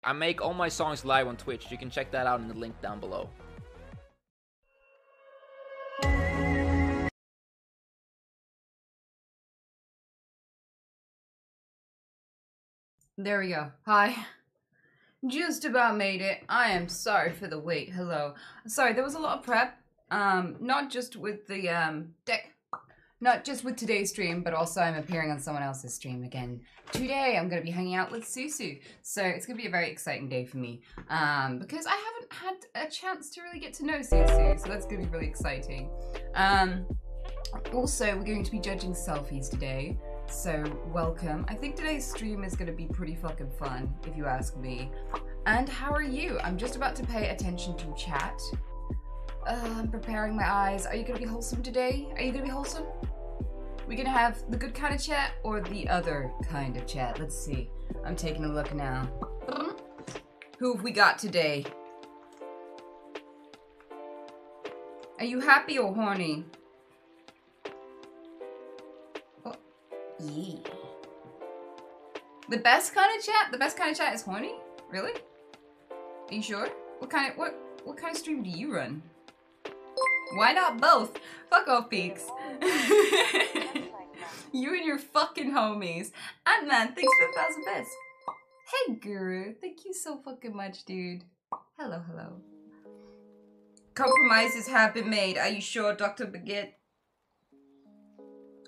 I make all my songs live on Twitch. You can check that out in the link down below. There we go. Hi. Just about made it. I am sorry for the wait. Hello. Sorry, there was a lot of prep. Not just with the not just with today's stream, but also I'm appearing on someone else's stream again. Today I'm going to be hanging out with Susu. So it's going to be a very exciting day for me. Because I haven't had a chance to really get to know Susu. So that's going to be really exciting. Also, we're going to be judging selfies today. So welcome. I think today's stream is going to be pretty fucking fun, if you ask me. And how are you? I'm just about to pay attention to chat. I'm preparing my eyes. Are you going to be wholesome today? Are you going to be wholesome? We gonna have the good kind of chat or the other kind of chat? Let's see. I'm taking a look now. Who have we got today? Are you happy or horny? Oh, yeah. The best kind of chat? The best kind of chat is horny? Really? Are you sure? What kind of stream do you run? Why not both? Fuck off, Peaks. You and your fucking homies. Ant-Man, thanks for 1,000 bits. Hey, Guru. Thank you so fucking much, dude. Hello, hello. Compromises have been made. Are you sure, Dr. Baguette?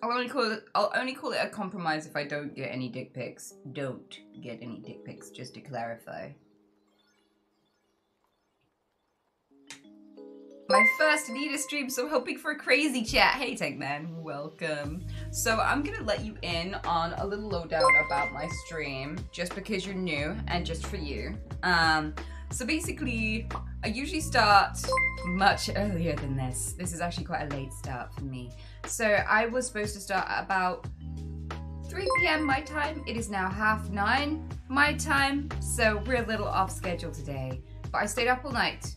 I'll only call it a compromise if I don't get any dick pics. Don't get any dick pics, just to clarify. My first Anita stream, so hoping for a crazy chat. Hey Tankman, welcome. So I'm gonna let you in on a little lowdown about my stream, just because you're new and just for you. So basically, I usually start much earlier than this. This is actually quite a late start for me. So I was supposed to start at about 3 p.m. my time. It is now 8:30 my time, so we're a little off schedule today. But I stayed up all night,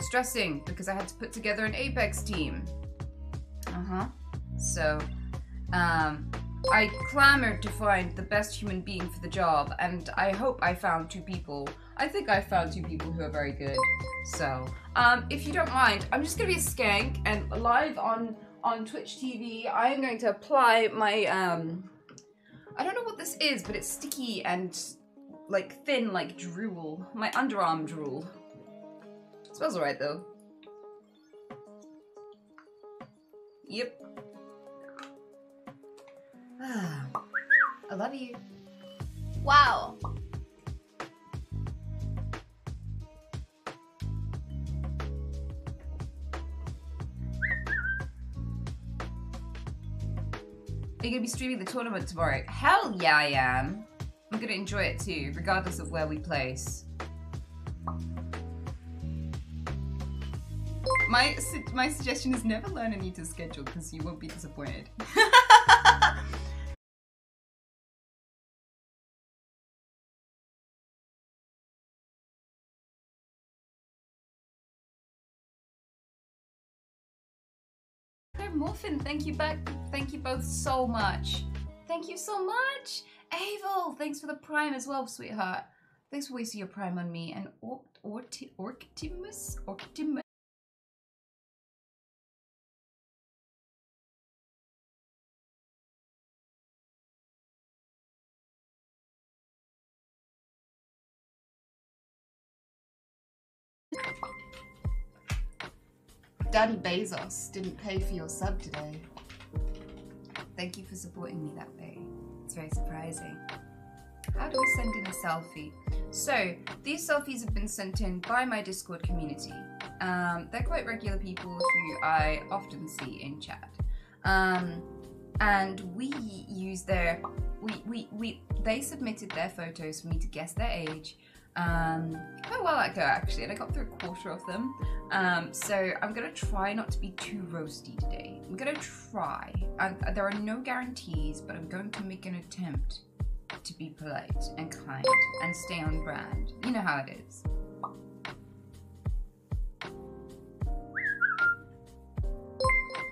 stressing because I had to put together an Apex team. So, I clamored to find the best human being for the job, and I hope I found 2 people. I think I found 2 people who are very good. So, if you don't mind, I'm just gonna be a skank and live on Twitch TV. I am going to apply my, I don't know what this is, but it's sticky and like thin like drool. My underarm drool. It smells alright though. Yep. I love you. Wow. Are you gonna be streaming the tournament tomorrow? Hell yeah, I am. I'm gonna enjoy it too, regardless of where we place. My suggestion is never learn Anita's schedule because you won't be disappointed. Morphin, thank you back. Thank you both so much. Thank you so much. Avel, thanks for the prime as well, sweetheart. Thanks for wasting your prime on me. And Orctimus? Daddy Bezos didn't pay for your sub today. Thank you for supporting me that way. It's very surprising. How do we send in a selfie? So, these selfies have been sent in by my Discord community. They're quite regular people who I often see in chat. And we use their... They submitted their photos for me to guess their age. Quite a while ago actually, and I got through a quarter of them. So I'm gonna try not to be too roasty today. I'm gonna try. There are no guarantees, but I'm going to make an attempt to be polite and kind and stay on brand. You know how it is.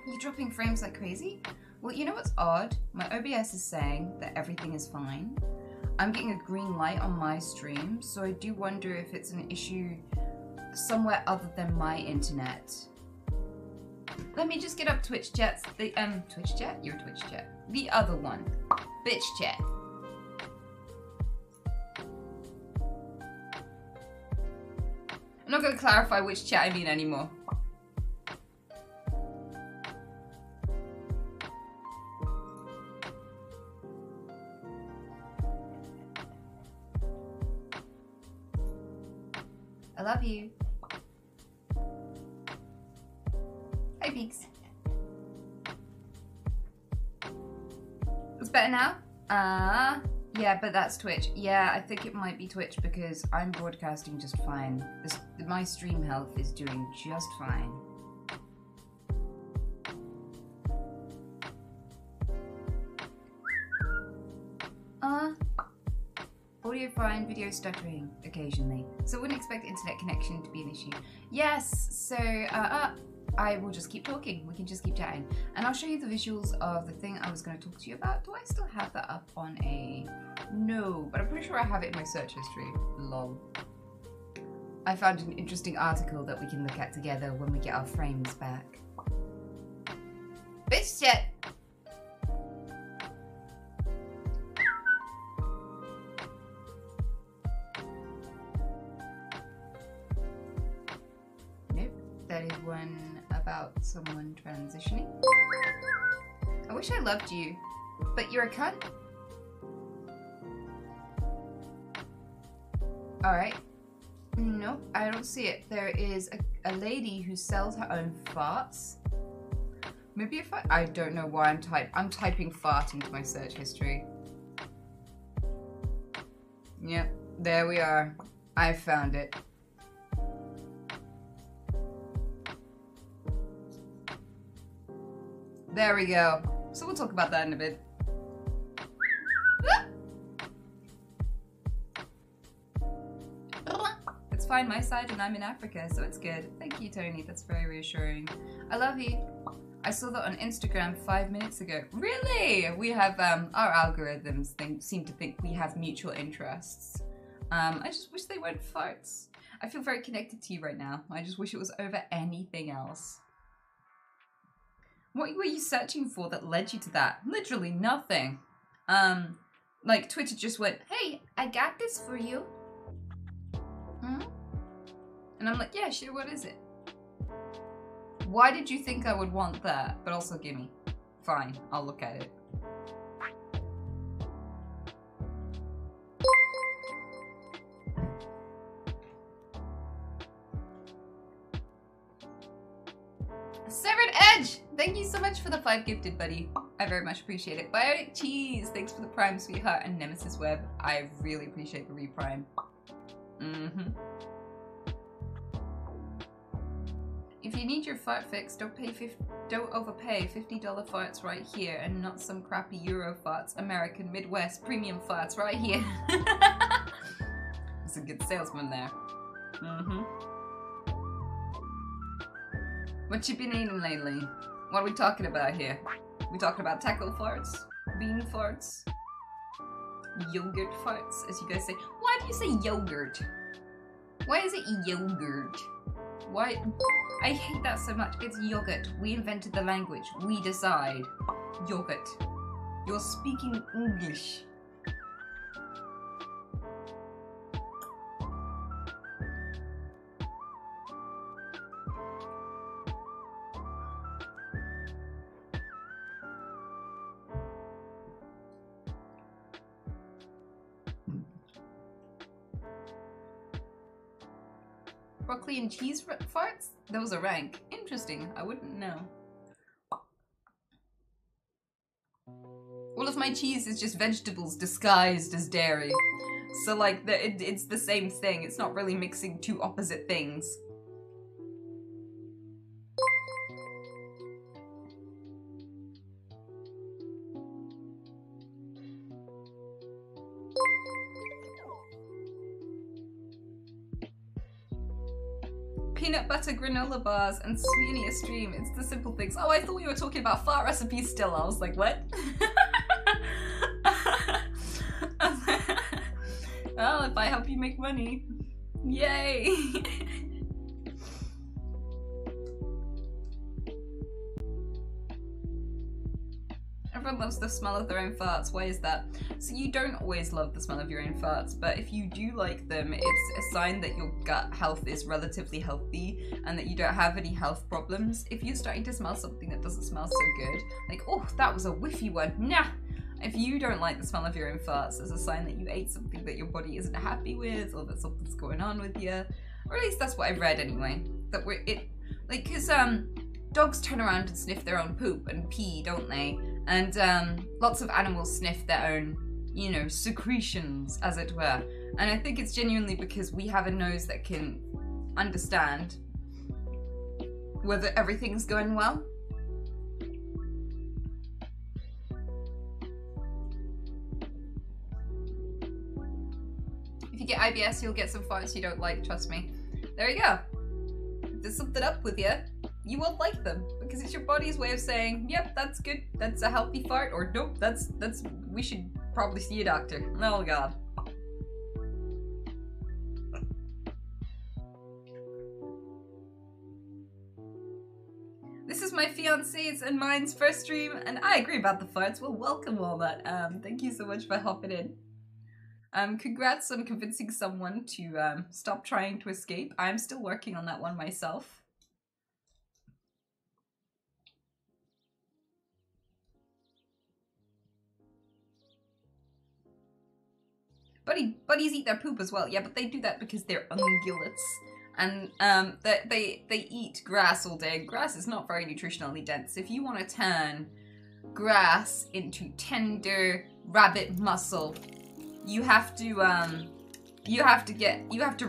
You're dropping frames like crazy? Well, you know what's odd? My OBS is saying that everything is fine. I'm getting a green light on my stream, so I do wonder if it's an issue somewhere other than my internet. Let me just get up Twitch chat. Twitch chat? Your Twitch chat. The other one. Bitch chat. I'm not gonna clarify which chat I mean anymore. I love you. Hi, Peaks. It's better now? Yeah, but that's Twitch. Yeah, I think it might be Twitch because I'm broadcasting just fine. My stream health is doing just fine. Audio fine, video stuttering occasionally. So I wouldn't expect internet connection to be an issue. Yes, so I will just keep talking. We can just keep chatting. And I'll show you the visuals of the thing I was going to talk to you about. Do I still have that up on a... No, but I'm pretty sure I have it in my search history. Lol. I found an interesting article that we can look at together when we get our frames back. Bitch shit! Nope, that is one about someone transitioning. I wish I loved you, but you're a cunt. Alright. Nope, I don't see it. There is a lady who sells her own farts. Maybe if I don't know why I'm typing fart into my search history. Yep, there we are. I found it. There we go. So we'll talk about that in a bit. It's fine my side and I'm in Africa, so it's good. Thank you, Tony. That's very reassuring. I love you. I saw that on Instagram 5 minutes ago. Really? We have, our algorithms seem to think we have mutual interests. I just wish they weren't farts. I feel very connected to you right now. I just wish it was over anything else. What were you searching for that led you to that? Literally nothing. Like Twitter just went, hey, I got this for you. Hmm? And I'm like, yeah, sure, what is it? Why did you think I would want that? But also gimme. Fine, I'll look at it. Severed Edge! Thank you so much for the 5 gifted, buddy. I very much appreciate it. Biotic Cheese! Thanks for the Prime, sweetheart. And Nemesis Web. I really appreciate the reprime. If you need your fart fix, don't overpay. $50 farts right here, and not some crappy Euro farts. American Midwest premium farts right here. That's a good salesman there. What you been eating lately? What are we talking about here? We talking about taco farts? Bean farts? Yogurt farts, as you guys say. Why do you say yogurt? Why is it yogurt? Why? I hate that so much. It's yogurt. We invented the language. We decide. Yogurt. You're speaking English. Broccoli and cheese farts? Those are rank. Interesting. I wouldn't know. All of my cheese is just vegetables disguised as dairy. So like, it's the same thing. It's not really mixing two opposite things. Peanut butter granola bars and Sweeney a stream. It's the simple things. Oh, I thought we were talking about fart recipes still. I was like, what? Well, if I help you make money. Yay! Everyone loves the smell of their own farts. Why is that? So you don't always love the smell of your own farts, but if you do like them, it's a sign that your gut health is relatively healthy and that you don't have any health problems. If you're starting to smell something that doesn't smell so good, like, oh, that was a whiffy one, nah! If you don't like the smell of your own farts, it's a sign that you ate something that your body isn't happy with, or that something's going on with you. Or at least that's what I've read anyway. That cause dogs turn around and sniff their own poop and pee, don't they? And lots of animals sniff their own, you know, secretions, as it were. And I think it's genuinely because we have a nose that can understand whether everything's going well. If you get IBS, you'll get some farts you don't like, trust me. There you go. If there's something up with you, you won't like them because it's your body's way of saying, yep, that's good, that's a healthy fart, or nope, we should probably see a doctor. Oh god. my fiance's and mine's first stream, and I agree about the farts. Well, welcome all that. Thank you so much for hopping in. Congrats on convincing someone to stop trying to escape. I'm still working on that one myself. Buddies eat their poop as well. Yeah, but they do that because they're ungulates. And they eat grass all day. Grass is not very nutritionally dense. If you want to turn grass into tender rabbit muscle, you have to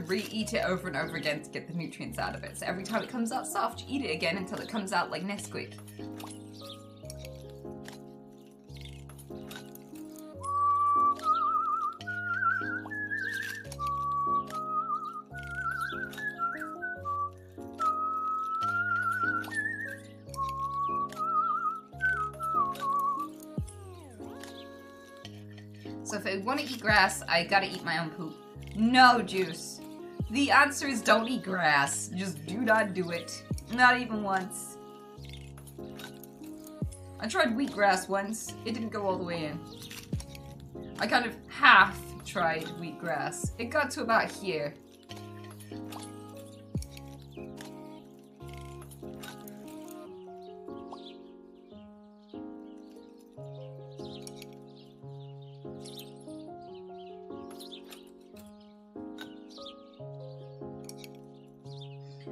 re-eat it over and over again to get the nutrients out of it. So every time it comes out soft, you eat it again until it comes out like Nesquik. So if I want to eat grass, I gotta eat my own poop. No, Juice. The answer is don't eat grass. Just do not do it. Not even once. I tried wheatgrass once. It didn't go all the way in. I kind of half tried wheatgrass. It got to about here.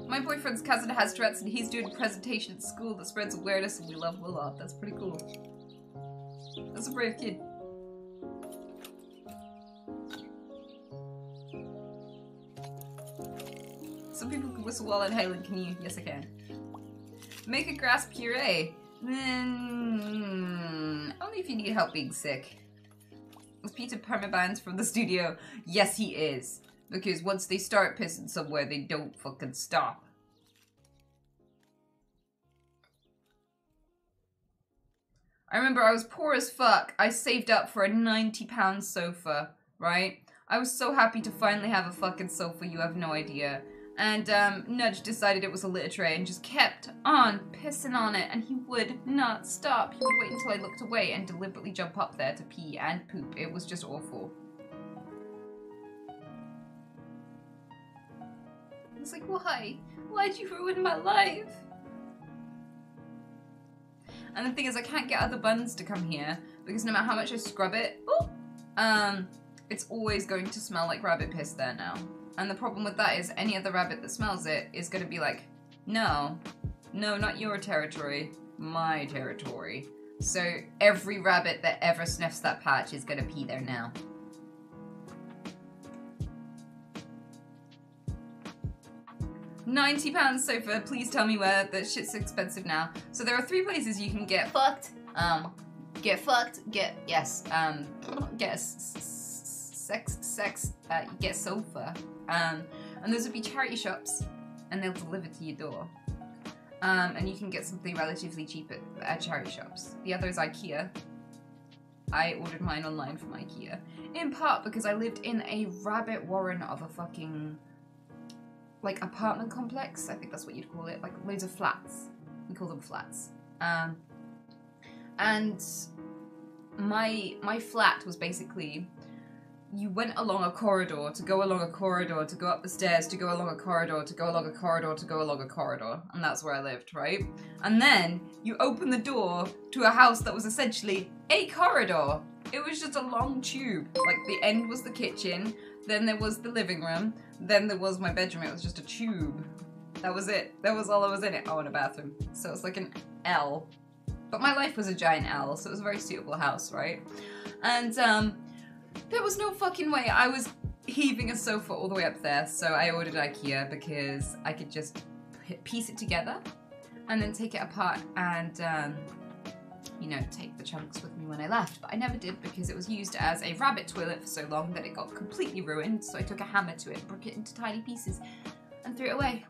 My boyfriend's cousin has Tourette's and he's doing a presentation at school that spreads awareness and we love him a lot. That's pretty cool. That's a brave kid. Some people can whistle while inhaling, can you? Yes, I can. Make a grass puree. Only if you need help being sick. Is Peter permabanned from the studio? Yes, he is. Because once they start pissing somewhere, they don't fucking stop. I remember I was poor as fuck. I saved up for a £90 sofa, right? I was so happy to finally have a fucking sofa, you have no idea. And Nudge decided it was a litter tray and just kept on pissing on it, and he would not stop. He would wait until I looked away and deliberately jump up there to pee and poop. It was just awful. I was like, why? Why'd you ruin my life? And the thing is, I can't get other buns to come here because no matter how much I scrub it, it's always going to smell like rabbit piss there now. And the problem with that is any other rabbit that smells it is going to be like, no, not your territory, my territory. So every rabbit that ever sniffs that patch is going to pee there now. £90 sofa, please tell me where. That shit's expensive now. So there are 3 places you can get fucked. Get get sofa. And those would be charity shops, and they'll deliver to your door. And you can get something relatively cheap at charity shops. The other is IKEA. I ordered mine online from IKEA. In part because I lived in a rabbit warren of a fucking like apartment complex, I think that's what you'd call it, like loads of flats. We call them flats. And my flat was basically, you went along a corridor to go along a corridor to go up the stairs to go along a corridor to go along a corridor to go along a corridor, and that's where I lived, right? And then you open the door to a house that was essentially a corridor. It was just a long tube. Like the end was the kitchen, then there was the living room, then there was my bedroom. It was just a tube. That was it. That was all that was in it. Oh, and a bathroom. So it's like an L. But my life was a giant L, so it was a very suitable house, right? And there was no fucking way I was heaving a sofa all the way up there, so I ordered IKEA because I could just piece it together and then take it apart and you know, take the chunks with me when I left. But I never did because it was used as a rabbit toilet for so long that it got completely ruined. So I took a hammer to it, broke it into tiny pieces, and threw it away.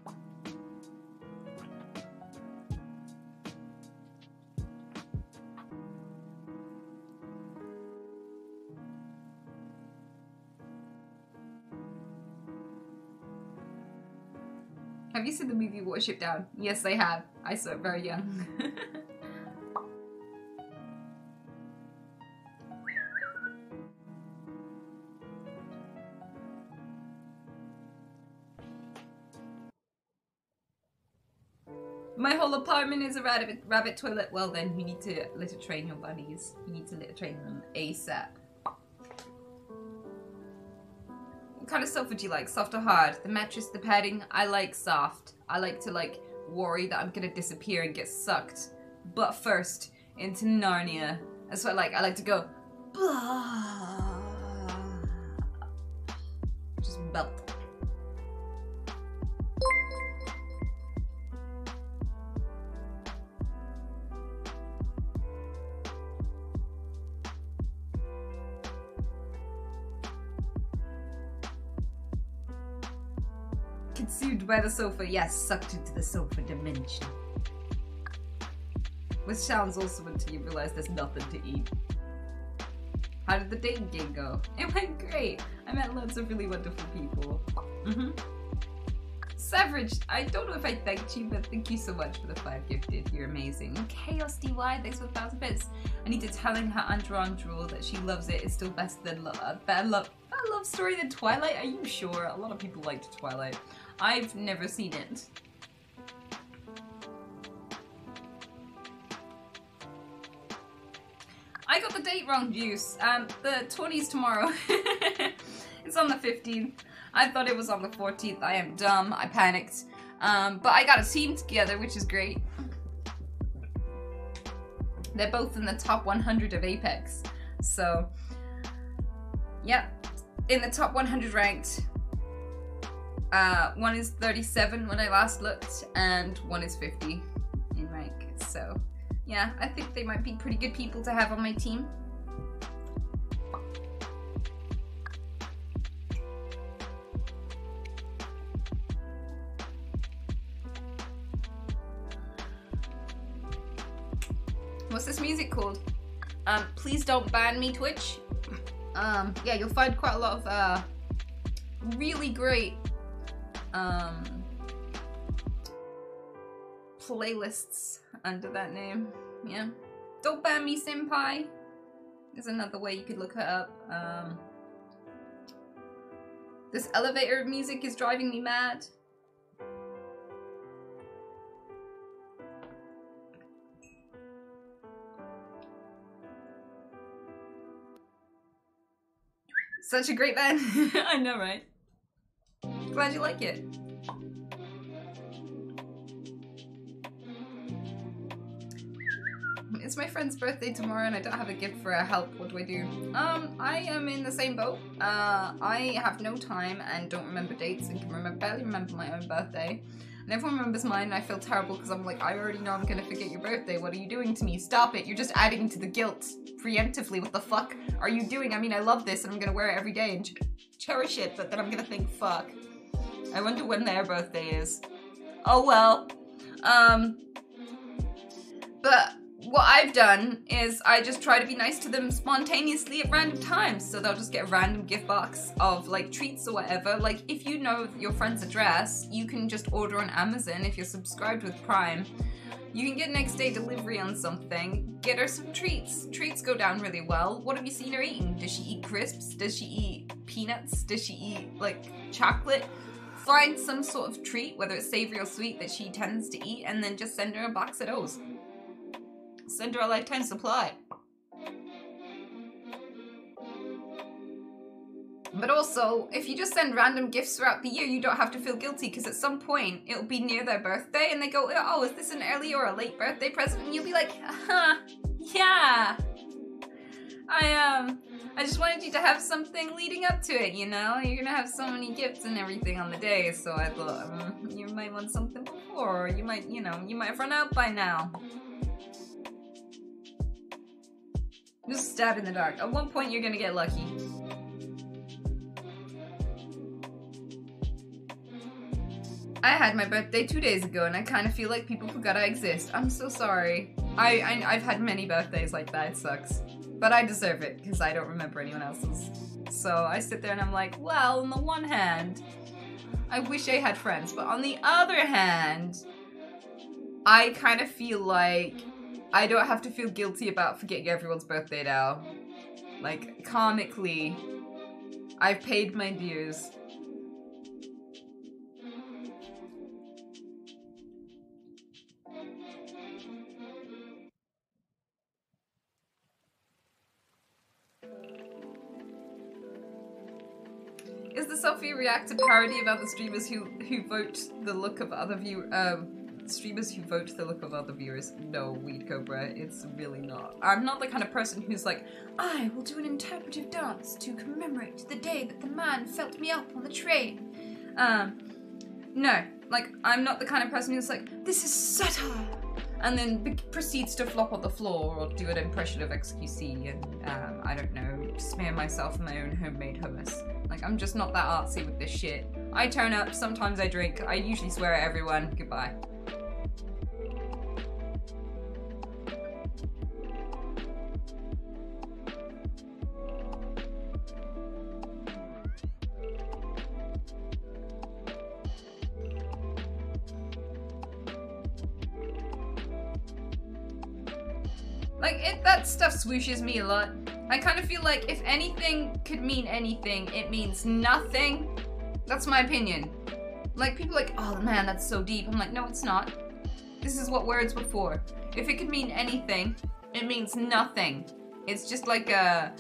Have you seen the movie Watership Down? Yes, I have. I saw it very young. My whole apartment is a rabbit toilet. Well then, you need to litter train your bunnies. You need to litter train them ASAP. What kind of sofa would you like? Soft or hard? The mattress, the padding? I like soft. I like to worry that I'm gonna disappear and get sucked butt first into Narnia. That's what I like. I like to go blah. Just melt. Consumed by the sofa, yes, sucked into the sofa dimension. Which sounds also until you realize there's nothing to eat. How did the dating game go? It went great. I met loads of really wonderful people. Savage, I don't know if I thanked you, but thank you so much for the 5 gifted. You're amazing. Chaos DY, thanks for 1,000 bits. I need to telling her Andron Drool that she loves it. It's still better than a love story than Twilight. Are you sure? A lot of people liked Twilight. I've never seen it. I got the date wrong, Juice. The 20's tomorrow. It's on the 15th. I thought it was on the 14th. I am dumb. I panicked. But I got a team together, which is great. They're both in the top 100 of Apex. So, yeah. In the top 100 ranked. One is 37 when I last looked, and one is 50 in rank. So, yeah, I think they might be pretty good people to have on my team. What's this music called? Please don't ban me, Twitch. Yeah, you'll find quite a lot of really great playlists under that name. Yeah. Don't ban me, senpai. There's another way you could look her up. This elevator music is driving me mad. Such a great band. I know, right? Glad you like it. It's my friend's birthday tomorrow and I don't have a gift for her. Help, what do I do? I am in the same boat. I have no time and don't remember dates and can barely remember my own birthday. And everyone remembers mine and I feel terrible because I'm like, I already know I'm gonna forget your birthday. What are you doing to me? Stop it. You're just adding to the guilt preemptively. What the fuck are you doing? I mean, I love this and I'm gonna wear it every day and cherish it, but then I'm gonna think, fuck. I wonder when their birthday is. Oh well. But what I've done is I just try to be nice to them spontaneously at random times. So they'll just get a random gift box of like treats or whatever. Like if you know your friend's address, you can just order on Amazon if you're subscribed with Prime. You can get next day delivery on something. Get her some treats. Treats go down really well. What have you seen her eating? Does she eat crisps? Does she eat peanuts? Does she eat like chocolate? Find some sort of treat, whether it's savory or sweet, that she tends to eat and then just send her a box of those. Send her a lifetime supply. But also, if you just send random gifts throughout the year, you don't have to feel guilty because at some point it'll be near their birthday and they go, oh, is this an early or a late birthday present? And you'll be like, yeah. I just wanted you to have something leading up to it, you know? You're gonna have so many gifts and everything on the day, so I thought, you might want something before, or you might, you know, you might have run out by now. Just stab in the dark. At one point, you're gonna get lucky. I had my birthday 2 days ago, and I kind of feel like people forgot I exist. I'm so sorry. I've had many birthdays like that. It sucks. But I deserve it, because I don't remember anyone else's. So I sit there and I'm like, well, on the one hand, I wish I had friends. But on the other hand, I kind of feel like I don't have to feel guilty about forgetting everyone's birthday now. Like, karmically, I've paid my dues. Is the Selfie React a parody about the streamers who vote the look of other streamers who vote the look of other viewers? No, Weed Cobra, it's really not. I'm not the kind of person who's like, I will do an interpretive dance to commemorate the day that the man felt me up on the train. No, like, I'm not the kind of person who's like, this is satire, and then proceeds to flop on the floor or do an impression of XQC and, I don't know, smear myself in my own homemade hummus. Like, I'm just not that artsy with this shit. I turn up, sometimes I drink, I usually swear at everyone, goodbye. Like, that stuff swooshes me a lot. I kind of feel like if anything could mean anything, it means nothing. That's my opinion. Like, people are like, oh man, that's so deep. I'm like, no, it's not. This is what words were for. If it could mean anything, it means nothing. It's just like a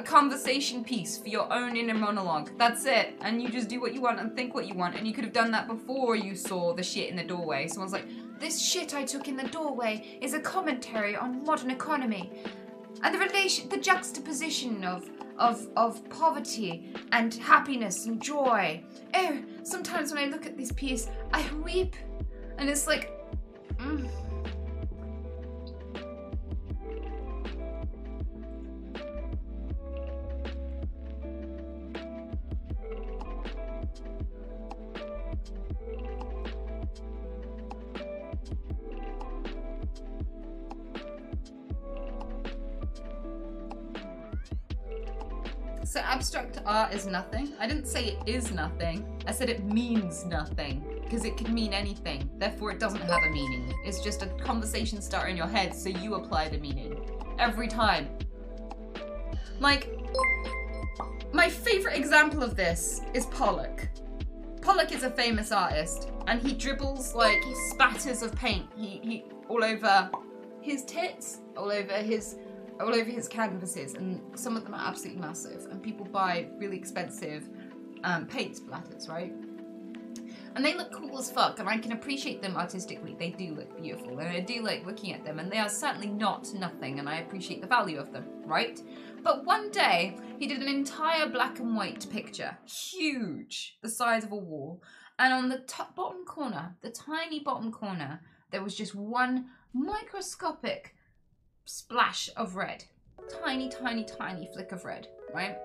conversation piece for your own inner monologue. That's it. And you just do what you want and think what you want. And you could have done that before you saw the shit in the doorway. Someone's like, this shit I took in the doorway is a commentary on modern economy and the juxtaposition of poverty and happiness and joy. Oh, sometimes when I look at this piece, I weep, and it's like, So abstract art is nothing. I didn't say it is nothing. I said it means nothing, because it could mean anything. Therefore, it doesn't have a meaning. It's just a conversation starter in your head, so you apply the meaning. Every time. Like, my favorite example of this is Pollock. Pollock is a famous artist, and he dribbles, like, he spatters of paint. He all over his tits, all over his canvases, and some of them are absolutely massive, and people buy really expensive paint splatters, right? And they look cool as fuck, and I can appreciate them artistically. They do look beautiful, and I do like looking at them, and they are certainly not nothing, and I appreciate the value of them, right? But one day, he did an entire black and white picture, huge, the size of a wall, and on the top bottom corner, the tiny bottom corner, there was just one microscopic splash of red. Tiny, tiny, tiny flick of red, right?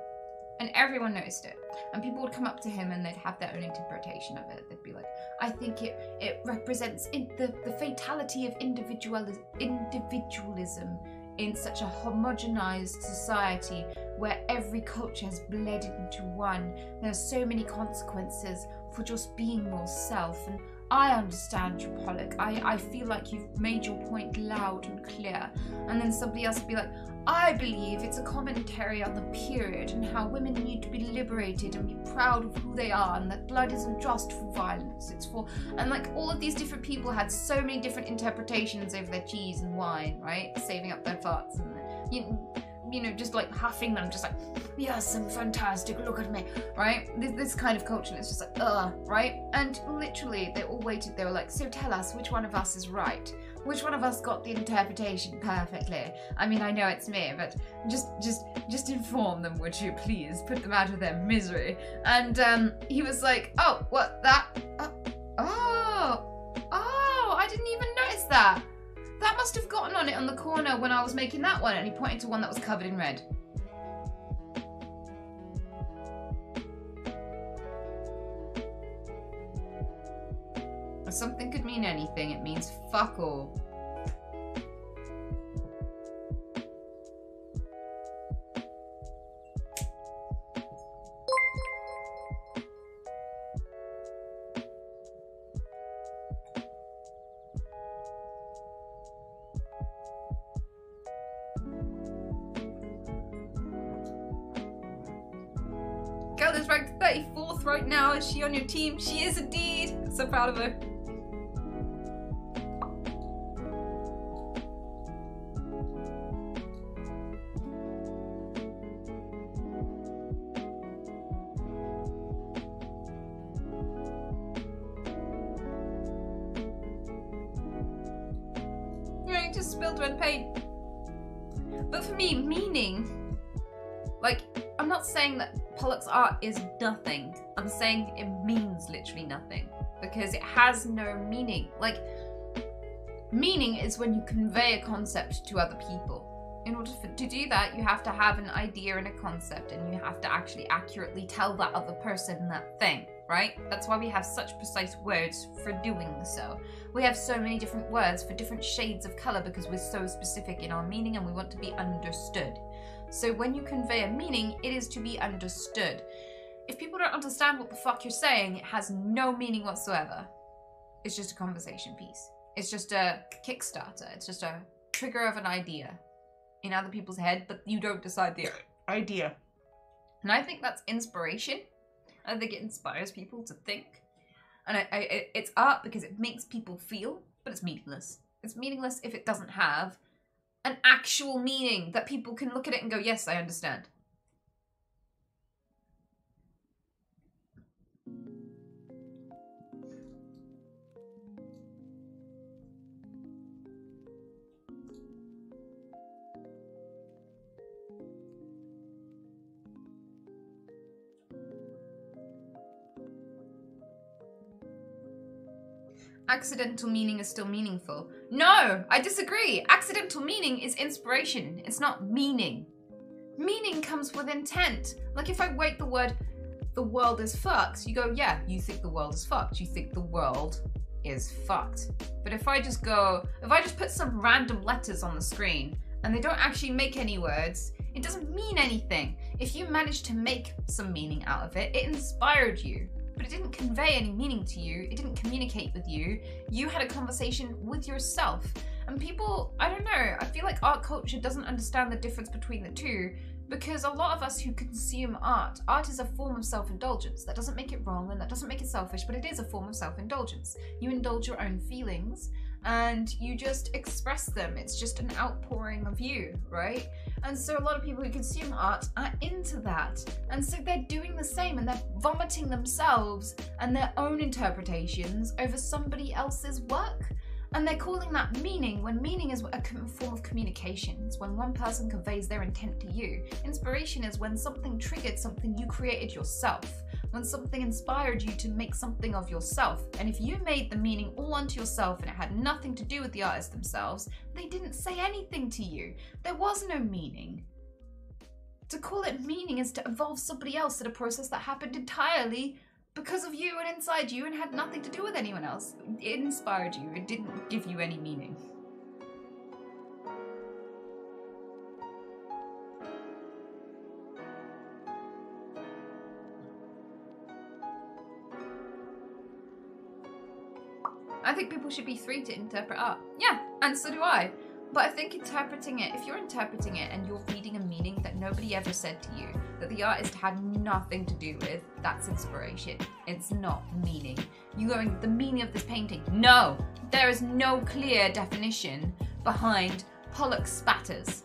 And everyone noticed it. And people would come up to him and they'd have their own interpretation of it. They'd be like, I think it represents the fatality of individualism in such a homogenized society where every culture has bled into one. There are so many consequences for just being more self. And I understand you, Pollock. I feel like you've made your point loud and clear. And then somebody else would be like, I believe it's a commentary on the period and how women need to be liberated and be proud of who they are, and that blood isn't just for violence, it's for... And like, all of these different people had so many different interpretations over their cheese and wine, right? Saving up their farts and, you know, just like huffing them, just like, yes, I'm fantastic, look at me, right? This kind of culture, and it's just like, right? And literally, they all waited, they were like, so tell us, which one of us is right? Which one of us got the interpretation perfectly? I mean, I know it's me, but just inform them, would you please? Put them out of their misery. And he was like, oh, what, that? Oh, I didn't even notice that. That must have gotten on it on the corner when I was making that one. And he pointed to one that was covered in red. If something could mean anything, it means fuck all. Skylar's ranked 34th right now. Is she on your team? She is indeed. So proud of her. Yeah, you just spilled red paint. But for me, meaning, like, I'm not saying that Pollock's art is nothing. I'm saying it means literally nothing because it has no meaning. Like, meaning is when you convey a concept to other people. In order to do that, you have to have an idea and a concept, and you have to actually accurately tell that other person that thing, right? That's why we have such precise words for doing so. We have so many different words for different shades of color because we're so specific in our meaning and we want to be understood. So when you convey a meaning, it is to be understood. If people don't understand what the fuck you're saying, it has no meaning whatsoever. It's just a conversation piece. It's just a Kickstarter. It's just a trigger of an idea in other people's head, but you don't decide the idea. And I think that's inspiration. I think it inspires people to think. And it's art because it makes people feel, but it's meaningless. It's meaningless if it doesn't have an actual meaning that people can look at it and go, yes, I understand. Accidental meaning is still meaningful. No, I disagree. Accidental meaning is inspiration. It's not meaning. Meaning comes with intent. Like if I write the word, the world is fucked, you go, yeah, you think the world is fucked. You think the world is fucked. But if I just put some random letters on the screen and they don't actually make any words, it doesn't mean anything. If you managed to make some meaning out of it, it inspired you. But it didn't convey any meaning to you. It didn't communicate with you. You had a conversation with yourself. And people, I don't know, I feel like art culture doesn't understand the difference between the two because a lot of us who consume art is a form of self-indulgence. That doesn't make it wrong and that doesn't make it selfish, but it is a form of self-indulgence. You indulge your own feelings and you just express them. It's just an outpouring of you, right? And so a lot of people who consume art are into that. And so they're doing the same and they're vomiting themselves and their own interpretations over somebody else's work. And they're calling that meaning when meaning is a form of communication. It's when one person conveys their intent to you. Inspiration is when something triggered something you created yourself. When something inspired you to make something of yourself. And if you made the meaning all onto yourself and it had nothing to do with the artist themselves, they didn't say anything to you. There was no meaning. To call it meaning is to involve somebody else in a process that happened entirely because of you and inside you and had nothing to do with anyone else. It inspired you. It didn't give you any meaning. I think people should be free to interpret art. Yeah, and so do I. But I think interpreting it, if you're interpreting it and you're reading a meaning that nobody ever said to you, that the artist had nothing to do with, that's inspiration. It's not meaning. You going, the meaning of this painting. No, there is no clear definition behind Pollock spatters.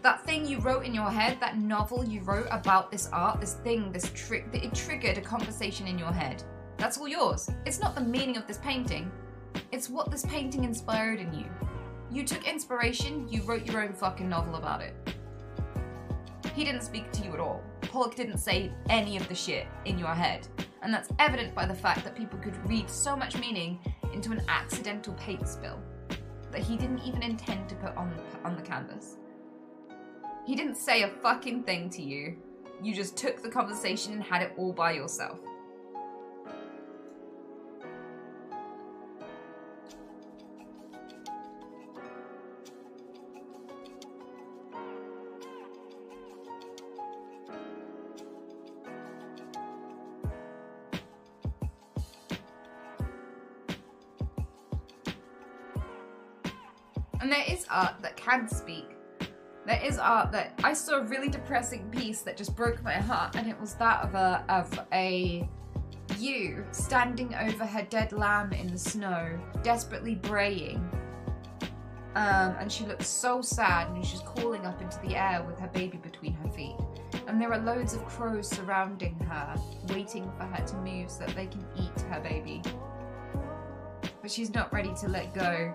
That thing you wrote in your head, that novel you wrote about this art, this thing, this trick, it triggered a conversation in your head. That's all yours. It's not the meaning of this painting. It's what this painting inspired in you. You took inspiration, you wrote your own fucking novel about it. He didn't speak to you at all. Pollock didn't say any of the shit in your head. And that's evident by the fact that people could read so much meaning into an accidental paint spill that he didn't even intend to put on the canvas. He didn't say a fucking thing to you. You just took the conversation and had it all by yourself. And there is art that can speak, There is art that I saw a really depressing piece that just broke my heart, and it was that of a ewe standing over her dead lamb in the snow, desperately braying. And she looks so sad, and she's calling up into the air with her baby between her feet. And there are loads of crows surrounding her, waiting for her to move so that they can eat her baby. But she's not ready to let go.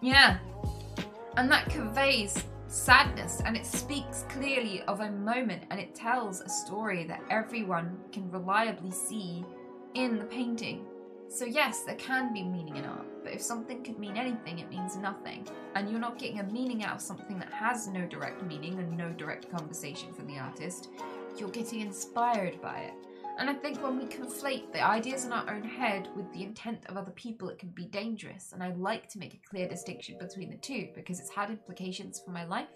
Yeah. And that conveys sadness, and it speaks clearly of a moment, and it tells a story that everyone can reliably see in the painting. So yes, there can be meaning in art, but if something could mean anything, it means nothing. And you're not getting a meaning out of something that has no direct meaning and no direct conversation from the artist. You're getting inspired by it. And I think when we conflate the ideas in our own head with the intent of other people, it can be dangerous. And I like to make a clear distinction between the two because it's had implications for my life.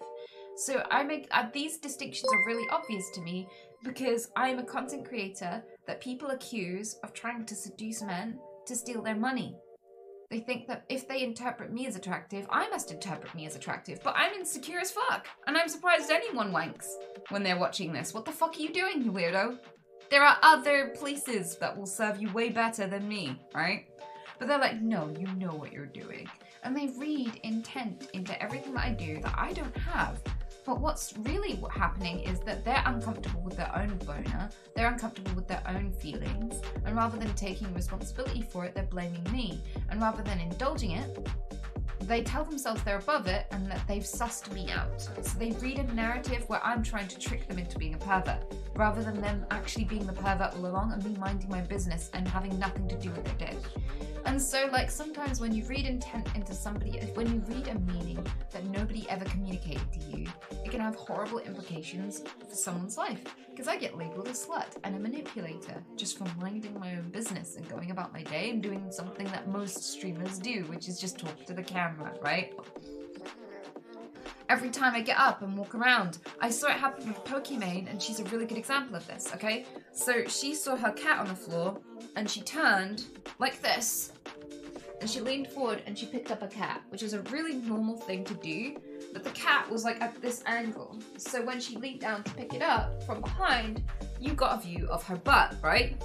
So I make these distinctions are really obvious to me because I'm a content creator that people accuse of trying to seduce men to steal their money. They think that if they interpret me as attractive, I must interpret me as attractive, but I'm insecure as fuck. And I'm surprised anyone wanks when they're watching this. What the fuck are you doing, you weirdo? There are other places that will serve you way better than me, right? But they're like, no, you know what you're doing. And they read intent into everything that I do that I don't have. But what's really happening is that they're uncomfortable with their own boner, they're uncomfortable with their own feelings, and rather than taking responsibility for it, they're blaming me. And rather than indulging it, they tell themselves they're above it and that they've sussed me out. So they read a narrative where I'm trying to trick them into being a pervert, rather than them actually being the pervert all along and me minding my business and having nothing to do with their dick. And so, like, sometimes when you read intent into somebody, when you read a meaning that nobody ever communicated to you, it can have horrible implications for someone's life. Because I get labeled a slut and a manipulator just for minding my own business and going about my day and doing something that most streamers do, which is just talk to the camera, right? Every time I get up and walk around, I saw it happen with Pokimane, and she's a really good example of this, okay? So she saw her cat on the floor, and she turned like this, and she leaned forward and she picked up a cat, which is a really normal thing to do, but the cat was like at this angle. So when she leaned down to pick it up from behind, you got a view of her butt, right?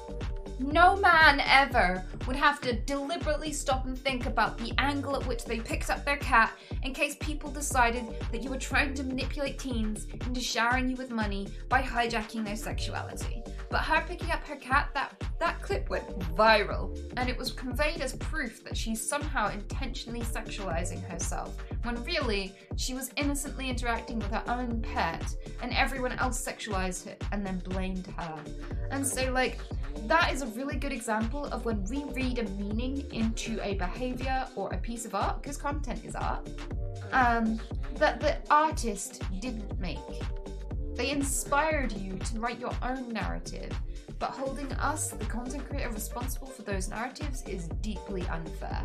No man ever would have to deliberately stop and think about the angle at which they picked up their cat in case people decided that you were trying to manipulate teens into showering you with money by hijacking their sexuality. But her picking up her cat, that clip went viral, and it was conveyed as proof that she's somehow intentionally sexualizing herself, when really she was innocently interacting with her own pet, and everyone else sexualized it and then blamed her. And so, like, that is a really good example of when we read a meaning into a behavior or a piece of art, because content is art, that the artist didn't make. They inspired you to write your own narrative, but holding us, the content creator, responsible for those narratives is deeply unfair.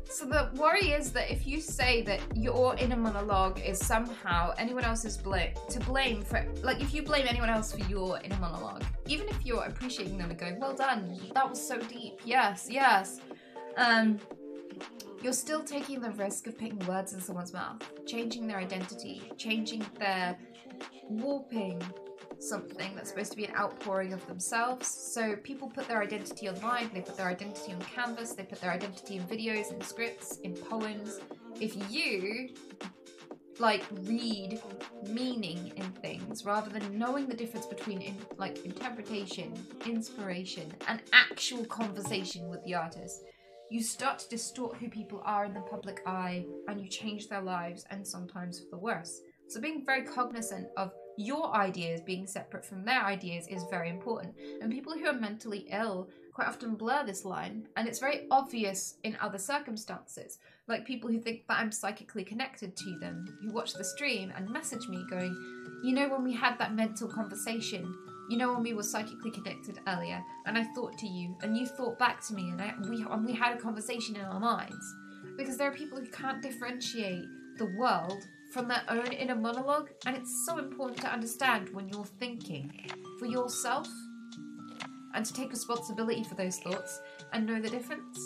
So the worry is that if you say that your inner monologue is somehow anyone else's to blame for, like, if you blame anyone else for your inner monologue, even if you're appreciating them and going, well done, that was so deep, yes, yes, you're still taking the risk of putting words in someone's mouth, changing their identity, warping something that's supposed to be an outpouring of themselves. So people put their identity online, they put their identity on canvas, they put their identity in videos, in scripts, in poems. If you read meaning in things rather than knowing the difference between interpretation, inspiration, and actual conversation with the artist, you start to distort who people are in the public eye, and you change their lives, and sometimes for the worse. So being very cognizant of your ideas being separate from their ideas is very important. And people who are mentally ill quite often blur this line, and it's very obvious in other circumstances. Like people who think that I'm psychically connected to them, who watch the stream and message me going, you know, when we had that mental conversation, You know, when we were psychically connected earlier, and I thought to you, and you thought back to me, and we had a conversation in our minds. Because there are people who can't differentiate the world from their own inner monologue, and it's so important to understand when you're thinking for yourself and to take responsibility for those thoughts and know the difference.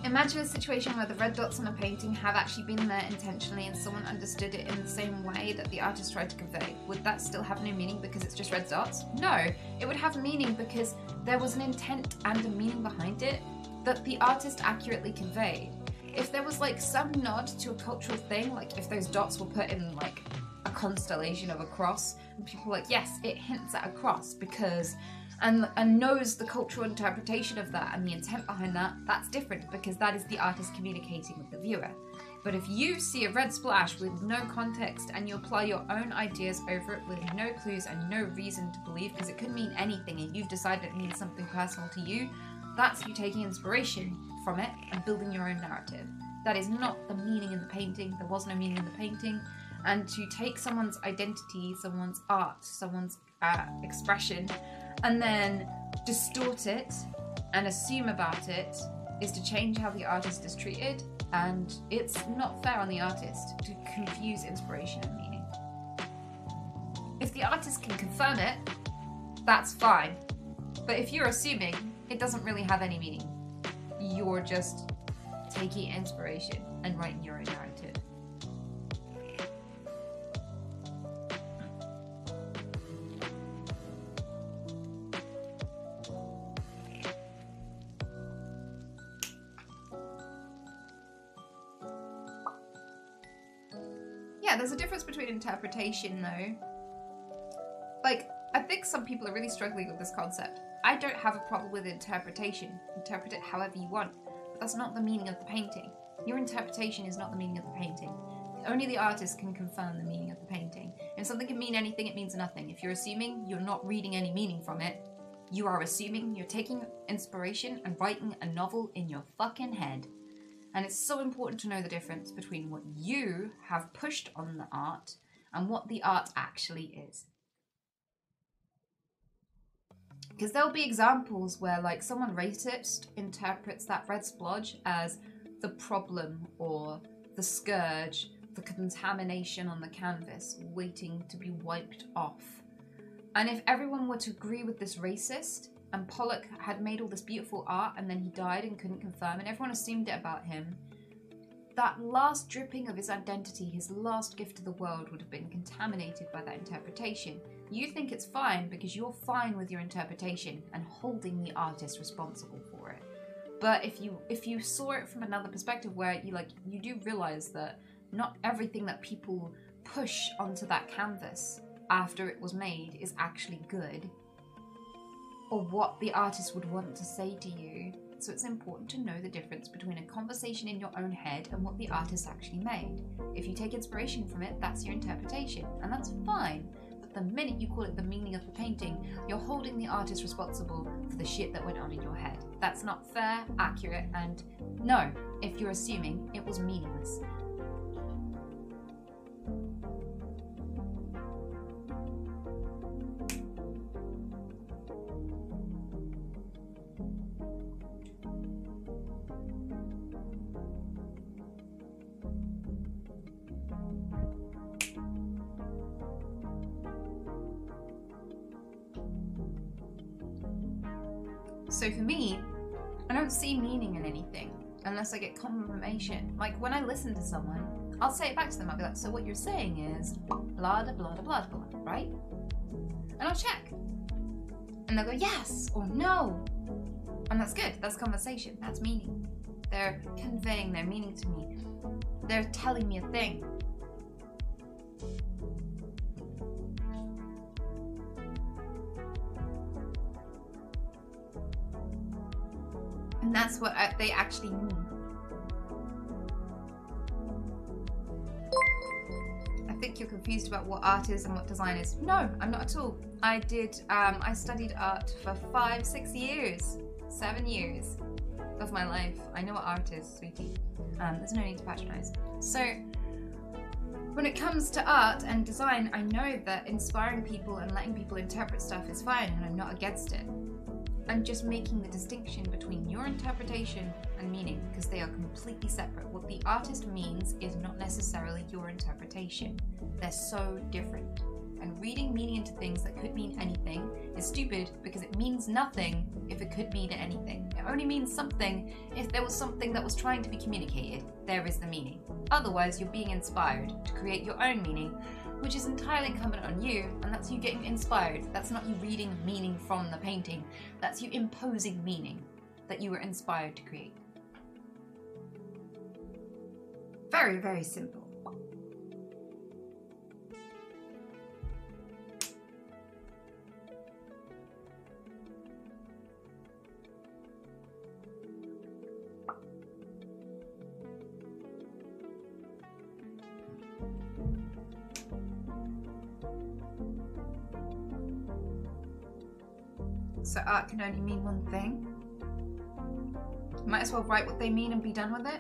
Imagine a situation where the red dots on a painting have actually been there intentionally and someone understood it in the same way that the artist tried to convey. Would that still have no meaning because it's just red dots? No, it would have meaning because there was an intent and a meaning behind it that the artist accurately conveyed. If there was like some nod to a cultural thing, like if those dots were put in like a constellation of a cross, and people were like, yes, it hints at a cross because and knows the cultural interpretation of that and the intent behind that, that's different because that is the artist communicating with the viewer. But if you see a red splash with no context and you apply your own ideas over it with no clues and no reason to believe, because it could mean anything and you've decided it means something personal to you, that's you taking inspiration from it and building your own narrative. That is not the meaning in the painting. There was no meaning in the painting. And to take someone's identity, someone's art, someone's expression, and then distort it and assume about it is to change how the artist is treated, and it's not fair on the artist to confuse inspiration and meaning. If the artist can confirm it, that's fine. But if you're assuming, it doesn't really have any meaning. You're just taking inspiration and writing your own narrative. Yeah, there's a difference between interpretation though. Like, I think some people are really struggling with this concept. I don't have a problem with interpretation. Interpret it however you want. But that's not the meaning of the painting. Your interpretation is not the meaning of the painting. Only the artist can confirm the meaning of the painting. If something can mean anything, it means nothing. If you're assuming, you're not reading any meaning from it. You are assuming, you're taking inspiration and writing a novel in your fucking head. And it's so important to know the difference between what you have pushed on the art and what the art actually is. Because there'll be examples where like someone racist interprets that red splodge as the problem or the scourge, the contamination on the canvas waiting to be wiped off. And if everyone were to agree with this racist, and Pollock had made all this beautiful art and then he died and couldn't confirm and everyone assumed it about him, that last dripping of his identity, his last gift to the world would have been contaminated by that interpretation. You think it's fine because you're fine with your interpretation and holding the artist responsible for it. But if you saw it from another perspective where you do realize that not everything that people push onto that canvas after it was made is actually good, or what the artist would want to say to you. So it's important to know the difference between a conversation in your own head and what the artist actually made. If you take inspiration from it, that's your interpretation, and that's fine. But the minute you call it the meaning of the painting, you're holding the artist responsible for the shit that went on in your head. That's not fair, accurate, and no, if you're assuming, it was meaningless. So for me, I don't see meaning in anything unless I get confirmation. Like when I listen to someone, I'll say it back to them. I'll be like, so what you're saying is blah, blah, blah, blah, blah, right? And I'll check. And they'll go, yes or no. And that's good. That's conversation. That's meaning. They're conveying their meaning to me. They're telling me a thing. that's what they actually mean. I think you're confused about what art is and what design is. No, I'm not at all. I studied art for 5-6 years, 7 years of my life. I know what art is, sweetie. There's no need to patronize. So when it comes to art and design, I know that inspiring people and letting people interpret stuff is fine, and I'm not against it. I'm just making the distinction between your interpretation and meaning, because they are completely separate. What the artist means is not necessarily your interpretation. They're so different. And reading meaning into things that could mean anything is stupid, because it means nothing if it could mean anything. It only means something if there was something that was trying to be communicated. There is the meaning. Otherwise, you're being inspired to create your own meaning, which is entirely incumbent on you, and that's you getting inspired. That's not you reading meaning from the painting. That's you imposing meaning that you were inspired to create. Very, very simple. So art can only mean one thing? Might as well write what they mean and be done with it?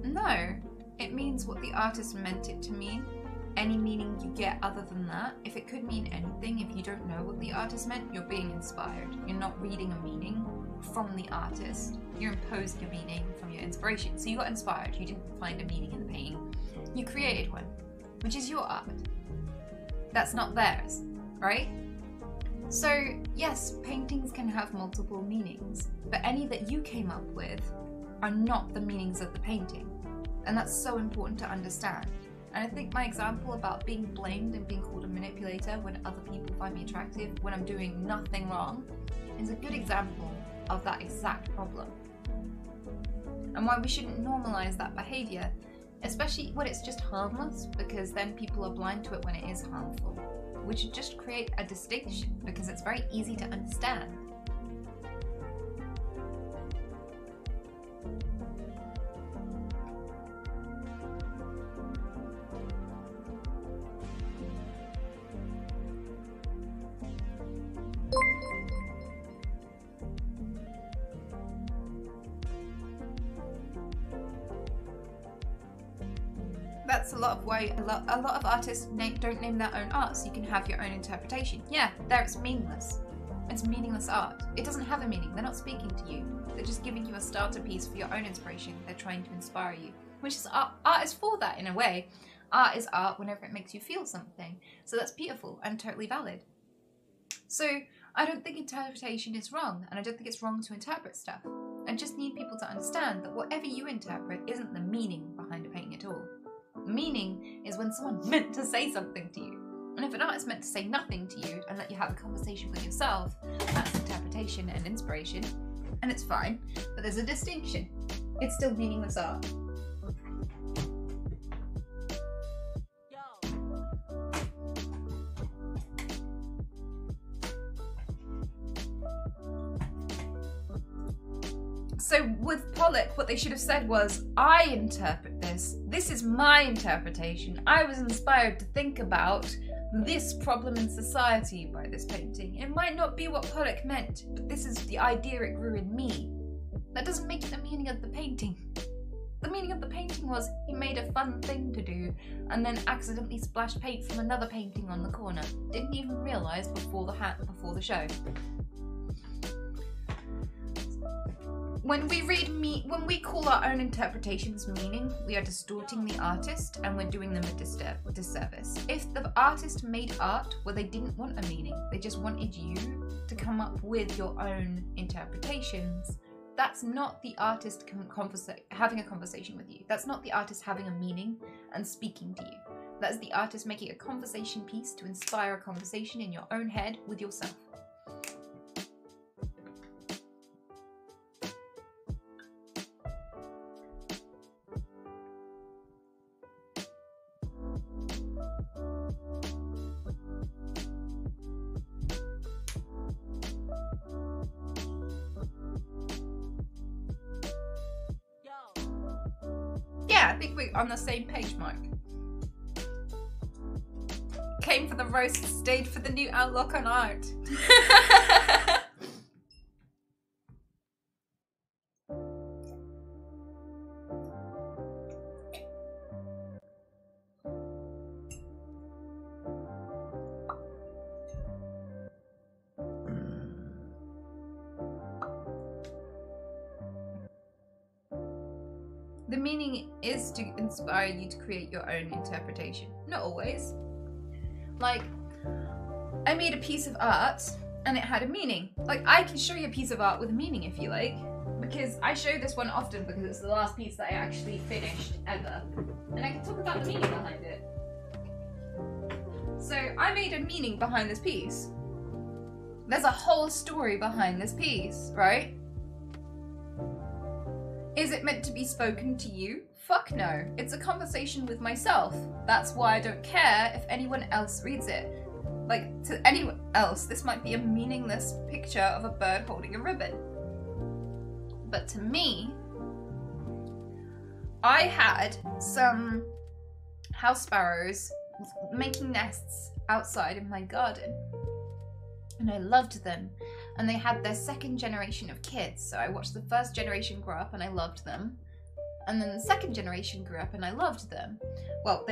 No, it means what the artist meant it to mean. Any meaning you get other than that, if it could mean anything, if you don't know what the artist meant, you're being inspired. You're not reading a meaning from the artist. You're imposing a meaning from your inspiration. So you got inspired, you didn't find a meaning in the painting. You created one, which is your art. That's not theirs, right? So yes, paintings can have multiple meanings, but any that you came up with are not the meanings of the painting. And that's so important to understand. And I think my example about being blamed and being called a manipulator when other people find me attractive when I'm doing nothing wrong is a good example of that exact problem. And why we shouldn't normalize that behavior, especially when it's just harmless, because then people are blind to it when it is harmful. We should just create a distinction because it's very easy to understand. That's a lot of why a lot of artists don't name their own art, so you can have your own interpretation. Yeah, there it's meaningless. It's meaningless art. It doesn't have a meaning. They're not speaking to you. They're just giving you a starter piece for your own inspiration. They're trying to inspire you, which is art. Art is for that in a way. Art is art whenever it makes you feel something. So that's beautiful and totally valid. So I don't think interpretation is wrong, and I don't think it's wrong to interpret stuff. I just need people to understand that whatever you interpret isn't the meaning behind a painting at all. Meaning is when someone meant to say something to you. And if an artist meant to say nothing to you and let you have a conversation with yourself, that's interpretation and inspiration, and it's fine, but there's a distinction. It's still meaningless art. So with Pollock, what they should have said was, I interpret this. This is my interpretation. I was inspired to think about this problem in society by this painting. It might not be what Pollock meant, but this is the idea it grew in me. That doesn't make it the meaning of the painting. The meaning of the painting was he made a fun thing to do and then accidentally splashed paint from another painting on the corner. Didn't even realise before the show. When we call our own interpretations meaning, we are distorting the artist and we're doing them a disservice. If the artist made art where they didn't want a meaning, they just wanted you to come up with your own interpretations, that's not the artist having a conversation with you. That's not the artist having a meaning and speaking to you. That's the artist making a conversation piece to inspire a conversation in your own head with yourself. Yeah, I think we're on the same page, Mike. Came for the roast, stayed for the new outlook on art. The meaning is to inspire you to create your own interpretation. Not always. Like, I made a piece of art and it had a meaning. Like, I can show you a piece of art with a meaning if you like. Because I show this one often because it's the last piece that I actually finished ever. And I can talk about the meaning behind it. So, I made a meaning behind this piece. There's a whole story behind this piece, right? Is it meant to be spoken to you? Fuck no. It's a conversation with myself. That's why I don't care if anyone else reads it. Like, to anyone else, this might be a meaningless picture of a bird holding a ribbon. But to me, I had some house sparrows making nests outside in my garden. And I loved them. And they had their second generation of kids. So I watched the first generation grow up and I loved them. And then the second generation grew up and I loved them. Well,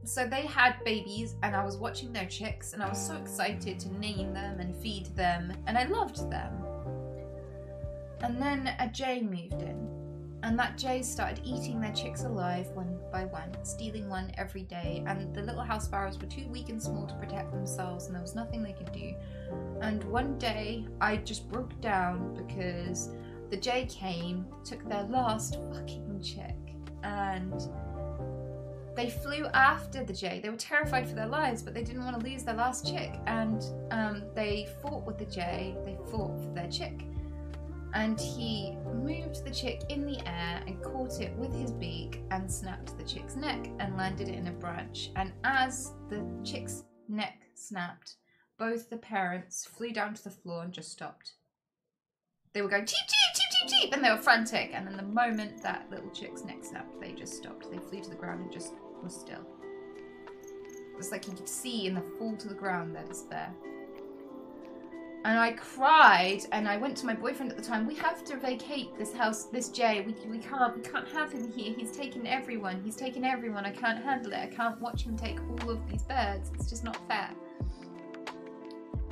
so they had babies and I was watching their chicks and I was so excited to name them and feed them and I loved them. And then a jay moved in and that jay started eating their chicks alive one by one, stealing one every day, and the little house sparrows were too weak and small to protect themselves and there was nothing they could do. And one day I just broke down because the jay came, took their last fucking chick, and they flew after the jay. They were terrified for their lives, but they didn't want to lose their last chick, and they fought with the jay. They fought for their chick. And he moved the chick in the air and caught it with his beak and snapped the chick's neck and landed it in a branch. And as the chick's neck snapped, both the parents flew down to the floor and just stopped. They were going cheep, cheep, cheep, cheep, cheep, and they were frantic. And then the moment that little chick's neck snapped, they just stopped. They flew to the ground and just was still. It was like you could see in the fall to the ground their despair. And I cried, and I went to my boyfriend at the time. We have to vacate this house, this jay. We can't have him here. He's taken everyone. He's taken everyone. I can't handle it. I can't watch him take all of these birds. It's just not fair.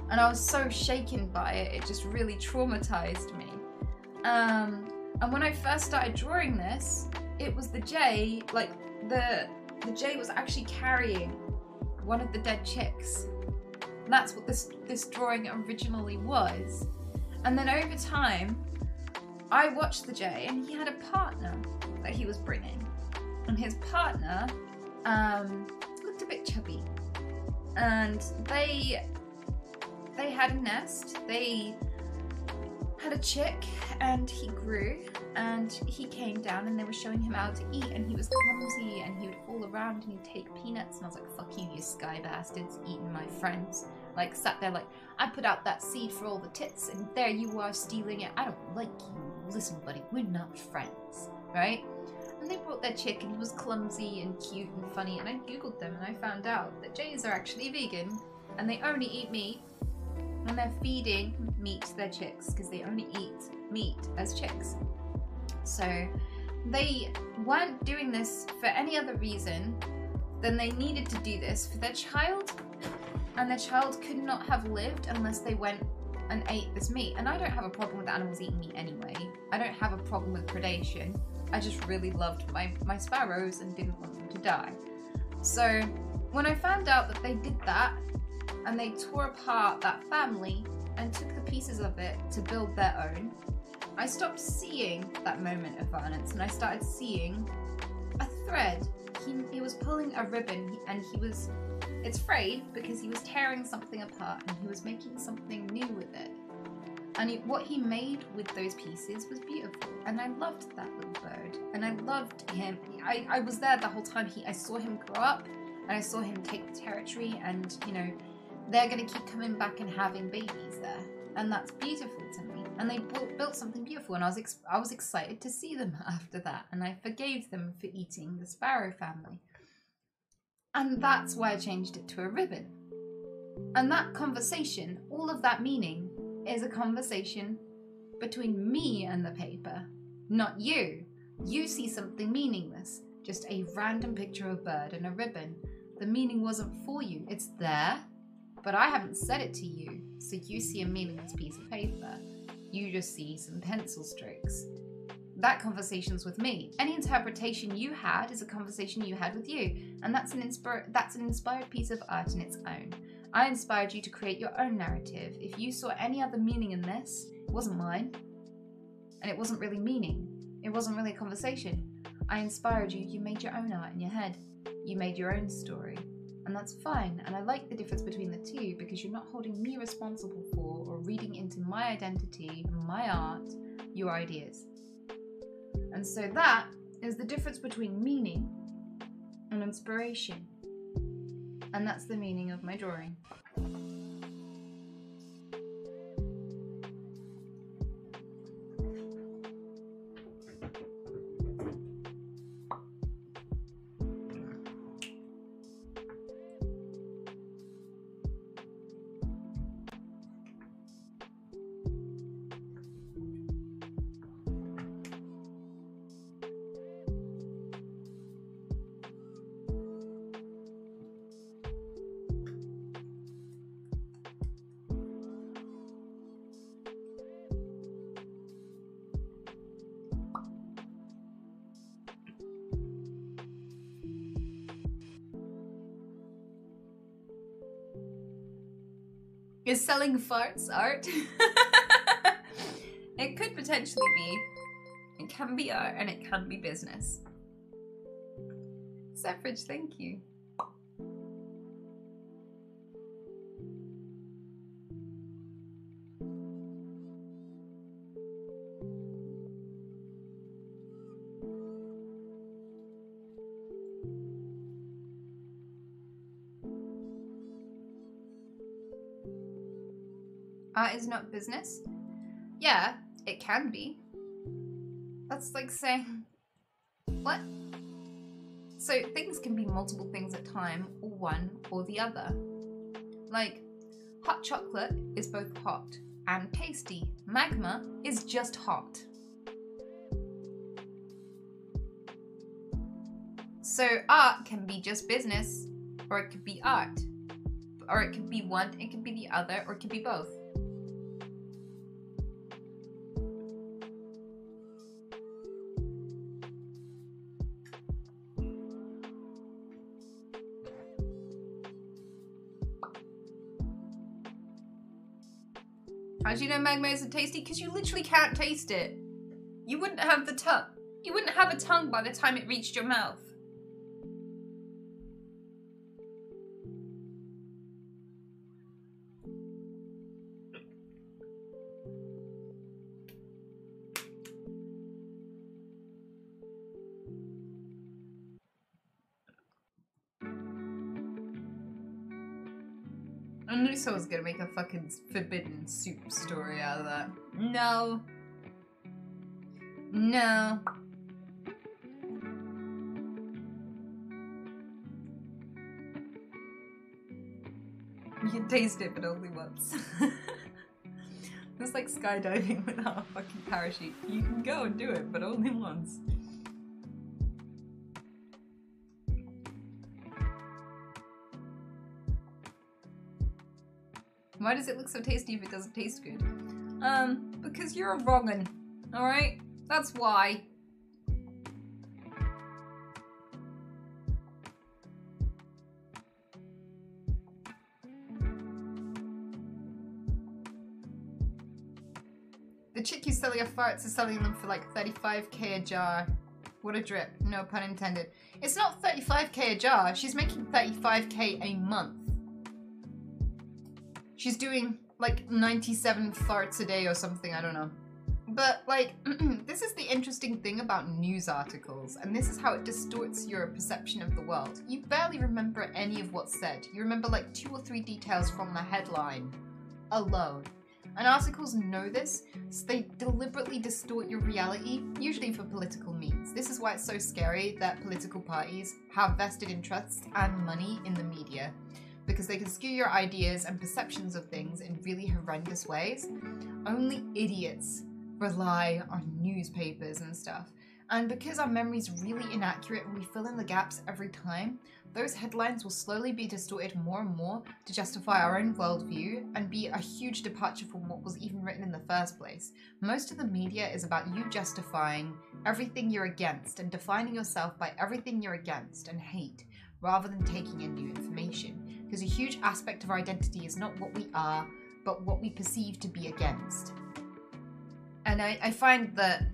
And I was so shaken by it. It just really traumatized me. And when I first started drawing this, it was the jay. Like the jay was actually carrying one of the dead chicks. And that's what this drawing originally was. And then over time, I watched the jay and he had a partner that he was bringing. And his partner looked a bit chubby. And they had a nest. They had a chick and he grew and he came down and they were showing him how to eat and he was clumsy and he would fall around and he'd take peanuts and I was like, fuck you, you sky bastards, eating my friends. Like, sat there like, I put out that seed for all the tits and there you are stealing it. I don't like you. Listen, buddy, we're not friends, right? And they brought their chick and he was clumsy and cute and funny and I googled them and I found out that jays are actually vegan and they only eat meat and they're feeding meat to their chicks because they only eat meat as chicks. So they weren't doing this for any other reason than they needed to do this for their child, and their child could not have lived unless they went and ate this meat. And I don't have a problem with animals eating meat anyway. I don't have a problem with predation. I just really loved my sparrows and didn't want them to die. So when I found out that they did that, and they tore apart that family and took the pieces of it to build their own, I stopped seeing that moment of violence and I started seeing a thread. He was pulling a ribbon and it's frayed because he was tearing something apart and he was making something new with it. And what he made with those pieces was beautiful. And I loved that little bird. And I loved him. I was there the whole time. I saw him grow up and I saw him take the territory and, you know, they're going to keep coming back and having babies there. And that's beautiful to me. And they built something beautiful, and I was excited to see them after that, and I forgave them for eating the sparrow family. And that's why I changed it to a ribbon. And that conversation, all of that meaning, is a conversation between me and the paper, not you. You see something meaningless, just a random picture of a bird and a ribbon. The meaning wasn't for you. It's there, but I haven't said it to you, so you see a meaningless piece of paper. You just see some pencil strokes. That conversation's with me. Any interpretation you had is a conversation you had with you, and that's an inspired piece of art in its own. I inspired you to create your own narrative. If you saw any other meaning in this, it wasn't mine, and it wasn't really meaning. It wasn't really a conversation. I inspired you. You made your own art in your head. You made your own story. And that's fine. And I like the difference between the two because you're not holding me responsible for or reading into my identity, my art, your ideas. And so that is the difference between meaning and inspiration. And that's the meaning of my drawing. Is selling farts art? It could potentially be. It can be art and it can be business. Suffrage, thank you. Art is not business? Yeah, it can be. That's like saying... What? So things can be multiple things at a time, or one or the other. Like, hot chocolate is both hot and tasty. Magma is just hot. So art can be just business, or it could be art. Or it could be one, it could be the other, or it could be both. How do you know magma isn't tasty? Because you literally can't taste it. You wouldn't have the tongue. You wouldn't have a tongue by the time it reached your mouth. I knew someone was gonna make a fucking forbidden soup story out of that. No. No. You can taste it, but only once. It's like skydiving without a fucking parachute. You can go and do it, but only once. Why does it look so tasty if it doesn't taste good? Because you're a wrong'un, alright? That's why. The chick who's selling her farts is selling them for like 35k a jar. What a drip, no pun intended. It's not 35k a jar, she's making 35k a month. She's doing like 97 farts a day or something, I don't know. But like, this is the interesting thing about news articles, and this is how it distorts your perception of the world. You barely remember any of what's said. You remember like 2 or 3 details from the headline alone. And articles know this, so they deliberately distort your reality, usually for political means. This is why it's so scary that political parties have vested interests and money in the media, because they can skew your ideas and perceptions of things in really horrendous ways. Only idiots rely on newspapers and stuff. And because our memory's really inaccurate and we fill in the gaps every time, those headlines will slowly be distorted more and more to justify our own worldview and be a huge departure from what was even written in the first place. Most of the media is about you justifying everything you're against and defining yourself by everything you're against and hate, rather than taking in new information. Because a huge aspect of our identity is not what we are, but what we perceive to be against. And I find that,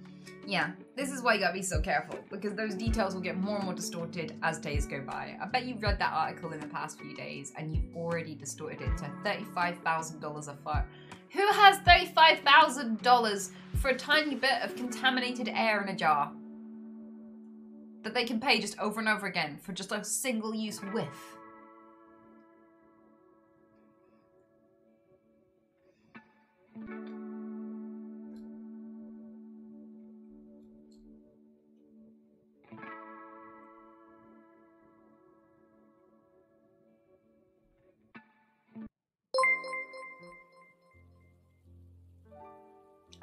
yeah, this is why you gotta be so careful, because those details will get more and more distorted as days go by. I bet you've read that article in the past few days and you've already distorted it to $35,000 a foot. Who has $35,000 for a tiny bit of contaminated air in a jar that they can pay just over and over again for just a single-use whiff?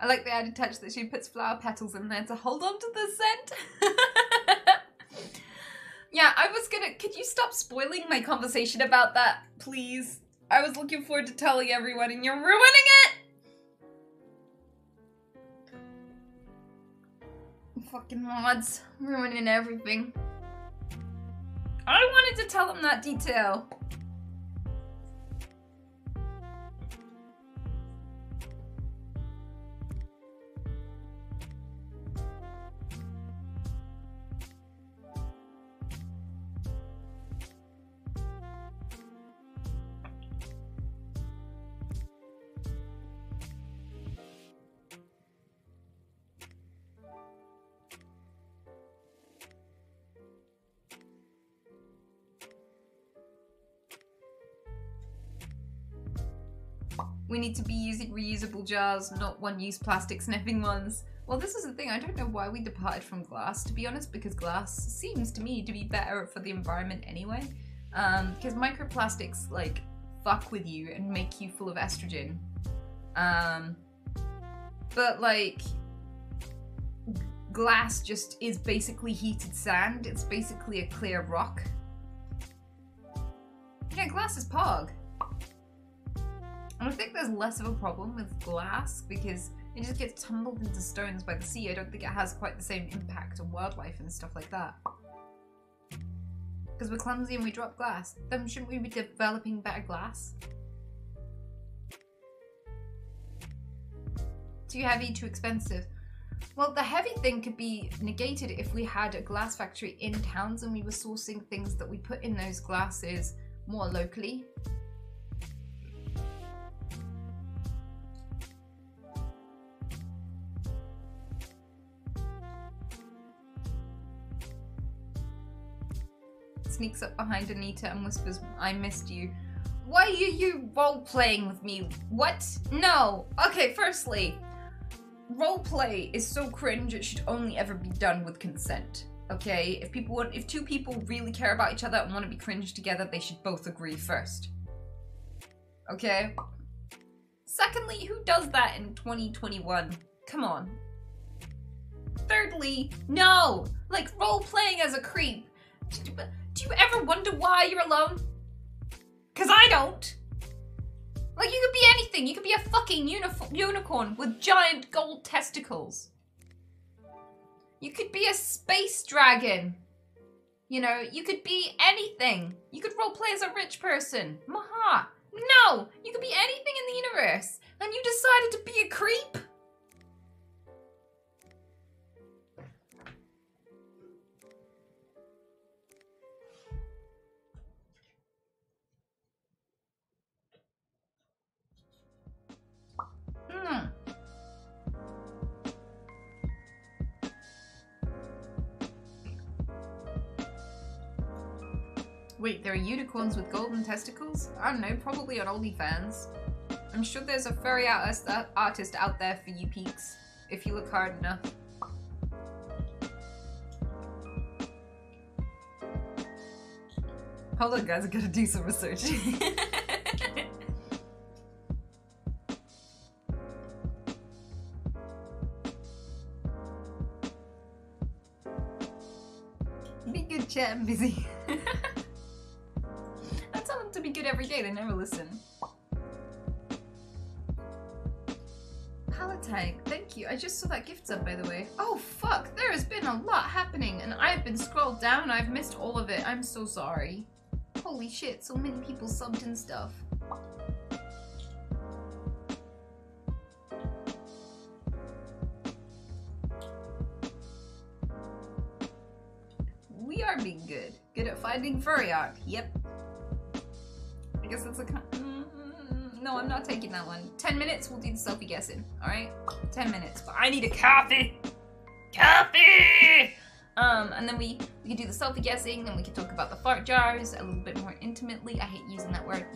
I like the added touch that she puts flower petals in there to hold on to the scent. Yeah, I was gonna... Could you stop spoiling my conversation about that, please? I was looking forward to telling everyone and you're ruining it! Fucking mods. Ruining everything. I wanted to tell them that detail. We need to be using reusable jars, not one-use plastic sniffing ones. Well, this is the thing, I don't know why we departed from glass, to be honest, because glass seems to me to be better for the environment anyway. Because microplastics, like, fuck with you and make you full of estrogen. But, like, glass just is basically heated sand. It's basically a clear rock. Yeah, glass is pog. And I think there's less of a problem with glass because it just gets tumbled into stones by the sea. I don't think it has quite the same impact on wildlife and stuff like that. Because we're clumsy and we drop glass. Then shouldn't we be developing better glass? Too heavy, too expensive. Well, the heavy thing could be negated if we had a glass factory in towns and we were sourcing things that we put in those glasses more locally. Sneaks up behind Anita and whispers, "I missed you." Why are you role-playing with me? What? No! Okay, firstly, roleplay is so cringe it should only ever be done with consent. Okay? If two people really care about each other and want to be cringe together, they should both agree first. Okay? Secondly, who does that in 2021? Come on. Thirdly, no! Like, role-playing as a creep. Do you ever wonder why you're alone? Cause I don't. Like, you could be anything. You could be a fucking unicorn with giant gold testicles. You could be a space dragon. You know, you could be anything. You could roleplay as a rich person. Maha. No! You could be anything in the universe. And you decided to be a creep? Wait, there are unicorns with golden testicles? I don't know, probably on OnlyFans. I'm sure there's a furry artist out there for you peaks, if you look hard enough. Hold on, guys, I gotta do some research. Be good, chat, I'm busy. I tell them to be good every day, they never listen. Palatine, thank you. I just saw that gift sub, by the way. Oh fuck, there has been a lot happening and I've been scrolled down and I've missed all of it. I'm so sorry. Holy shit, so many people subbed and stuff. We are being good. Good at finding furry art. Yep. I guess that's a no, I'm not taking that one. 10 minutes, we'll do the selfie guessing. Alright? 10 minutes. But I need a coffee! Coffee! And then we can do the selfie guessing, then we can talk about the fart jars a little bit more intimately. I hate using that word.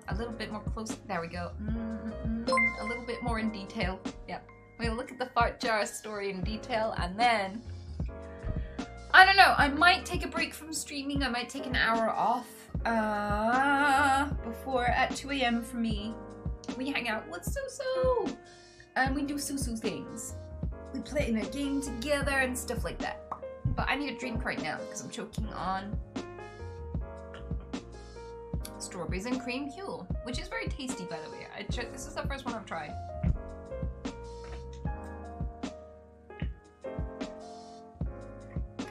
A little bit more close. There we go. A little bit more in detail. Yep. We're gonna look at the fart jar story in detail, and then I don't know, I might take a break from streaming. I might take an hour off before at 2 AM for me. We hang out with Susu and we do Susu things. We play in a game together and stuff like that. But I need a drink right now because I'm choking on strawberries and cream Huel, which is very tasty, by the way. This is the first one I've tried.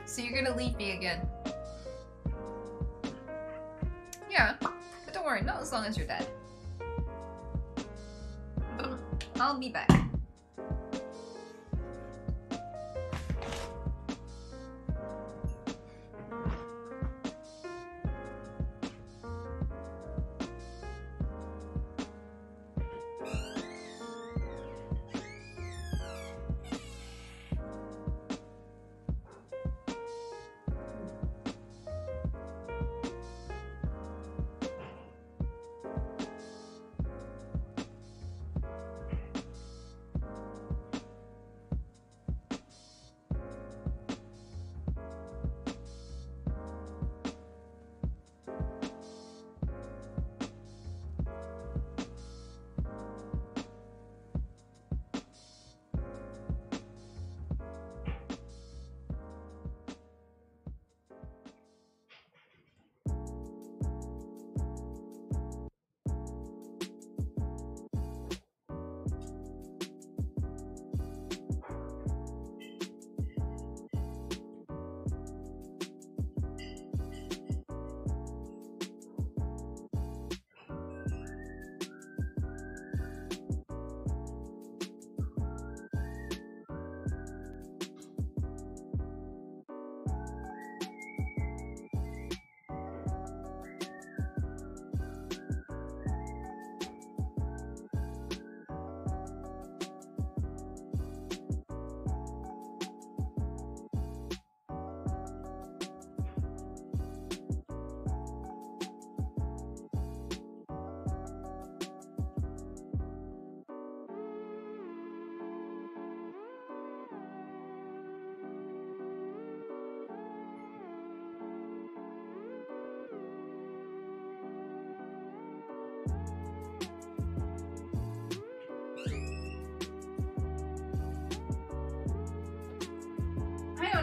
So you're gonna leave me again? Yeah, but don't worry, not as long as you're dead. I'll be back.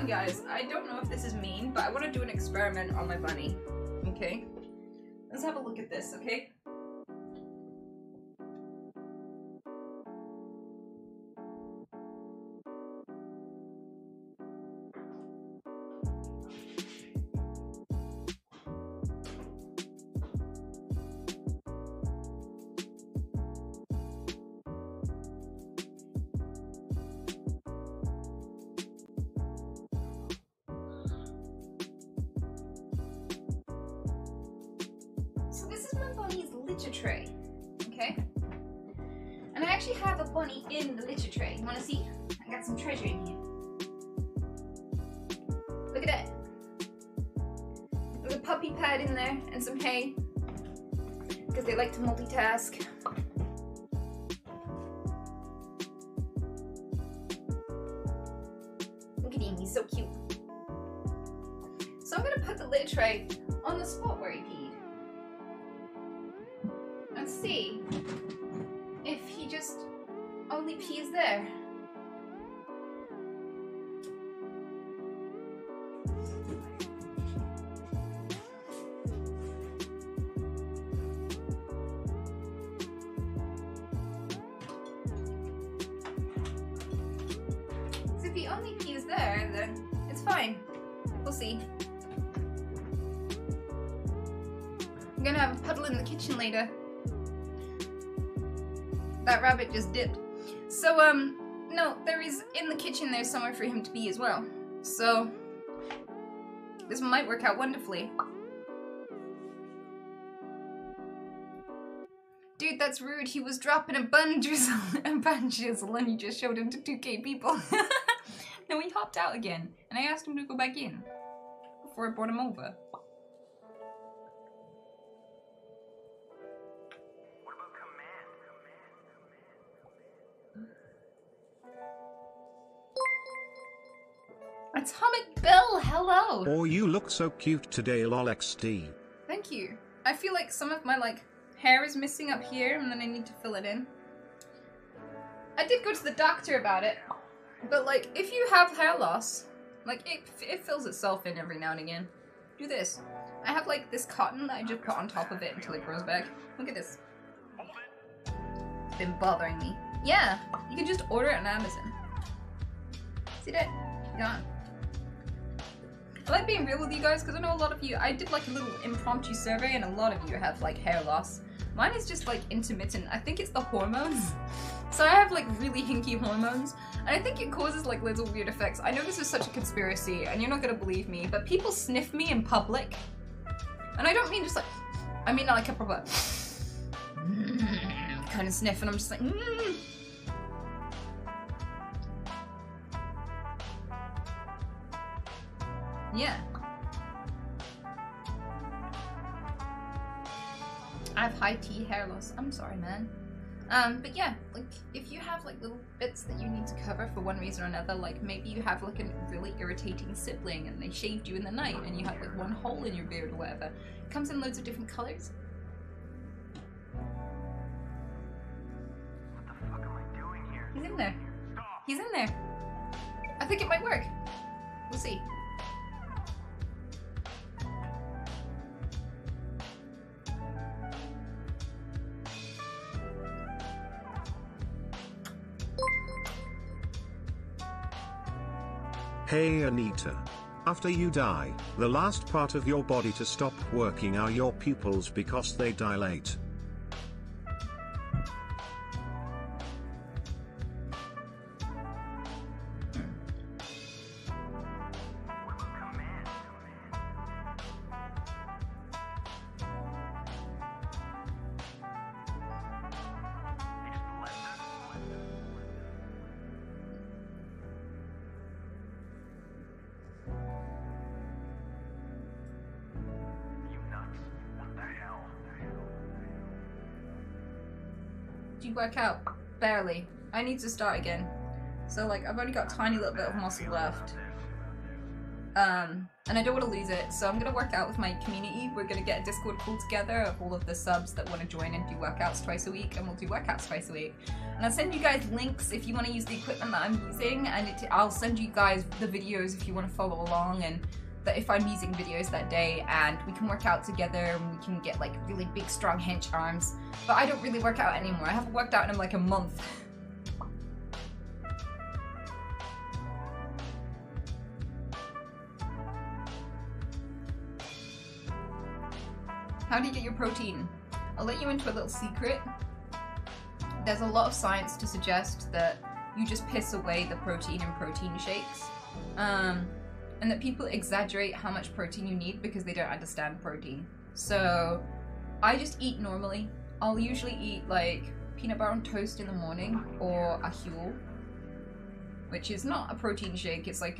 Guys, I don't know if this is mean, but I want to do an experiment on my bunny. Okay? Let's have a look at this, okay? Tray, okay? And I actually have a bunny in the litter tray. You want to see? I got some treasure in here. Look at that. There's a puppy pad in there and some hay because they like to multitask. sleep. So I'm gonna put the litter tray on the spot where he peed. And see if he just only pees there. So if he only pees there, then it's fine. We'll see. I'm gonna have a puddle in the kitchen later. That rabbit just dipped. So, no, there is, in the kitchen there's somewhere for him to be as well. So, this might work out wonderfully. Dude, that's rude. He was dropping a bun drizzle and you just showed him to 2K people. Then he hopped out again, and I asked him to go back in before I brought him over. Atomic Bill, hello! Oh, you look so cute today, lol XD. Thank you. I feel like some of my, hair is missing up here, and then I need to fill it in. I did go to the doctor about it, but, if you have hair loss, it fills itself in every now and again. Do this. I have, this cotton that I just put on top of it until it grows back. Look at this. It's been bothering me. Yeah, you can just order it on Amazon. See that? Gone. I like being real with you guys because I know a lot of you, I did a little impromptu survey and a lot of you have hair loss. Mine is just intermittent. I think it's the hormones. So I have really hinky hormones and I think it causes little weird effects. I know this is such a conspiracy and you're not gonna believe me, but people sniff me in public. And I don't mean just I mean a proper kind of sniff and I'm just Yeah. I have high T hair loss. I'm sorry, man. But yeah, if you have little bits that you need to cover for one reason or another, maybe you have a really irritating sibling and they shaved you in the night and you have one hole in your beard or whatever. It comes in loads of different colors. What the fuck am I doing here? He's in there. He's in there. I think it might work. We'll see. Hey Anita. After you die, the last part of your body to stop working are your pupils because they dilate. Do you work out? Barely. I need to start again. So I've only got a tiny little bit of muscle left. And I don't want to lose it, so I'm gonna work out with my community. We're gonna get a Discord call together of all of the subs that want to join and do workouts twice a week, and we'll do workouts twice a week. And I'll send you guys links if you want to use the equipment that I'm using, and I'll send you guys the videos if you want to follow along, and that if I'm using videos that day, and we can work out together and we can get really big strong hench arms. But I don't really work out anymore. I haven't worked out in a month. How do you get your protein? I'll let you into a little secret. There's a lot of science to suggest that you just piss away the protein in protein shakes. And that people exaggerate how much protein you need because they don't understand protein. So I just eat normally. I'll usually eat peanut butter on toast in the morning or a Huel, which is not a protein shake, it's a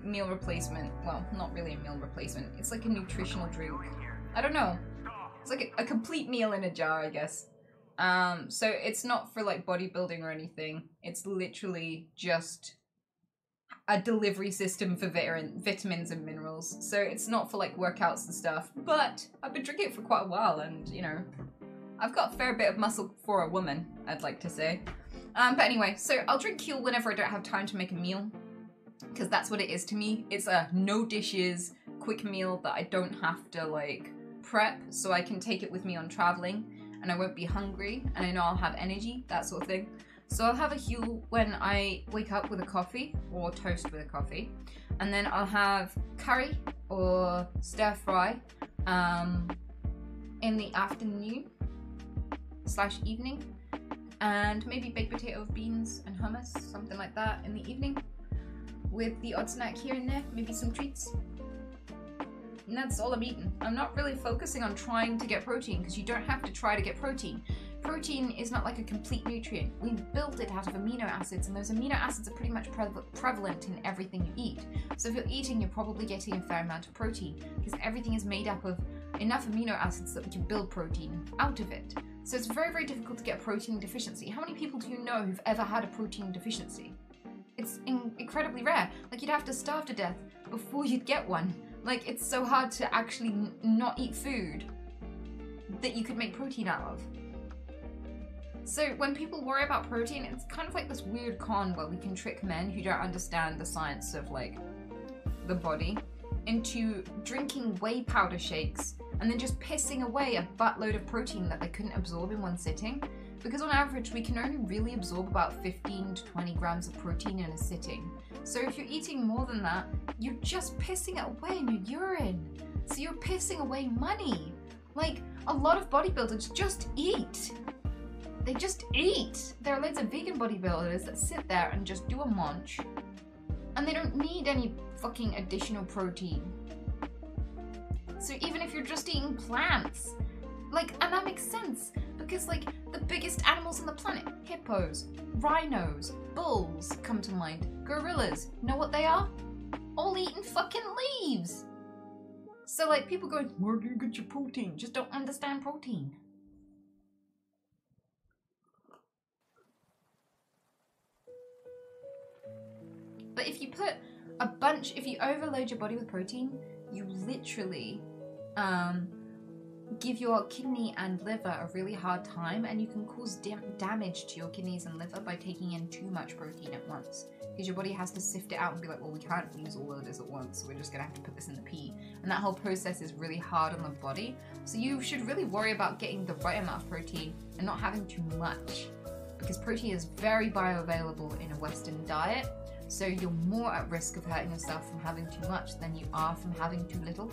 meal replacement. Well, not really a meal replacement. It's a nutritional drink. I don't know. It's a complete meal in a jar, I guess. So it's not for bodybuilding or anything. It's literally just a delivery system for vitamins and minerals. So it's not for like workouts and stuff, but I've been drinking it for quite a while and, you know, I've got a fair bit of muscle for a woman, I'd like to say. But anyway, so I'll drink Huel whenever I don't have time to make a meal, because that's what it is to me. It's a no dishes, quick meal that I don't have to like prep, so I can take it with me on traveling and I won't be hungry and I know I'll have energy, that sort of thing. So I'll have a Huel when I wake up with a coffee or toast with a coffee, and then I'll have curry or stir fry in the afternoon / evening, and maybe baked potato, beans and hummus, something like that in the evening, with the odd snack here and there, maybe some treats. And that's all I'm eating. I'm not really focusing on trying to get protein, because you don't have to try to get protein. Protein is not like a complete nutrient. We built it out of amino acids, and those amino acids are pretty much prevalent in everything you eat. So if you're eating, you're probably getting a fair amount of protein, because everything is made up of enough amino acids that we can build protein out of it. So it's very, very difficult to get a protein deficiency. How many people do you know who've ever had a protein deficiency? It's incredibly rare. Like, you'd have to starve to death before you'd get one. Like, it's so hard to actually not eat food that you could make protein out of. So when people worry about protein, it's kind of like this weird con where we can trick men who don't understand the science of like the body into drinking whey powder shakes and then just pissing away a buttload of protein that they couldn't absorb in one sitting. Because on average, we can only really absorb about 15 to 20 grams of protein in a sitting. So if you're eating more than that, you're just pissing it away in your urine. So you're pissing away money. Like, a lot of bodybuilders just eat. They just eat. There are loads of vegan bodybuilders that sit there and just do a munch, and they don't need any fucking additional protein. So even if you're just eating plants, like, and that makes sense, because like the biggest animals on the planet, hippos, rhinos, bulls come to mind, gorillas, know what they are? All eating fucking leaves. So like, people going, where do you get your protein? Just don't understand protein. But if you put a bunch, if you overload your body with protein, you literally give your kidney and liver a really hard time, and you can cause damage to your kidneys and liver by taking in too much protein at once. Because your body has to sift it out and be like, well, we can't use all of this at once, so we're just gonna have to put this in the pee. And that whole process is really hard on the body. So you should really worry about getting the right amount of protein and not having too much. Because protein is very bioavailable in a Western diet. So you're more at risk of hurting yourself from having too much than you are from having too little.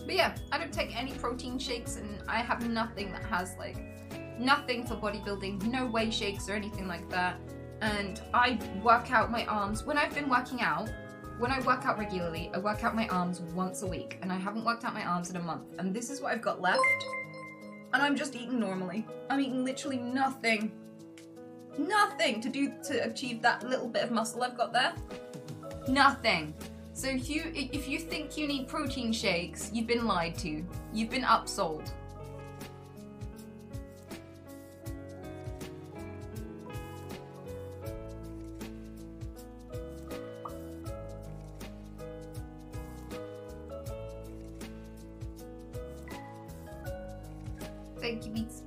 But yeah, I don't take any protein shakes, and I have nothing that has like, nothing for bodybuilding, no whey shakes or anything like that. And I work out my arms. When I've been working out, when I work out regularly, I work out my arms once a week, and I haven't worked out my arms in a month. And this is what I've got left. And I'm just eating normally. I'm eating literally nothing. Nothing to achieve that little bit of muscle I've got there. Nothing. So if you think you need protein shakes, you've been lied to. You've been upsold. Thank you, Beats.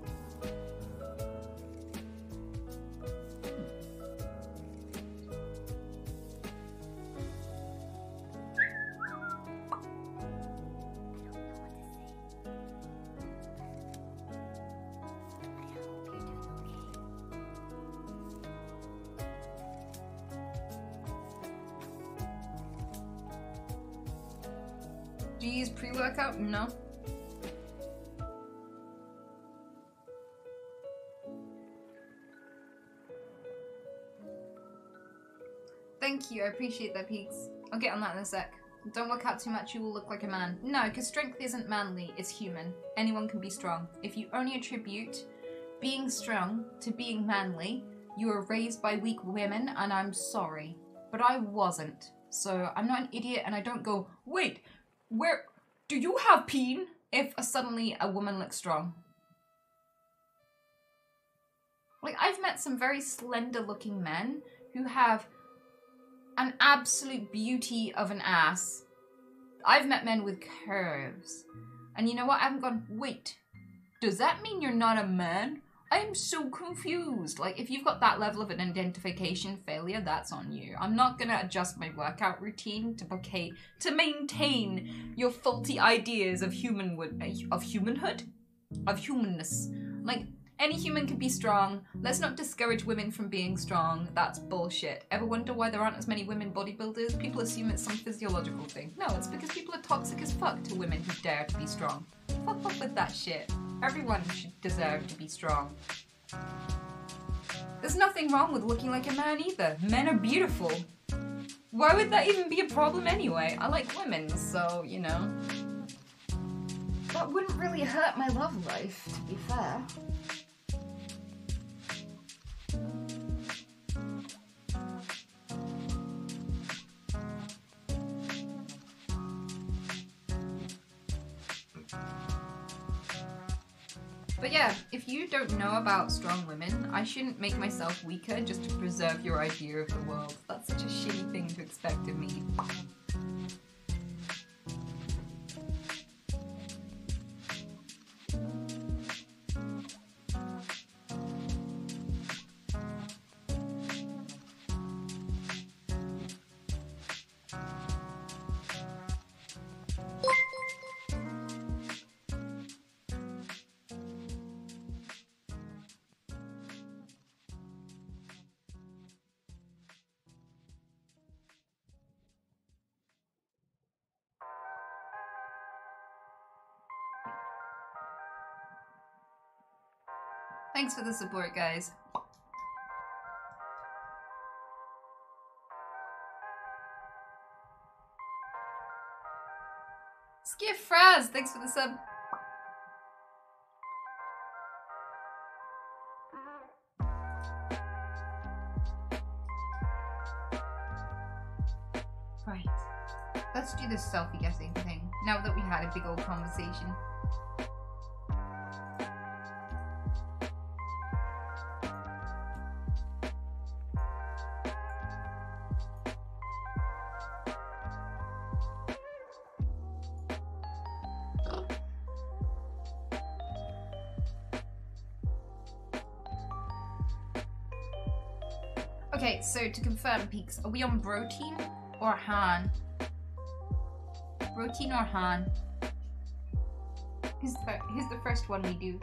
Do you use pre-workout? No. Thank you, I appreciate that, Peaks. I'll get on that in a sec. Don't work out too much, you will look like a man. No, because strength isn't manly, it's human. Anyone can be strong. If you only attribute being strong to being manly, you were raised by weak women, and I'm sorry. But I wasn't. So I'm not an idiot, and I don't go, wait, where do you have peen? If suddenly a woman looks strong. Like, I've met some very slender looking men who have an absolute beauty of an ass. I've met men with curves. And you know what? I haven't gone, wait, does that mean you're not a man? I'm so confused. Like, if you've got that level of an identification failure, that's on you. I'm not gonna adjust my workout routine to maintain your faulty ideas of humanhood, of humanness. Like, any human can be strong. Let's not discourage women from being strong. That's bullshit. Ever wonder why there aren't as many women bodybuilders? People assume it's some physiological thing. No, it's because people are toxic as fuck to women who dare to be strong. Fuck off with that shit. Everyone should deserve to be strong. There's nothing wrong with looking like a man either. Men are beautiful. Why would that even be a problem anyway? I like women, so, you know. That wouldn't really hurt my love life, to be fair. But yeah, if you don't know about strong women, I shouldn't make myself weaker just to preserve your idea of the world. That's such a shitty thing to expect of me. Thanks for the support, guys. Skiff Fraz, thanks for the sub. Right. Let's do this selfie guessing thing, now that we had a big old conversation. Okay, so to confirm, Peaks, are we on Brotein or Han? Brotein or Han? Who's the first one we do?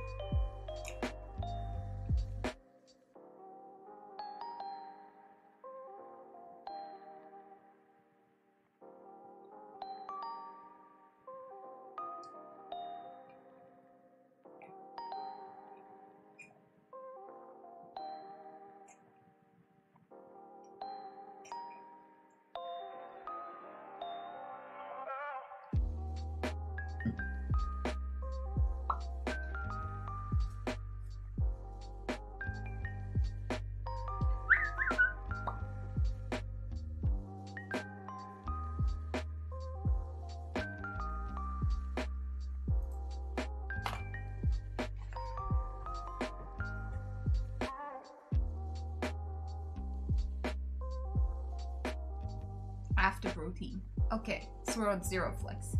After Brotein. Okay, so we're on Zero Flex.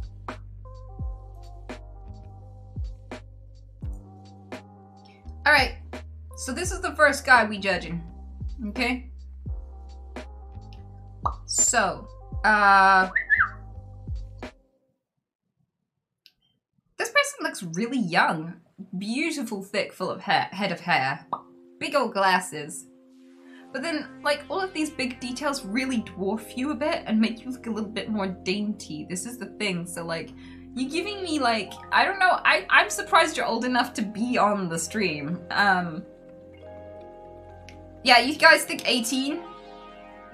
Alright, so this is the first guy we judging. Okay? So, this person looks really young. Beautiful, thick, full of hair, head of hair. Big old glasses. But then, like, all of these big details really dwarf you a bit and make you look a little bit more dainty. This is the thing. So, like, you're giving me, like, I don't know, I'm surprised you're old enough to be on the stream. Yeah, you guys think 18?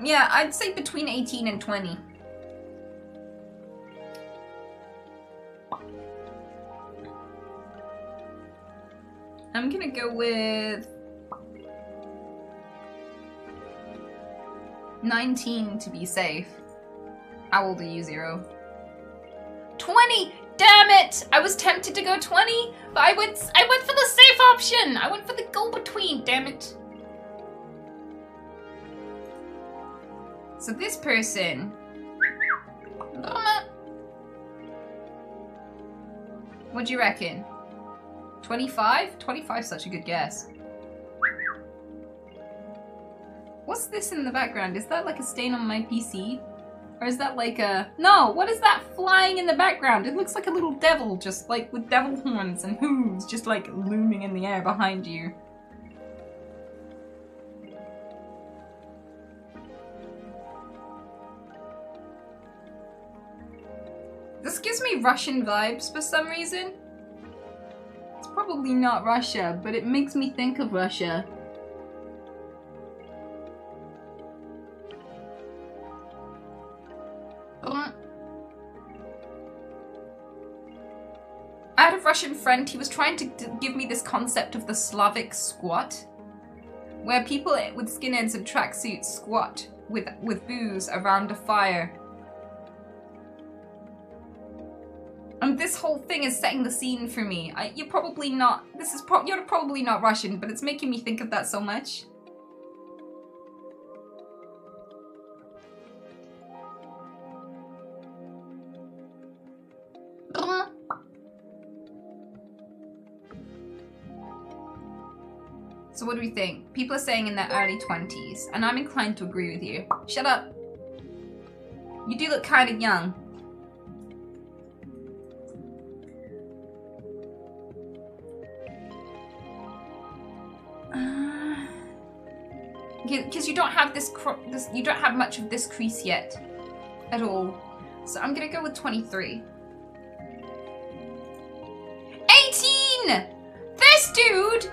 Yeah, I'd say between 18 and 20. I'm gonna go with 19 to be safe. How old are you, Zero? 20! Damn it! I was tempted to go 20, but I went for the safe option! I went for the go-between, damn it. So this person... What do you reckon? 25? 25's such a good guess. What's this in the background? Is that like a stain on my PC? Or is that like a... No! What is that flying in the background? It looks like a little devil, just like with devil horns and hooves, just like looming in the air behind you. This gives me Russian vibes for some reason. It's probably not Russia, but it makes me think of Russia. I had a Russian friend, he was trying to give me this concept of the Slavic squat, where people with skinheads and tracksuits squat with booze around a fire. And this whole thing is setting the scene for me. You're probably not, you're probably not Russian, but it's making me think of that so much. So what do we think? People are saying in their early 20s, and I'm inclined to agree with you. Shut up. You do look kind of young. Because you don't have you don't have much of this crease yet, at all. So I'm gonna go with 23. 18! This dude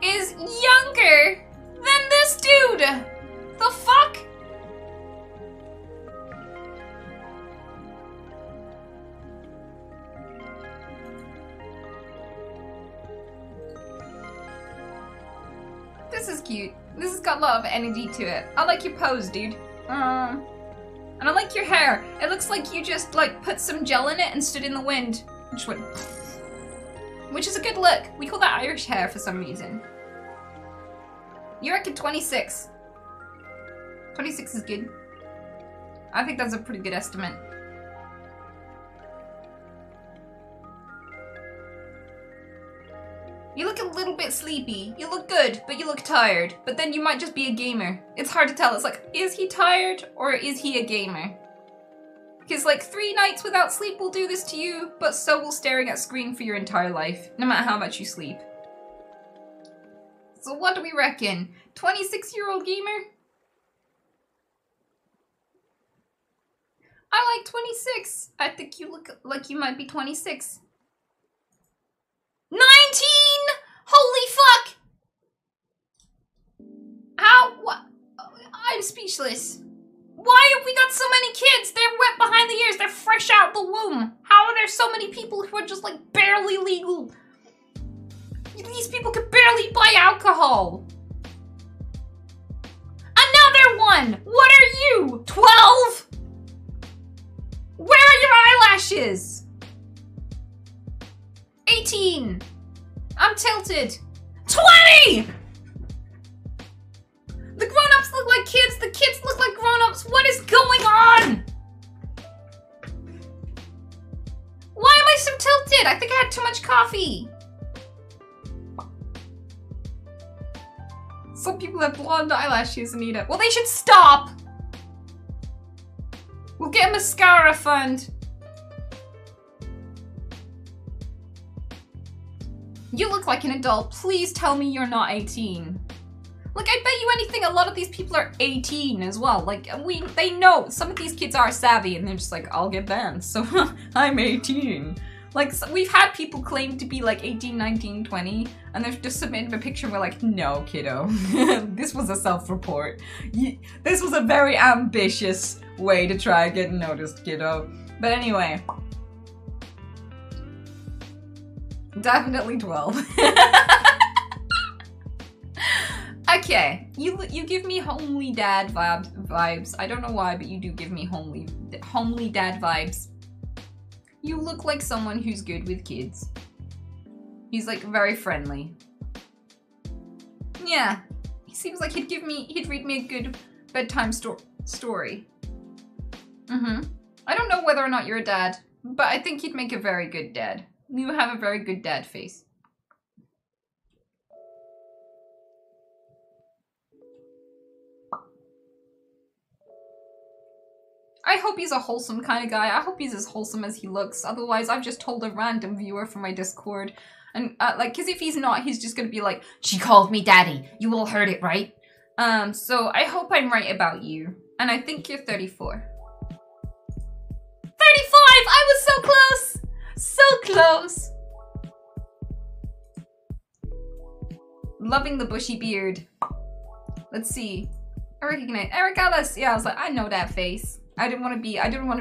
is younger than this dude! The fuck? This is cute. This has got a lot of energy to it. I like your pose, dude. And I like your hair. It looks like you just like put some gel in it and stood in the wind. Just went, which is a good look. We call that Irish hair for some reason. You reckon 26? 26 is good. I think that's a pretty good estimate. You look a little bit sleepy. You look good, but you look tired. But then you might just be a gamer. It's hard to tell. It's like, is he tired or is he a gamer? Because like 3 nights without sleep will do this to you, but so will staring at a screen for your entire life, no matter how much you sleep. So what do we reckon? 26-year-old gamer? I like 26. I think you look like you might be 26. 19! Holy fuck! How? What? I'm speechless. Why have we got so many kids? They're wet behind the ears. They're fresh out the womb. How are there so many people who are just like barely legal? These people could barely buy alcohol. Another one! What are you? 12? Where are your eyelashes? 18. I'm tilted. 20! The grown-ups look like kids. The kids look like grown-ups. What is going on? Why am I so tilted? I think I had too much coffee. Some people have blonde eyelashes, Anita. Well, they should stop. We'll get a mascara fund. You look like an adult. Please tell me you're not 18. Like, I bet you anything, a lot of these people are 18 as well. Like, they know. Some of these kids are savvy and they're just like, I'll get banned, so I'm 18. Like, so we've had people claim to be like 18, 19, 20, and they've just submitted a picture and we're like, no, kiddo. This was a self-report. This was a very ambitious way to try and get noticed, kiddo. But anyway. Definitely 12. Okay, you give me homely dad vibes. I don't know why, but you do give me homely dad vibes. You look like someone who's good with kids. He's like very friendly. Yeah, he seems like he'd read me a good bedtime story. I don't know whether or not you're a dad, but I think he'd make a very good dad. You have a very good dad face. I hope he's a wholesome kind of guy. I hope he's as wholesome as he looks. Otherwise, I've just told a random viewer from my Discord. And, like, because if he's not, he's just gonna be like, she called me daddy. You all heard it, right? So I hope I'm right about you. And I think you're 34. 35! I was so close! So close! Loving the bushy beard. Let's see. I recognize Eric Ellis. Yeah, I was like, I know that face. I didn't want to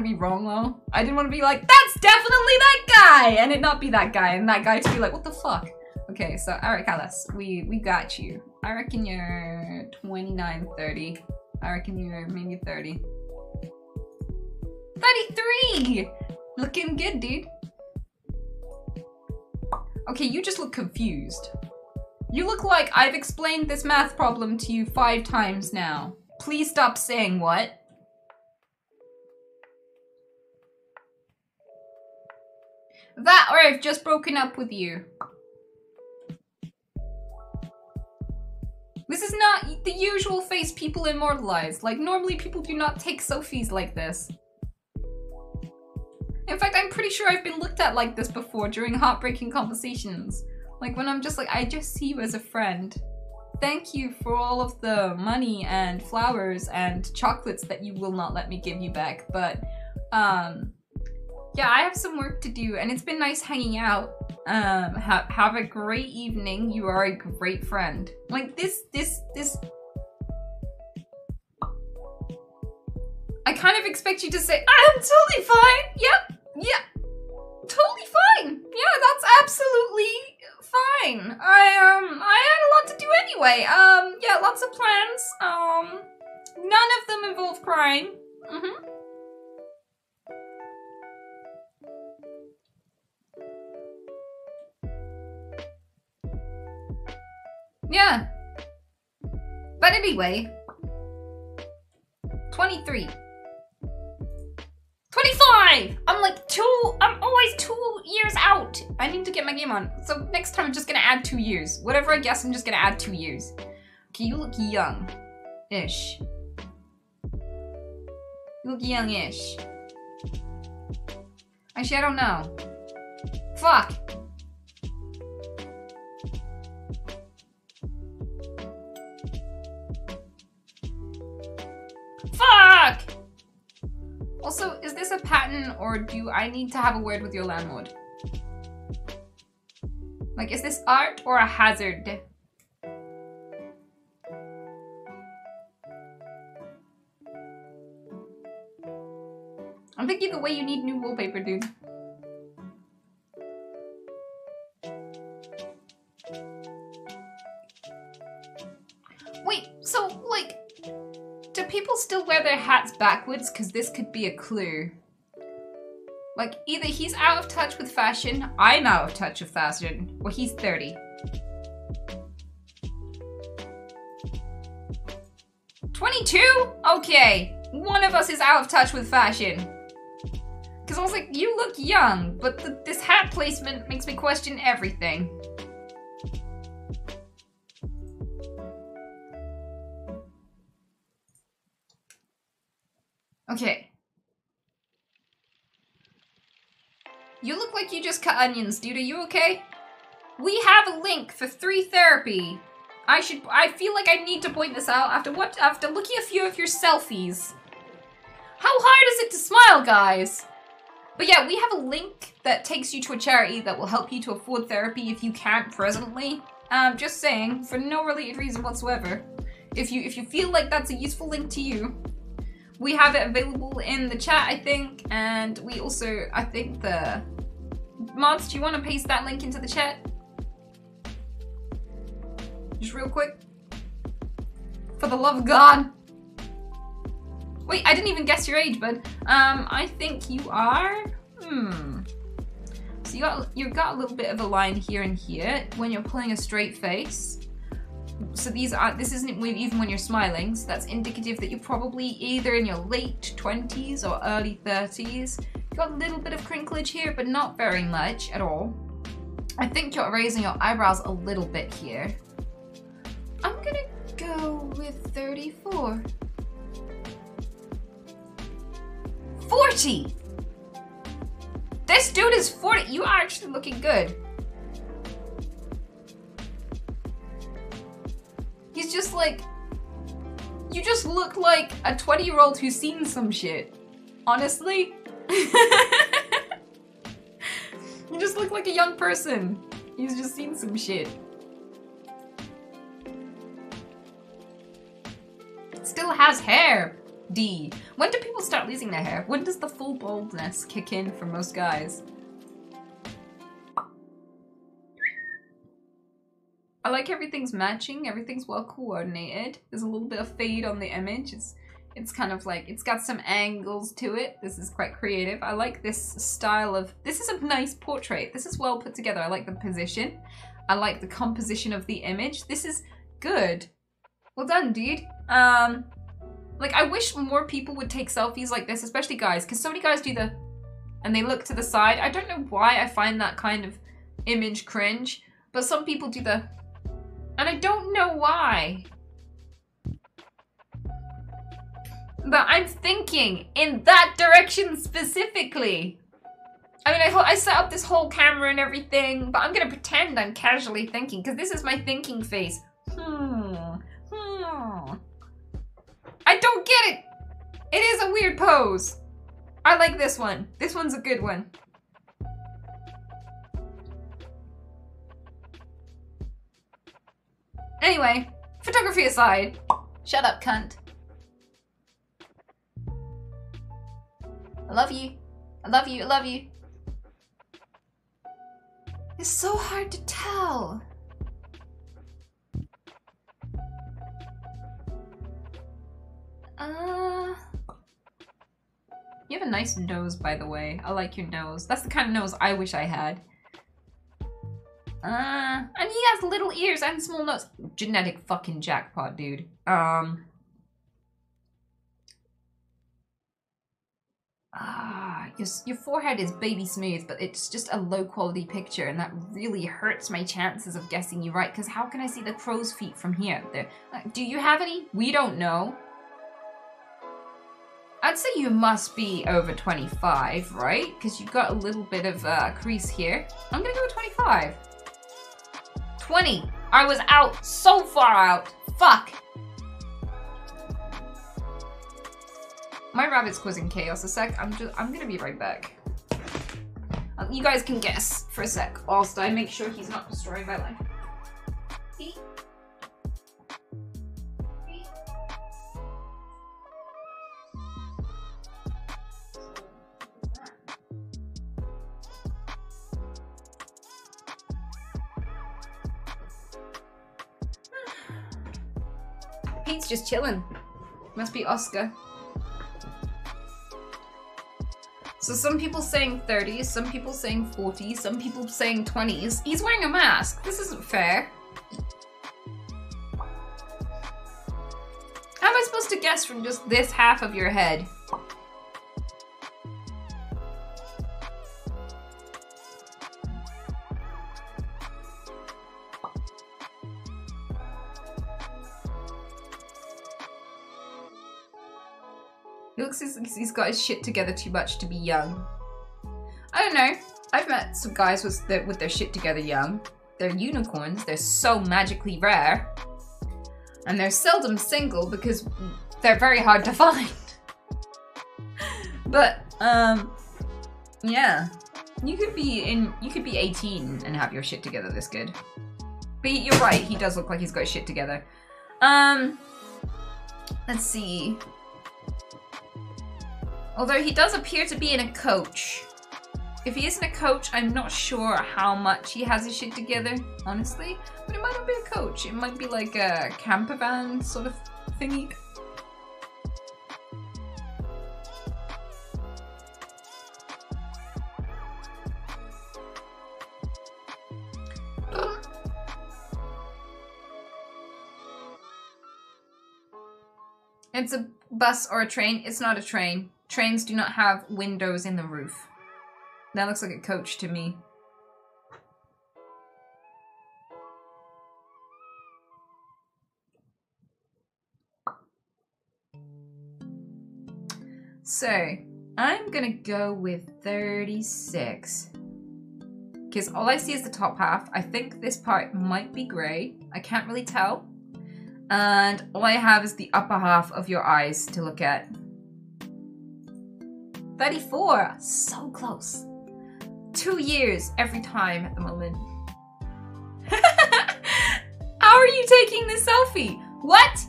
be wrong though. I didn't want to be like, that's definitely that guy! And it not be that guy, and that guy to be like, what the fuck? Okay, so Eric Ellis, we got you. I reckon you're 29, 30. I reckon you're maybe 30. 33! Looking good, dude. Okay, you just look confused. You look like I've explained this math problem to you 5 times now. Please stop saying what? That or I've just broken up with you. This is not the usual face people immortalize. Like, normally people do not take selfies like this. In fact, I'm pretty sure I've been looked at like this before during heartbreaking conversations. Like when I'm just like, I just see you as a friend. Thank you for all of the money and flowers and chocolates that you will not let me give you back. But, yeah, I have some work to do and it's been nice hanging out. Have a great evening. You are a great friend. Like this. I kind of expect you to say, I'm totally fine. Yep. Yeah. Totally fine. Yeah, that's absolutely fine. I had a lot to do anyway. Yeah, lots of plans. None of them involve crying. Yeah. But anyway. 23. 25! I'm always 2 years out. I need to get my game on. So next time I'm just gonna add 2 years. Whatever I guess, I'm just gonna add 2 years. Okay, you look young-ish. You look young-ish. Actually, I don't know. Fuck. Fuck! Also, is this a pattern or do I need to have a word with your landlord? Like, is this art or a hazard? I'm thinking the way you need new wallpaper, dude. Wait, so, like, do people still wear their hats backwards? Because this could be a clue. Like, either he's out of touch with fashion, I'm out of touch with fashion, or he's 30. 22? Okay, one of us is out of touch with fashion. Because I was like, you look young, but this hat placement makes me question everything. Okay. You look like you just cut onions, dude. Are you okay? We have a link for 3 therapy. I feel like I need to point this out after looking at a few of your selfies. How hard is it to smile, guys? But yeah, we have a link that takes you to a charity that will help you to afford therapy if you can't presently. Just saying, for no related reason whatsoever. If you feel like that's a useful link to you, we have it available in the chat, I think, and we also, I think the... Mods, do you want to paste that link into the chat? Just real quick. For the love of God. Wait, I didn't even guess your age, bud. I think you are... So you've got a little bit of a line here and here when you're pulling a straight face. So this isn't even when you're smiling, so that's indicative that you're probably either in your late 20s or early 30s. You've got a little bit of crinklage here, but not very much at all. I think you're raising your eyebrows a little bit here. I'm gonna go with 34. 40! This dude is 40. You are actually looking good. He's just like... You just look like a 20-year-old who's seen some shit. Honestly. You just look like a young person. He's just seen some shit. Still has hair. D. When do people start losing their hair? When does the full baldness kick in for most guys? I like everything's matching, everything's well coordinated. There's a little bit of fade on the image. It's kind of like, it's got some angles to it. This is quite creative. I like this style of, this is a nice portrait. This is well put together. I like the position. I like the composition of the image. This is good. Well done, dude. Like, I wish more people would take selfies like this, especially guys, because so many guys do the, and they look to the side. I don't know why I find that kind of image cringe, but some people do the, and I don't know why. But I'm thinking in that direction specifically. I mean, I set up this whole camera and everything, but I'm gonna pretend I'm casually thinking, because this is my thinking face. I don't get it! It is a weird pose. I like this one. This one's a good one. Anyway, photography aside. Shut up, cunt. I love you. I love you. I love you. It's so hard to tell. You have a nice nose, by the way. I like your nose. That's the kind of nose I wish I had. And he has little ears and small nose. Genetic fucking jackpot, dude. Your forehead is baby smooth, but it's just a low quality picture, and that really hurts my chances of guessing you right, because how can I see the crow's feet from here? There. Do you have any? We don't know. I'd say you must be over 25, right? Because you've got a little bit of crease here. I'm gonna go with 25. 20. I was out. So far out. Fuck. My rabbit's causing chaos a sec. I'm gonna be right back. You guys can guess for a sec whilst I make sure he's not destroying my life. See? Pete's just chilling. Must be Oscar. So some people saying 30s, some people saying 40s, some people saying 20s. He's wearing a mask. This isn't fair. How am I supposed to guess from just this half of your head? He looks like he's got his shit together too much to be young. I don't know. I've met some guys with their shit together young. They're unicorns. They're so magically rare. And they're seldom single because they're very hard to find. But, yeah. You could be 18 and have your shit together this good. But you're right, he does look like he's got his shit together. Let's see. Although he does appear to be in a coach. If he isn't a coach, I'm not sure how much he has his shit together, honestly. But it might not be a coach. It might be like a camper van sort of thingy. It's a bus or a train. It's not a train. Trains do not have windows in the roof. That looks like a coach to me. So, I'm gonna go with 36. Because all I see is the top half. I think this part might be grey. I can't really tell. And all I have is the upper half of your eyes to look at. 34! So close. 2 years every time at the moment. How are you taking this selfie? What?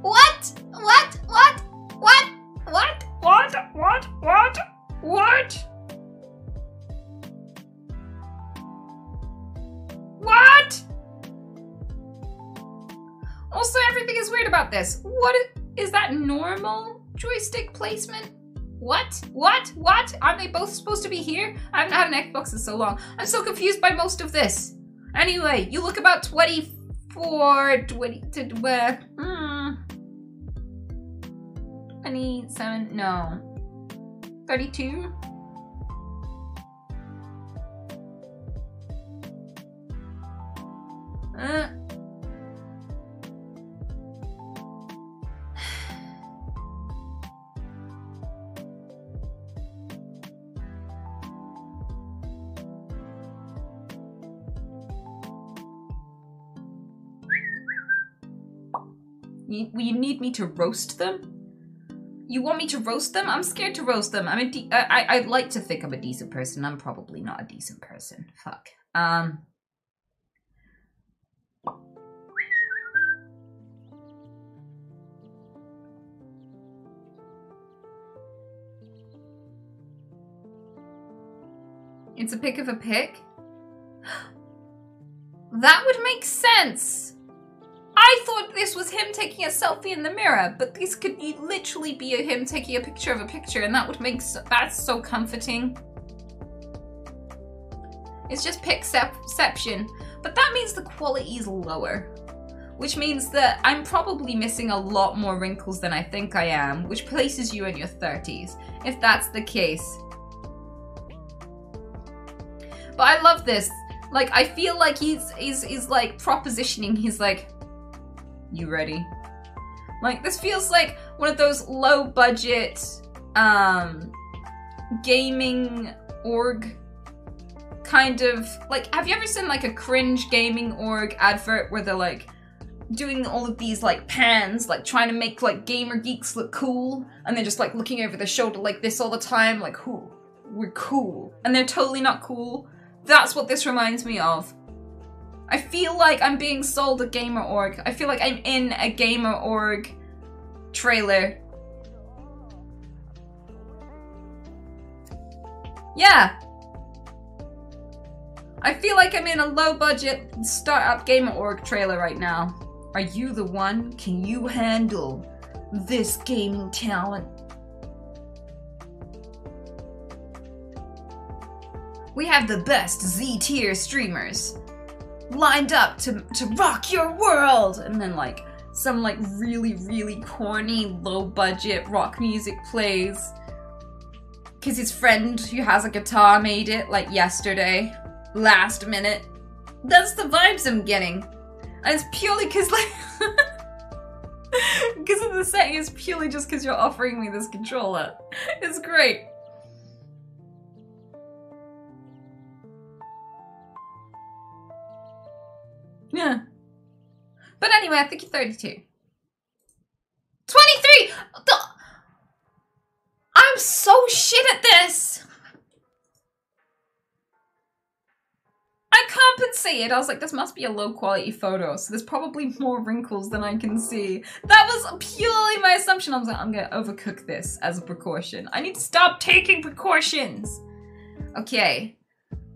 What? What? What? What? What? What? What? What? What? What? Also, everything is weird about this. What is that normal joystick placement? What? What? What? Aren't they both supposed to be here? I haven't had an Xbox in so long. I'm so confused by most of this. Anyway, you look about 24, 20 to 27, no. 32? You need me to roast them? You want me to roast them? I'm scared to roast them. I'd like to think I'm a decent person. I'm probably not a decent person. Fuck. It's a pic of a pic? That would make sense! I thought this was him taking a selfie in the mirror, but this could literally be him taking a picture of a picture, and that would make that's so comforting. It's just picception, but that means the quality is lower, which means that I'm probably missing a lot more wrinkles than I think I am, which places you in your 30s, if that's the case. But I love this. Like, I feel like he's like propositioning. He's like, you ready? Like, this feels like one of those low budget gaming org kind of, like, have you ever seen like a cringe gaming org advert where they're like doing all of these like pans, like trying to make like gamer geeks look cool, and they're just like looking over their shoulder like this all the time, like, who? We're cool. And they're totally not cool. That's what this reminds me of. I feel like I'm being sold a gamer org. I feel like I'm in a gamer org trailer. Yeah. I feel like I'm in a low budget startup gamer org trailer right now. Are you the one? Can you handle this gaming talent? We have the best Z-tier streamers lined up to rock your world, and then like some like really, really corny, low budget rock music plays because his friend who has a guitar made it like yesterday, last minute. That's the vibes I'm getting, and it's purely because like because of the setting. It's purely just because you're offering me this controller. It's great. Yeah. But anyway, I think you're 32. 23! I'm so shit at this! I compensated. I was like, this must be a low quality photo, so there's probably more wrinkles than I can see. That was purely my assumption. I was like, I'm gonna overcook this as a precaution. I need to stop taking precautions. Okay.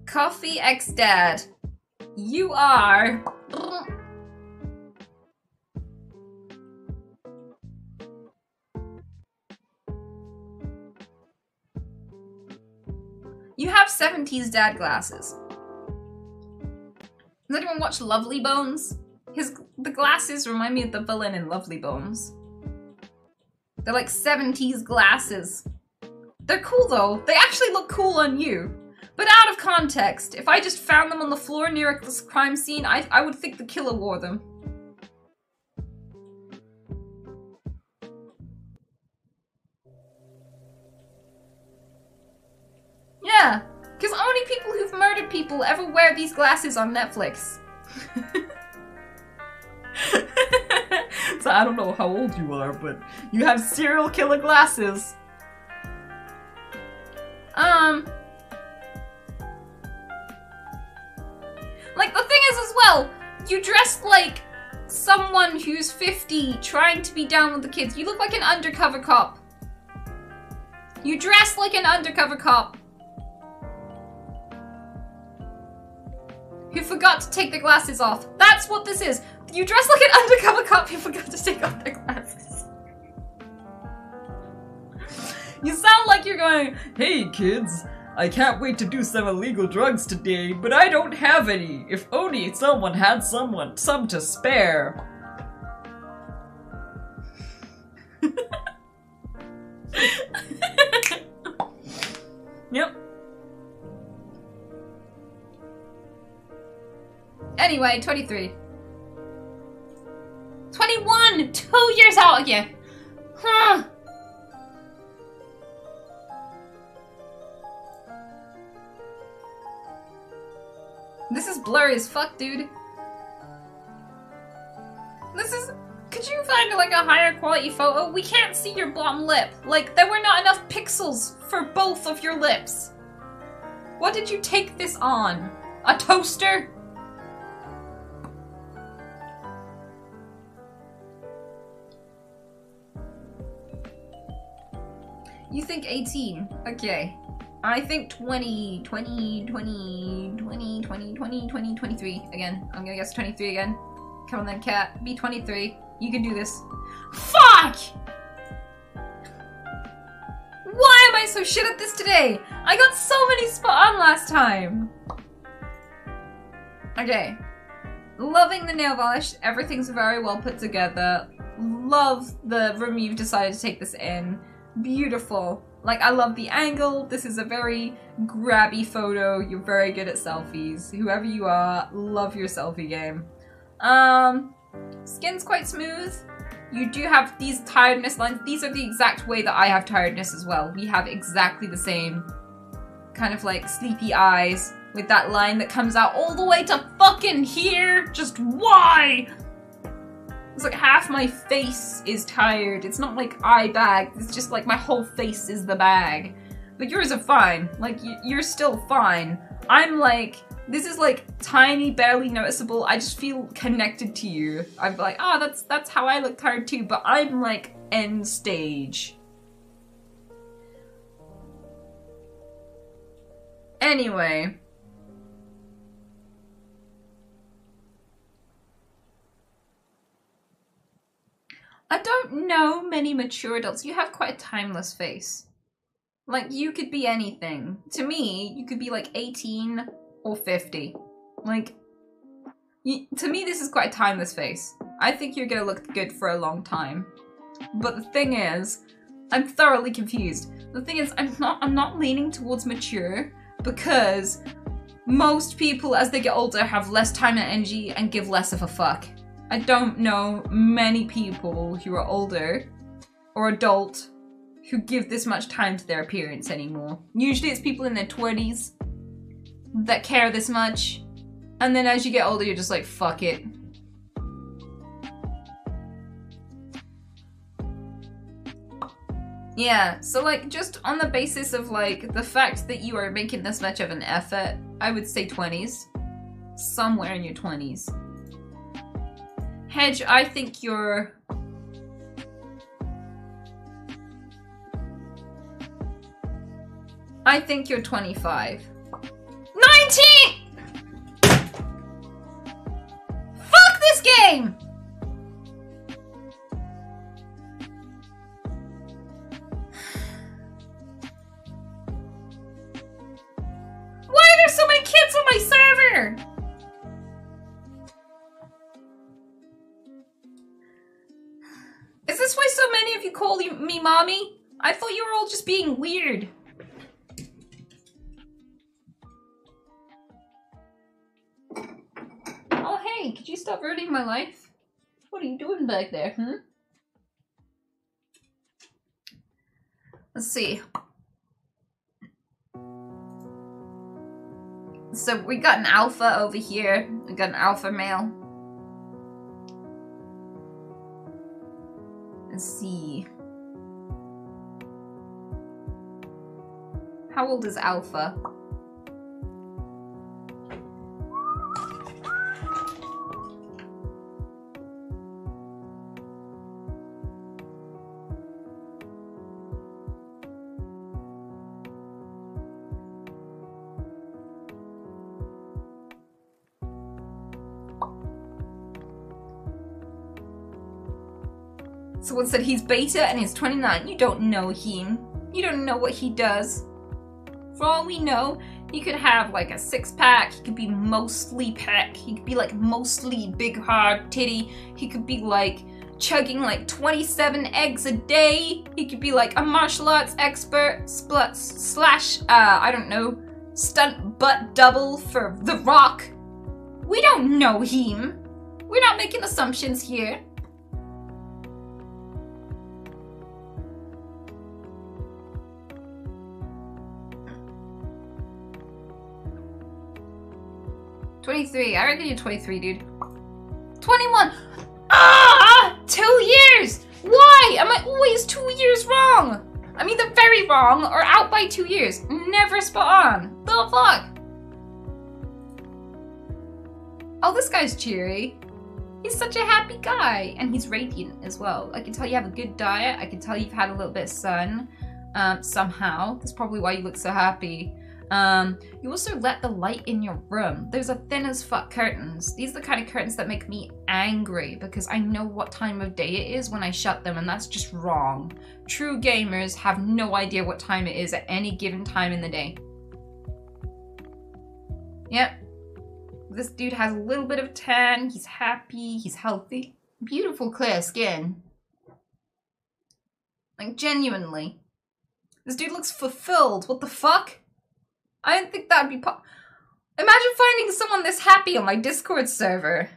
Coffee X Dad. You are You have 70s dad glasses. Does anyone watch Lovely Bones? The glasses remind me of the villain in Lovely Bones. They're like 70s glasses. They're cool though. They actually look cool on you. But out of context, if I just found them on the floor near a crime scene, I would think the killer wore them. Yeah, because only people who've murdered people ever wear these glasses on Netflix. So I don't know how old you are, but you have serial killer glasses. Like, the thing is as well, you dress like someone who's 50 trying to be down with the kids. You look like an undercover cop. You dress like an undercover cop who forgot to take their glasses off. That's what this is. You dress like an undercover cop who forgot to take off their glasses. You sound like you're going, "Hey kids, I can't wait to do some illegal drugs today, but I don't have any. If only someone had some to spare." Yep. Anyway, 23. 21! 2 years out again! Huh. This is blurry as fuck, dude. This is... Could you find like a higher quality photo? We can't see your bottom lip. Like, there were not enough pixels for both of your lips. What did you take this on? A toaster? You think 18? Okay. I think 20, 23 again. I'm gonna guess 23 again. Come on then, cat. Be 23. You can do this. Fuck! Why am I so shit at this today? I got so many spot on last time. Okay. Loving the nail varnish. Everything's very well put together. Love the room you've decided to take this in. Beautiful. Like, I love the angle. This is a very grabby photo. You're very good at selfies. Whoever you are, love your selfie game. Skin's quite smooth. You do have these tiredness lines. These are the exact way that I have tiredness as well. We have exactly the same kind of like sleepy eyes with that line that comes out all the way to fucking here. Just why? It's like half my face is tired. It's not like eye bag. It's just like my whole face is the bag. But yours are fine. Like, you're still fine. I'm like, this is like tiny, barely noticeable. I just feel connected to you. I'm like, ah, oh, that's how I look tired too. But I'm like end stage. Anyway. I don't know many mature adults. You have quite a timeless face. Like, you could be anything. To me, you could be like 18 or 50. Like, to me, this is quite a timeless face. I think you're gonna look good for a long time. But the thing is, I'm thoroughly confused. The thing is, I'm not leaning towards mature because most people, as they get older, have less time and energy and give less of a fuck. I don't know many people who are older or adult who give this much time to their appearance anymore. Usually it's people in their 20s that care this much, and then as you get older you're just like, fuck it. Yeah, so like, just on the basis of like the fact that you are making this much of an effort, I would say 20s. Somewhere in your 20s. Hedge, I think you're... I think you're 25. 19! Fuck this game! this why so many of you call me mommy? I thought you were all just being weird. Oh, hey, could you stop ruining my life? What are you doing back there, Let's see. So we got an alpha over here. We got an alpha male. Let's see. How old is alpha? Someone said he's beta and he's 29. You don't know him. You don't know what he does. For all we know, he could have like a six-pack. He could be mostly peck. He could be like mostly big hard titty. He could be like chugging like 27 eggs a day. He could be like a martial arts expert slash, I don't know, stunt butt double for The Rock. We don't know him. We're not making assumptions here. $23. I reckon you're 23, dude. 21. Ah! 2 years. Why am I always 2 years wrong? I'm either very wrong or out by 2 years. Never spot on. The fuck? Oh, this guy's cheery. He's such a happy guy, and he's radiant as well. I can tell you have a good diet. I can tell you've had a little bit of sun. Somehow. That's probably why you look so happy. You also let the light in your room. Those are thin as fuck curtains. These are the kind of curtains that make me angry because I know what time of day it is when I shut them, and that's just wrong. True gamers have no idea what time it is at any given time in the day. Yep. This dude has a little bit of tan. He's happy. He's healthy. Beautiful clear skin. Like, genuinely. This dude looks fulfilled. What the fuck? I didn't think that'd be Imagine finding someone this happy on my Discord server.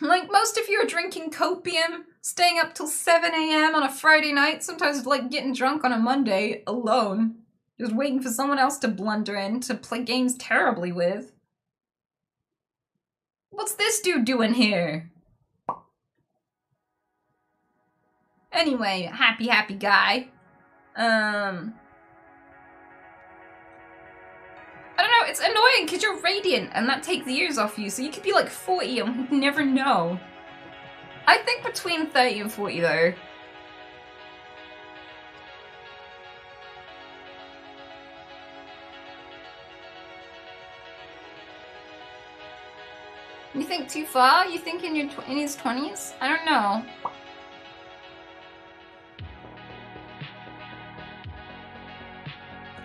Like, most of you are drinking copium, staying up till 7 AM on a Friday night, sometimes like getting drunk on a Monday alone. Just waiting for someone else to blunder in to play games terribly with. What's this dude doing here? Anyway, happy guy. I don't know, it's annoying because you're radiant and that takes years off you, so you could be like 40 and we'd never know. I think between 30 and 40 though. You think too far? You think in his 20s? I don't know.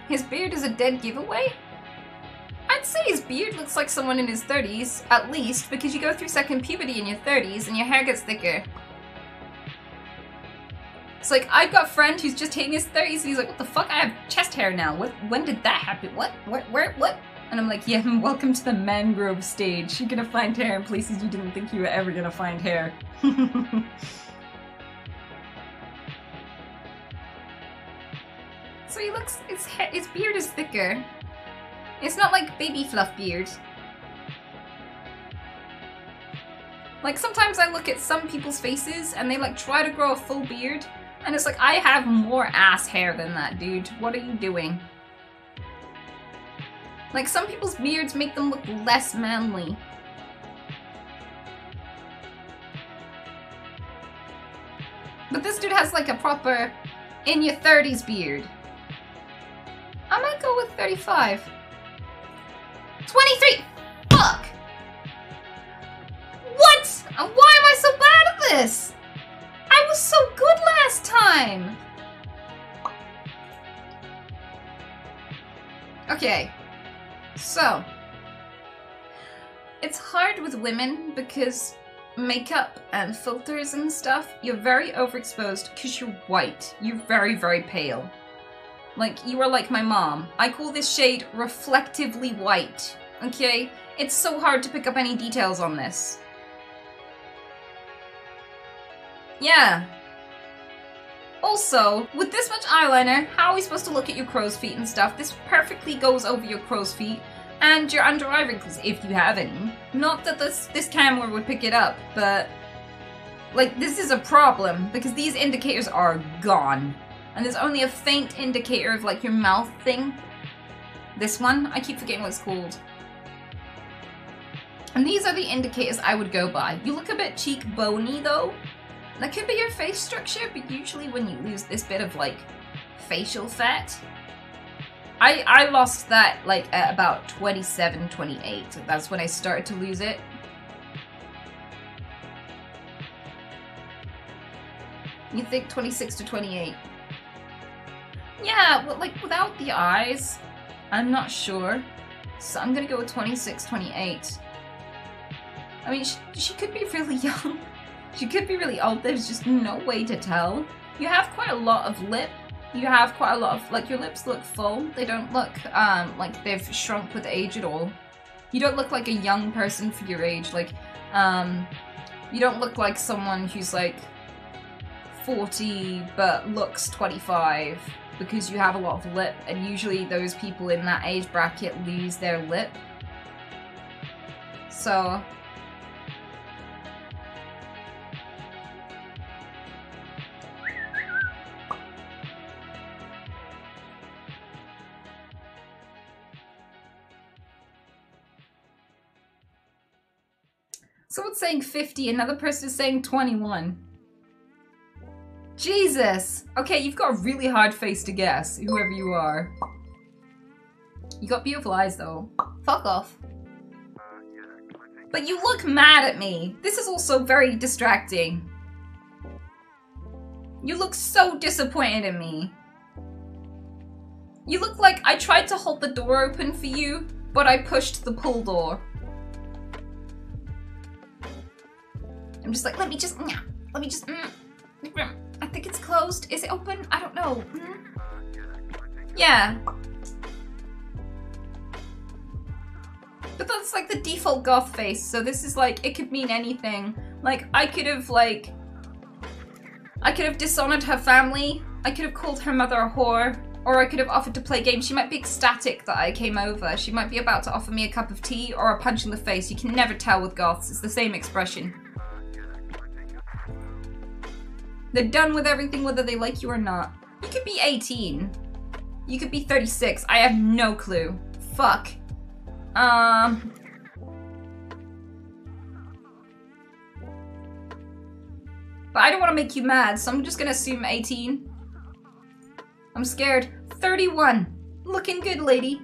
His beard is a dead giveaway? I'd say his beard looks like someone in his 30s, at least, because you go through second puberty in your 30s and your hair gets thicker. It's like, I've got a friend who's just hitting his 30s and he's like, what the fuck? I have chest hair now. When did that happen? What? What? And I'm like, yeah, welcome to the mangrove stage. You're gonna find hair in places you didn't think you were ever gonna find hair. So he looks, his beard is thicker. It's not like baby fluff beard. Like, sometimes I look at some people's faces and they like try to grow a full beard and it's like, I have more ass hair than that, dude. What are you doing? Like, some people's beards make them look less manly. But this dude has like a proper in your 30s beard. I might go with 35. 23! Fuck! What? Why am I so bad at this? I was so good last time! Okay. So. It's hard with women because makeup and filters and stuff, you're very overexposed because you're white. You're very, very pale. Like, you are like my mom. I call this shade reflectively white, okay? It's so hard to pick up any details on this. Yeah. Also, with this much eyeliner, how are we supposed to look at your crow's feet and stuff? This perfectly goes over your crow's feet and your under eye wrinkles, if you have any. Not that this camera would pick it up, but like, this is a problem because these indicators are gone. And there's only a faint indicator of like your mouth thing. This one, I keep forgetting what it's called. And these are the indicators I would go by. You look a bit cheekbony though. That could be your face structure, but usually when you lose this bit of like facial fat, I lost that like at about 27, 28. That's when I started to lose it. You think 26 to 28? Yeah, well, like without the eyes, I'm not sure. So I'm gonna go with 26, 28. I mean, she could be really young. She could be really old. There's just no way to tell. You have quite a lot of lip. You have quite a lot of, like, your lips look full. They don't look like they've shrunk with age at all. You don't look like a young person for your age. Like, you don't look like someone who's like 40 but looks 25 because you have a lot of lip, and usually those people in that age bracket lose their lip. So someone's saying 50, another person is saying 21. Jesus! Okay, you've got a really hard face to guess, whoever you are. You got beautiful eyes, though. Fuck off. But you look mad at me. This is also very distracting. You look so disappointed in me. You look like I tried to hold the door open for you, but I pushed the pull door. I'm just like, let me just, I think it's closed. Is it open? I don't know. Yeah. But that's like the default goth face, so this is like, it could mean anything. Like, I could have dishonored her family, I could have called her mother a whore, or I could have offered to play games. She might be ecstatic that I came over. She might be about to offer me a cup of tea or a punch in the face. You can never tell with goths, it's the same expression. They're done with everything whether they like you or not. You could be 18. You could be 36. I have no clue. Fuck. But I don't want to make you mad, so I'm just gonna assume 18. I'm scared. 31. Looking good, lady.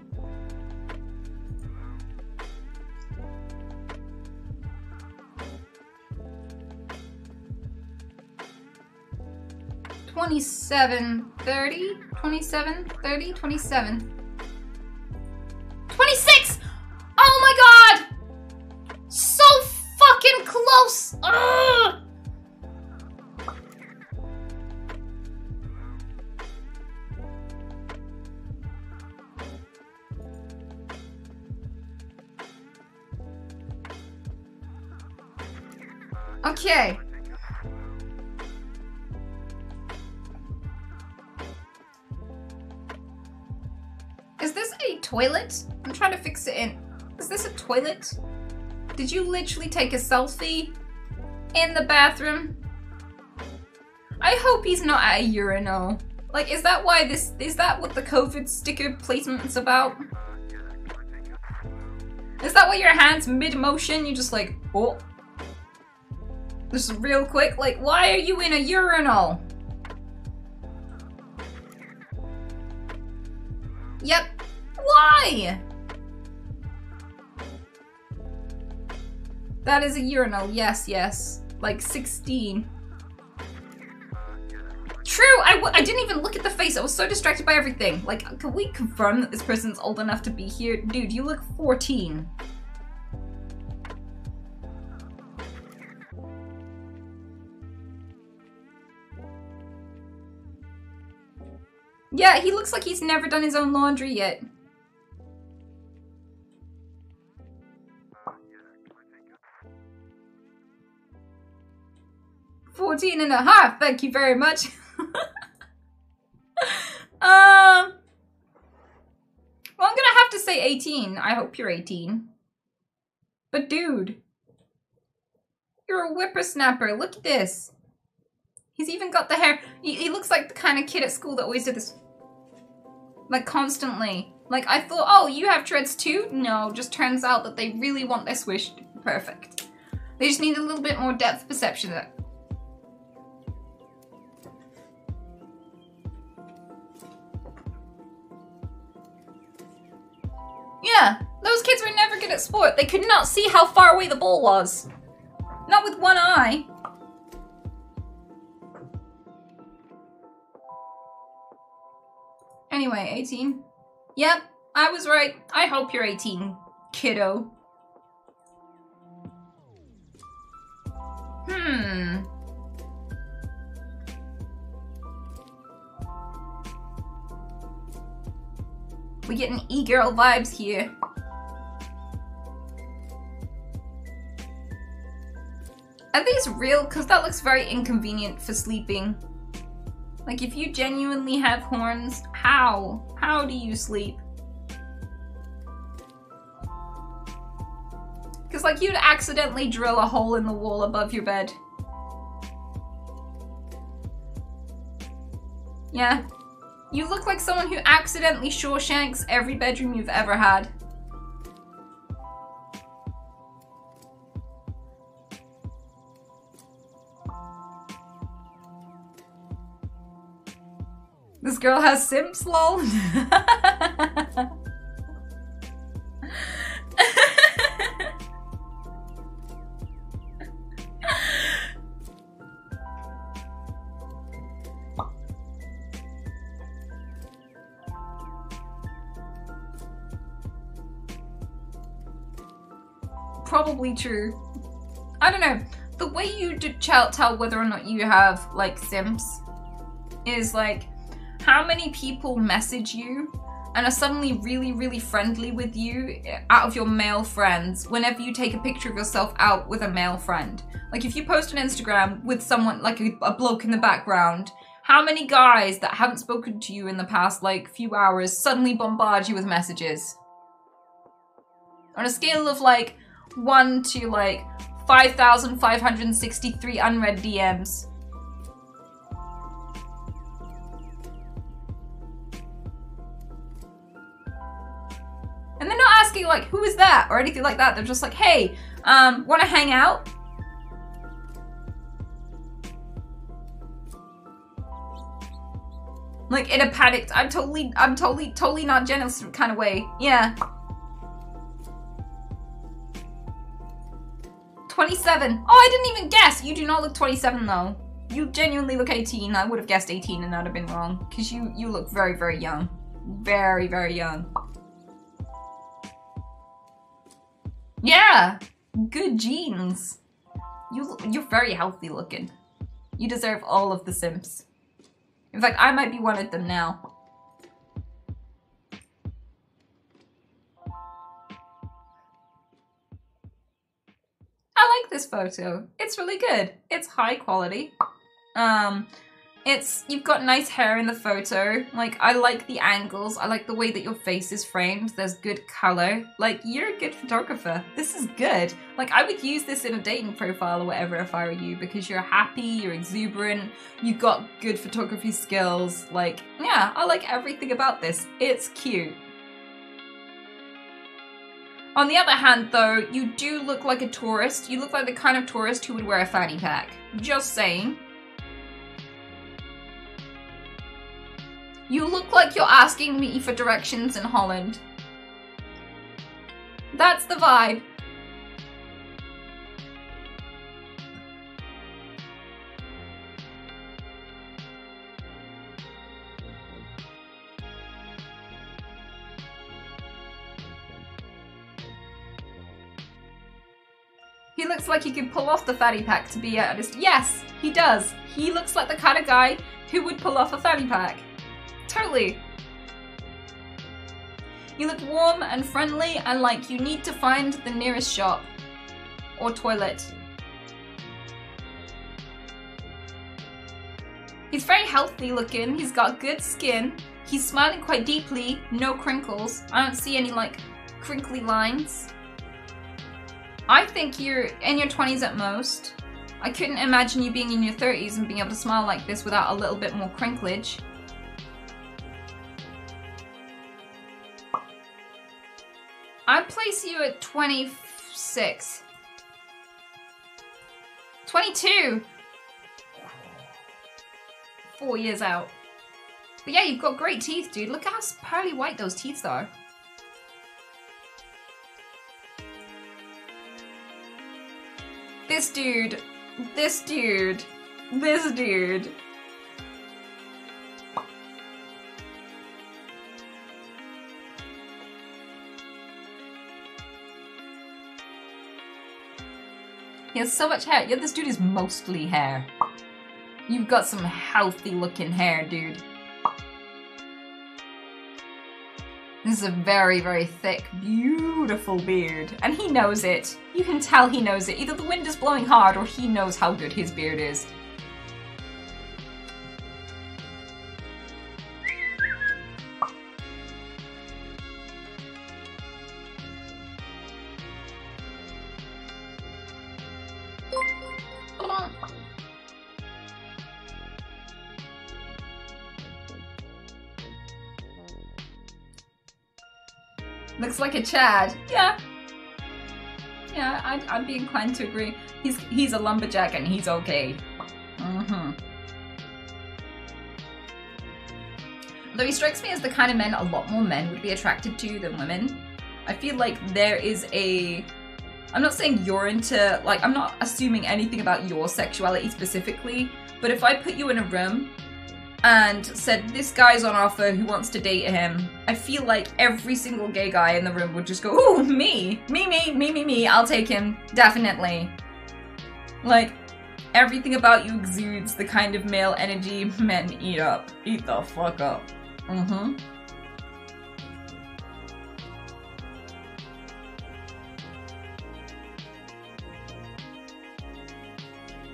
$27, $30, $27, $30, $27. 26! Oh my god! So fucking close! Ugh! Okay. Is this a toilet? I'm trying to fix it in. Is this a toilet? Did you literally take a selfie in the bathroom? I hope he's not at a urinal. Like, is that why this, is that what the COVID sticker placement's about? Is that why your hand's mid-motion? You're just like, oh. Just real quick, like, why are you in a urinal? Yep. Why? That is a urinal. Yes, yes. Like 16. True! I didn't even look at the face. I was so distracted by everything. Like, can we confirm that this person's old enough to be here? Dude, you look 14. Yeah, he looks like he's never done his own laundry yet. $14.50, thank you very much. Well, I'm gonna have to say 18. I hope you're 18. But dude, you're a whippersnapper. Look at this. He's even got the hair. He looks like the kind of kid at school that always did this. Like, constantly. Like, I thought, oh, you have dreads too? No, just turns out that they really want their swish perfect. They just need a little bit more depth perception there. Yeah, those kids were never good at sport. They could not see how far away the ball was. Not with one eye. Anyway, 18. Yep, I was right. I hope you're 18, kiddo. We getting e-girl vibes here. Are these real? Because that looks very inconvenient for sleeping. Like, if you genuinely have horns, how? How do you sleep? Because, like, you'd accidentally drill a hole in the wall above your bed. Yeah. You look like someone who accidentally Shawshanks every bedroom you've ever had. This girl has simps, lol. Probably true. I don't know. The way you tell whether or not you have, like, simps is, like, how many people message you and are suddenly really, really friendly with you out of your male friends whenever you take a picture of yourself out with a male friend. Like, if you post on Instagram with someone, like a bloke in the background, how many guys that haven't spoken to you in the past, like, few hours suddenly bombard you with messages? On a scale of, like, 1 to, like, 5,563 unread DMs. And they're not asking, like, who is that? Or anything like that. They're just like, hey, wanna hang out? Like, in a panicked, I'm totally not jealous kind of way. Yeah. 27. Oh, I didn't even guess. You do not look 27 though. You genuinely look 18. I would have guessed 18 and I'd have been wrong. Because you look very, very young. Very, very young. Yeah. Good genes. You're very healthy looking. You deserve all of the simps. In fact, I might be one of them now. I like this photo. It's really good. It's high quality. You've got nice hair in the photo. Like, I like the angles. I like the way that your face is framed. There's good color. Like, you're a good photographer. This is good. Like, I would use this in a dating profile or whatever if I were you, because you're happy, you're exuberant, you've got good photography skills. Like, yeah, I like everything about this. It's cute. On the other hand, though, you do look like a tourist. You look like the kind of tourist who would wear a fanny pack. Just saying. You look like you're asking me for directions in Holland. That's the vibe. He looks like he could pull off the fanny pack to be honest. Yes, he does. He looks like the kind of guy who would pull off a fanny pack. totally. You look warm and friendly and like you need to find the nearest shop. Or toilet. He's very healthy looking, he's got good skin. He's smiling quite deeply, no crinkles. I don't see any like crinkly lines. I think you're in your 20s at most. I couldn't imagine you being in your 30s and being able to smile like this without a little bit more crinklage. I'd place you at 26. 22! 4 years out. But yeah, you've got great teeth, dude. Look how pearly white those teeth are. This dude. This dude. This dude. He has so much hair. Yeah, this dude is mostly hair. You've got some healthy looking hair, dude. This is a very, very thick, beautiful beard. And he knows it. You can tell he knows it. Either the wind is blowing hard or he knows how good his beard is. Looks like a Chad. Yeah. Yeah, I'd be inclined to agree. He's a lumberjack and he's okay. Though he strikes me as the kind of men a lot more men would be attracted to than women. I feel like there is a... I'm not saying you're into... Like, I'm not assuming anything about your sexuality specifically, but if I put you in a room and said, this guy's on offer, who wants to date him? I feel like every single gay guy in the room would just go, ooh, me, I'll take him, definitely. Like, everything about you exudes the kind of male energy men eat up. Eat the fuck up.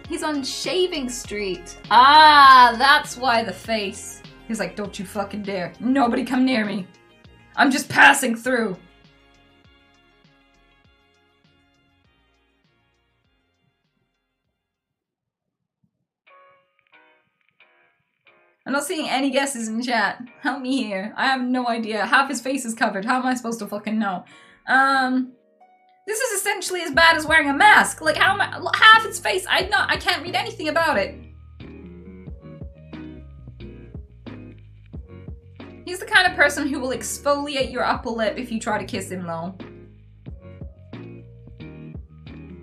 He's on Shaving Street. Ah, that's why the face. He's like, don't you fucking dare. Nobody come near me. I'm just passing through. I'm not seeing any guesses in chat. Help me here. I have no idea. Half his face is covered. How am I supposed to fucking know? This is essentially as bad as wearing a mask. Like, how am I? Half its face, I can't read anything about it. He's the kind of person who will exfoliate your upper lip if you try to kiss him, though.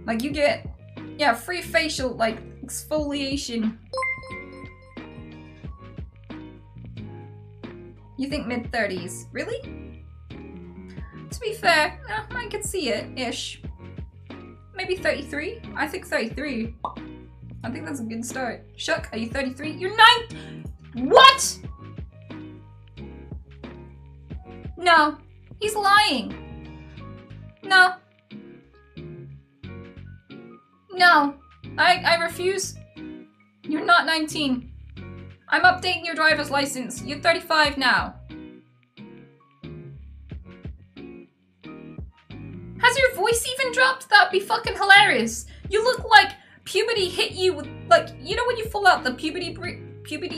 Like, you get, yeah, free facial, like, exfoliation. You think mid-30s? Really? To be fair, I could see it, ish. Maybe 33? I think 33. I think that's a good start. Shuck, are you 33? You're 9! What?! No. He's lying. No. No. I refuse. You're not 19. I'm updating your driver's license. You're 35 now. Has your voice even dropped? That'd be fucking hilarious. You look like puberty hit you with, like, you know when you fall out the puberty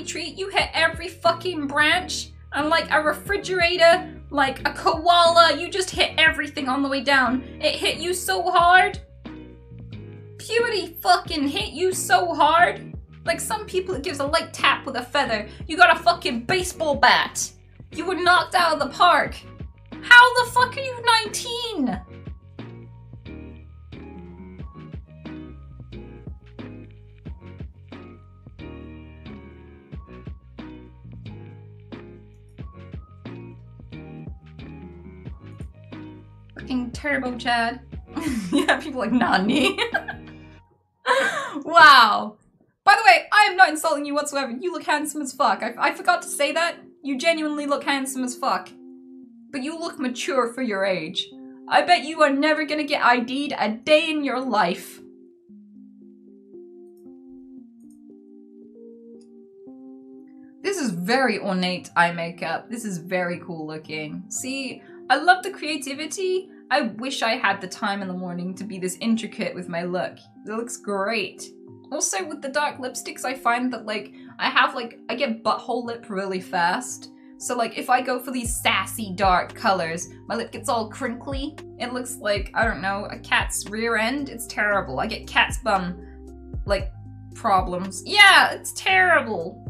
tree? You hit every fucking branch, and like a refrigerator, like a koala, you just hit everything on the way down. It hit you so hard. Puberty fucking hit you so hard. Like some people it gives a light tap with a feather. You got a fucking baseball bat. You were knocked out of the park. How the fuck are you 19? Fucking Turbo Chad. Yeah, people like, Nani. Wow. By the way, I am not insulting you whatsoever. You look handsome as fuck. I forgot to say that. You genuinely look handsome as fuck. But you look mature for your age. I bet you are never gonna get ID'd a day in your life. This is very ornate eye makeup. This is very cool looking. See, I love the creativity. I wish I had the time in the morning to be this intricate with my look. It looks great. Also, with the dark lipsticks, I find that, like, I get butthole lip really fast. So, like, if I go for these sassy dark colors, my lip gets all crinkly. It looks like, I don't know, a cat's rear end. It's terrible. I get cat's bum, like, problems. Yeah, it's terrible.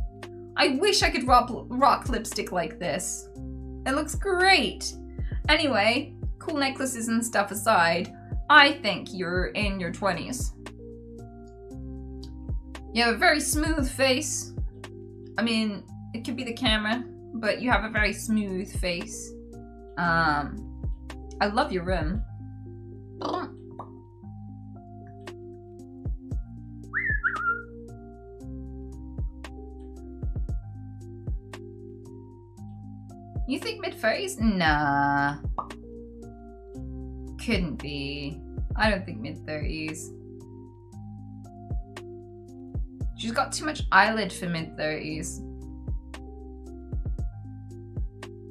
I wish I could rock lipstick like this. It looks great. Anyway, cool necklaces and stuff aside, I think you're in your 20s. You have a very smooth face. I mean, it could be the camera, but you have a very smooth face. I love your room. You think mid-30s? Nah. Couldn't be. I don't think mid-30s. She's got too much eyelid for mid-30s.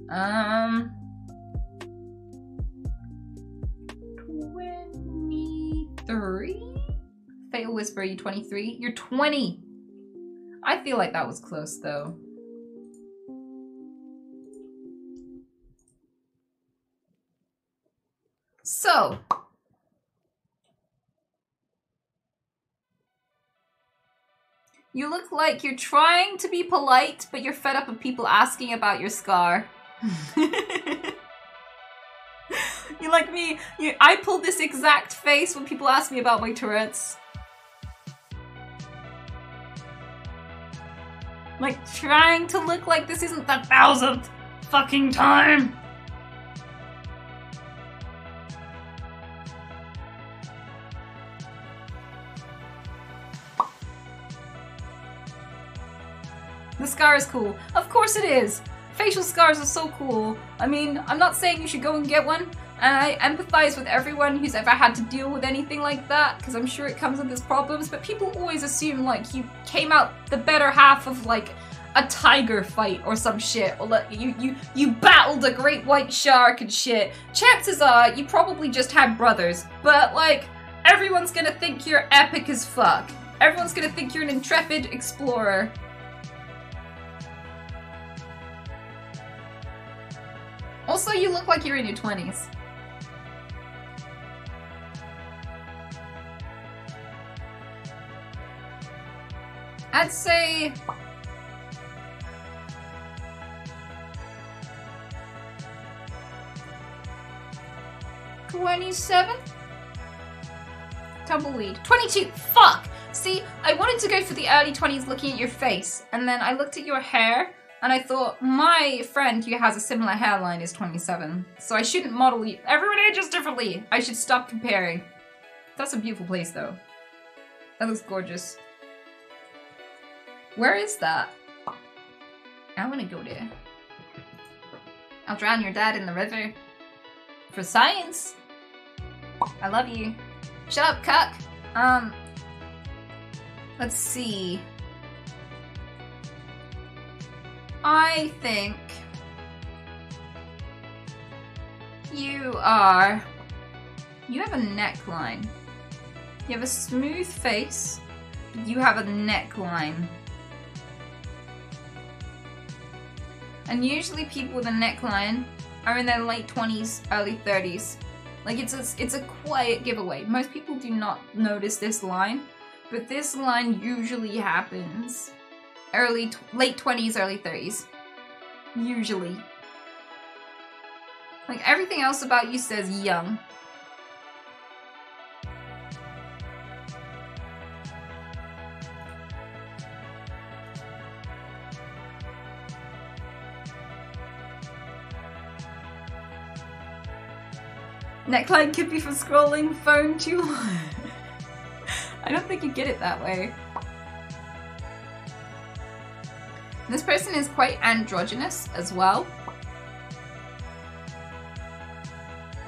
23? Fatal Whisper, you 23? You're 20! I feel like that was close though. So, you look like you're trying to be polite, but you're fed up of people asking about your scar. You're like me. I pull this exact face when people ask me about my Tourette's. Like, trying to look like this isn't the 1000th fucking time. The scar is cool. Of course it is! Facial scars are so cool. I mean, I'm not saying you should go and get one, and I empathize with everyone who's ever had to deal with anything like that, because I'm sure it comes with its problems, but people always assume, like, you came out the better half of, like, a tiger fight or some shit, or like, you battled a great white shark and shit. Chances are, you probably just had brothers, but, like, everyone's gonna think you're epic as fuck. Everyone's gonna think you're an intrepid explorer. Also, you look like you're in your 20s. I'd say... 27? Tumbleweed. 22! Fuck! See, I wanted to go for the early 20s looking at your face, and then I looked at your hair, and I thought, my friend who has a similar hairline is 27, so I shouldn't model you. Everyone ages differently! I should stop comparing. That's a beautiful place, though. That looks gorgeous. Where is that? I wanna go there. I'll drown your dad in the river. For science! I love you. Shut up, cuck! Let's see. I think you have a neckline. You have a smooth face, but you have a neckline. And usually people with a neckline are in their late 20s, early 30s. Like, it's a quiet giveaway. Most people do not notice this line, but this line usually happens late 20s, early 30s. Usually. Like, everything else about you says young. Neckline could be for scrolling phone too long. I don't think you get it that way. This person is quite androgynous as well.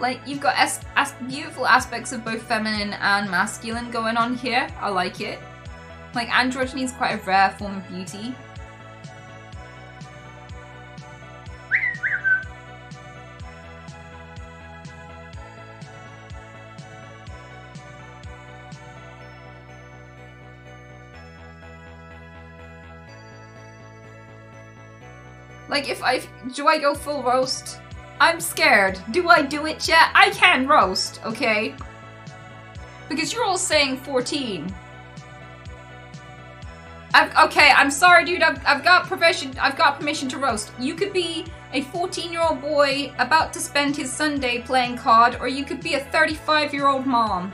Like, you've got beautiful aspects of both feminine and masculine going on here. I like it. Like, androgyny is quite a rare form of beauty. Like, do I go full roast? I'm scared. Do I do it yet? I can roast, okay? Because you're all saying 14. Okay, I'm sorry, dude. I've got permission to roast. You could be a 14-year-old boy about to spend his Sunday playing COD, or you could be a 35-year-old mom.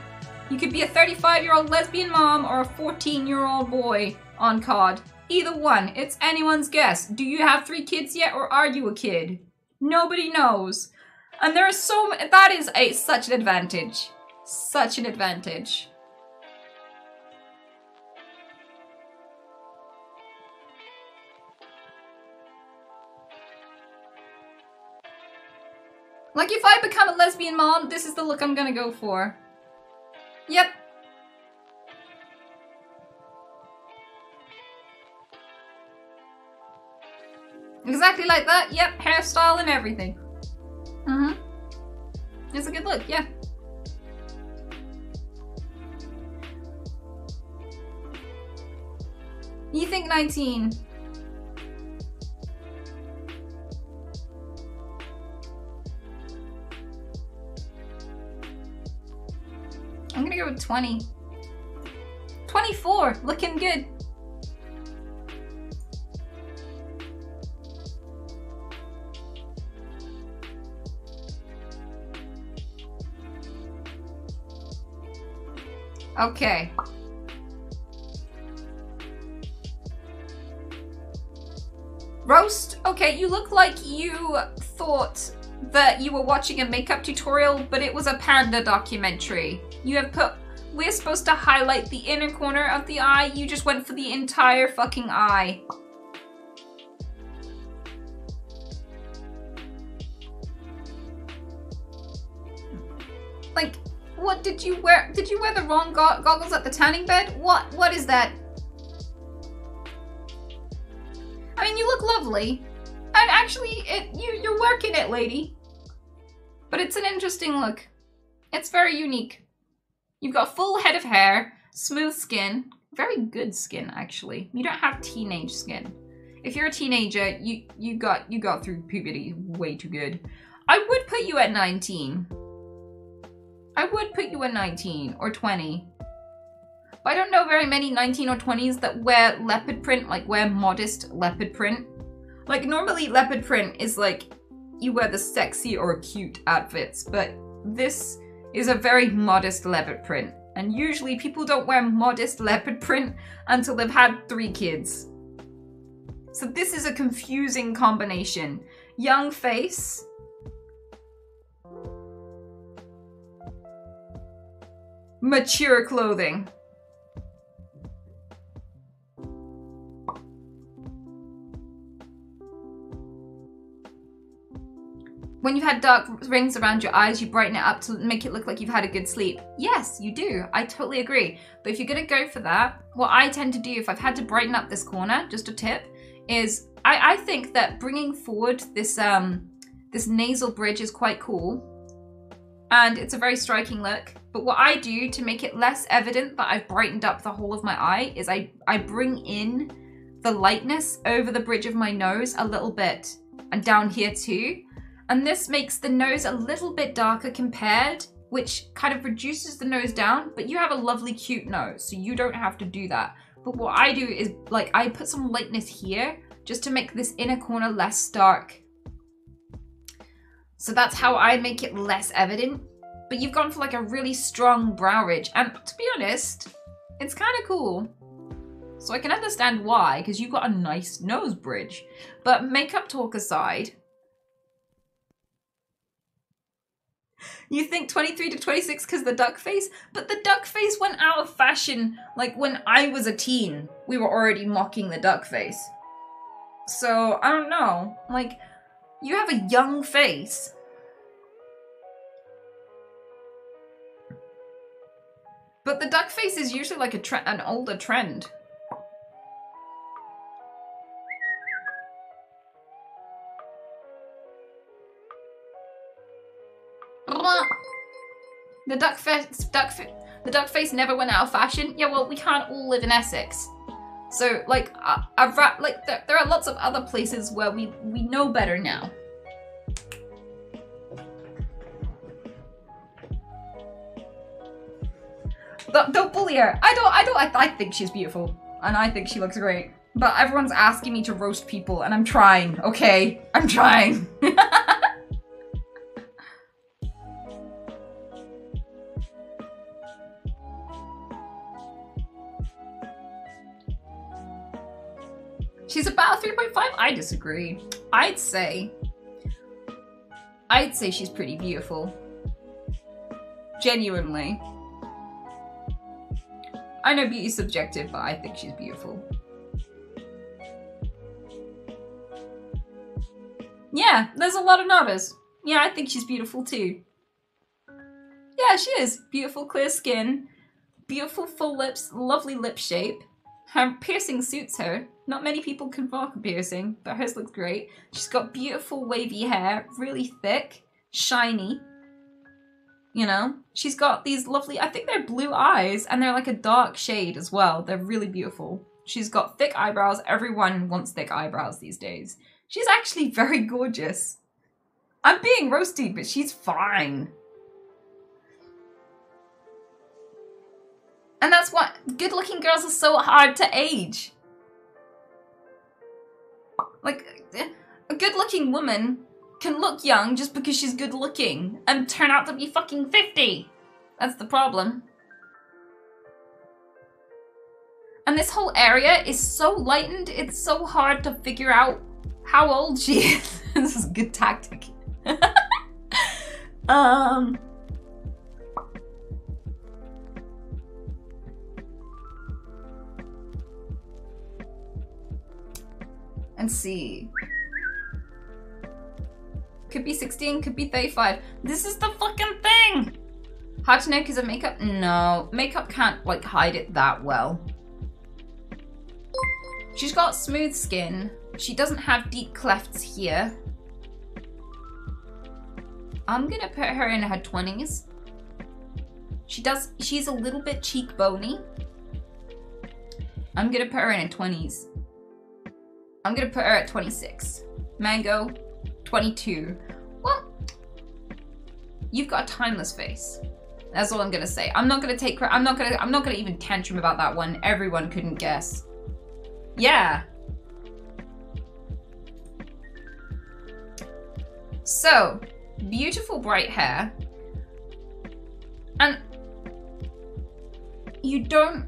You could be a 35-year-old lesbian mom or a 14-year-old boy on COD. Either one. It's anyone's guess. Do you have 3 kids yet, or are you a kid? Nobody knows. And there are that is such an advantage. Such an advantage. Like, if I become a lesbian mom, this is the look I'm gonna go for. Yep. Exactly like that. Yep, hairstyle and everything. It's a good look, yeah. You think 19? I'm gonna go with 20. 24, looking good. Okay. Roast? Okay, you look like you thought that you were watching a makeup tutorial, but it was a panda documentary. You have put... We're supposed to highlight the inner corner of the eye. You just went for the entire fucking eye. Like... What did you wear? Did you wear the wrong goggles at the tanning bed? What is that? I mean, you look lovely. And actually, you're working it, lady. But it's an interesting look. It's very unique. You've got a full head of hair, smooth skin, very good skin, actually. You don't have teenage skin. If you're a teenager, you got through puberty way too good. I would put you at 19. I would put you at 19 or 20. But I don't know very many 19 or 20s that wear leopard print, like wear modest leopard print. Like normally leopard print is like you wear the sexy or cute outfits, but this is a very modest leopard print. And usually people don't wear modest leopard print until they've had 3 kids. So this is a confusing combination. Young face. Mature clothing. When you've had dark rings around your eyes, you brighten it up to make it look like you've had a good sleep. Yes, you do. I totally agree. But if you're gonna go for that, what I tend to do if I've had to brighten up this corner, just a tip, is I think that bringing forward this this nasal bridge is quite cool. And it's a very striking look. But what I do to make it less evident that I've brightened up the whole of my eye is I bring in the lightness over the bridge of my nose a little bit. And down here too. And this makes the nose a little bit darker compared, which kind of reduces the nose down, but you have a lovely cute nose, so you don't have to do that. But what I do is, like, I put some lightness here just to make this inner corner less stark. So that's how I make it less evident. But you've gone for like a really strong brow ridge, and to be honest, it's kind of cool. So I can understand why, because you've got a nice nose bridge. But makeup talk aside, you think 23 to 26 because the duck face? But the duck face went out of fashion. Like when I was a teen, we were already mocking the duck face. So, I don't know. Like, you have a young face. But the duck face is usually like an older trend. The duck face never went out of fashion. Yeah, well, we can't all live in Essex. So, like, there are lots of other places where we know better now. Don't bully her. I think she's beautiful. And I think she looks great. But everyone's asking me to roast people, and I'm trying, okay? I'm trying. She's about a 3.5? I disagree. I'd say she's pretty beautiful. Genuinely. I know beauty's subjective, but I think she's beautiful. Yeah, there's a lot of nodders. Yeah, I think she's beautiful too. Yeah, she is. Beautiful clear skin, beautiful full lips, lovely lip shape. Her piercing suits her. Not many people can rock a piercing, but hers looks great. She's got beautiful wavy hair, really thick, shiny. You know? She's got these lovely, I think they're blue eyes, and they're like a dark shade as well. They're really beautiful. She's got thick eyebrows. Everyone wants thick eyebrows these days. She's actually very gorgeous. I'm being roasty, but she's fine. And that's what good-looking girls are so hard to age. Like, a good-looking woman can look young just because she's good-looking and turn out to be fucking 50. That's the problem. And this whole area is so lightened, it's so hard to figure out how old she is. This is a good tactic. Let's see. Could be 16, could be 35. This is the fucking thing! Hard to know because of makeup? No. Makeup can't, like, hide it that well. She's got smooth skin. She doesn't have deep clefts here. I'm gonna put her in her 20s. She's a little bit cheekbony. I'm gonna put her in her 20s. I'm gonna put her at 26. Mango, 22. Well, you've got a timeless face. That's all I'm gonna say. I'm not gonna take her. I'm not gonna even tantrum about that one. Everyone couldn't guess. Yeah. So, beautiful bright hair. And you don't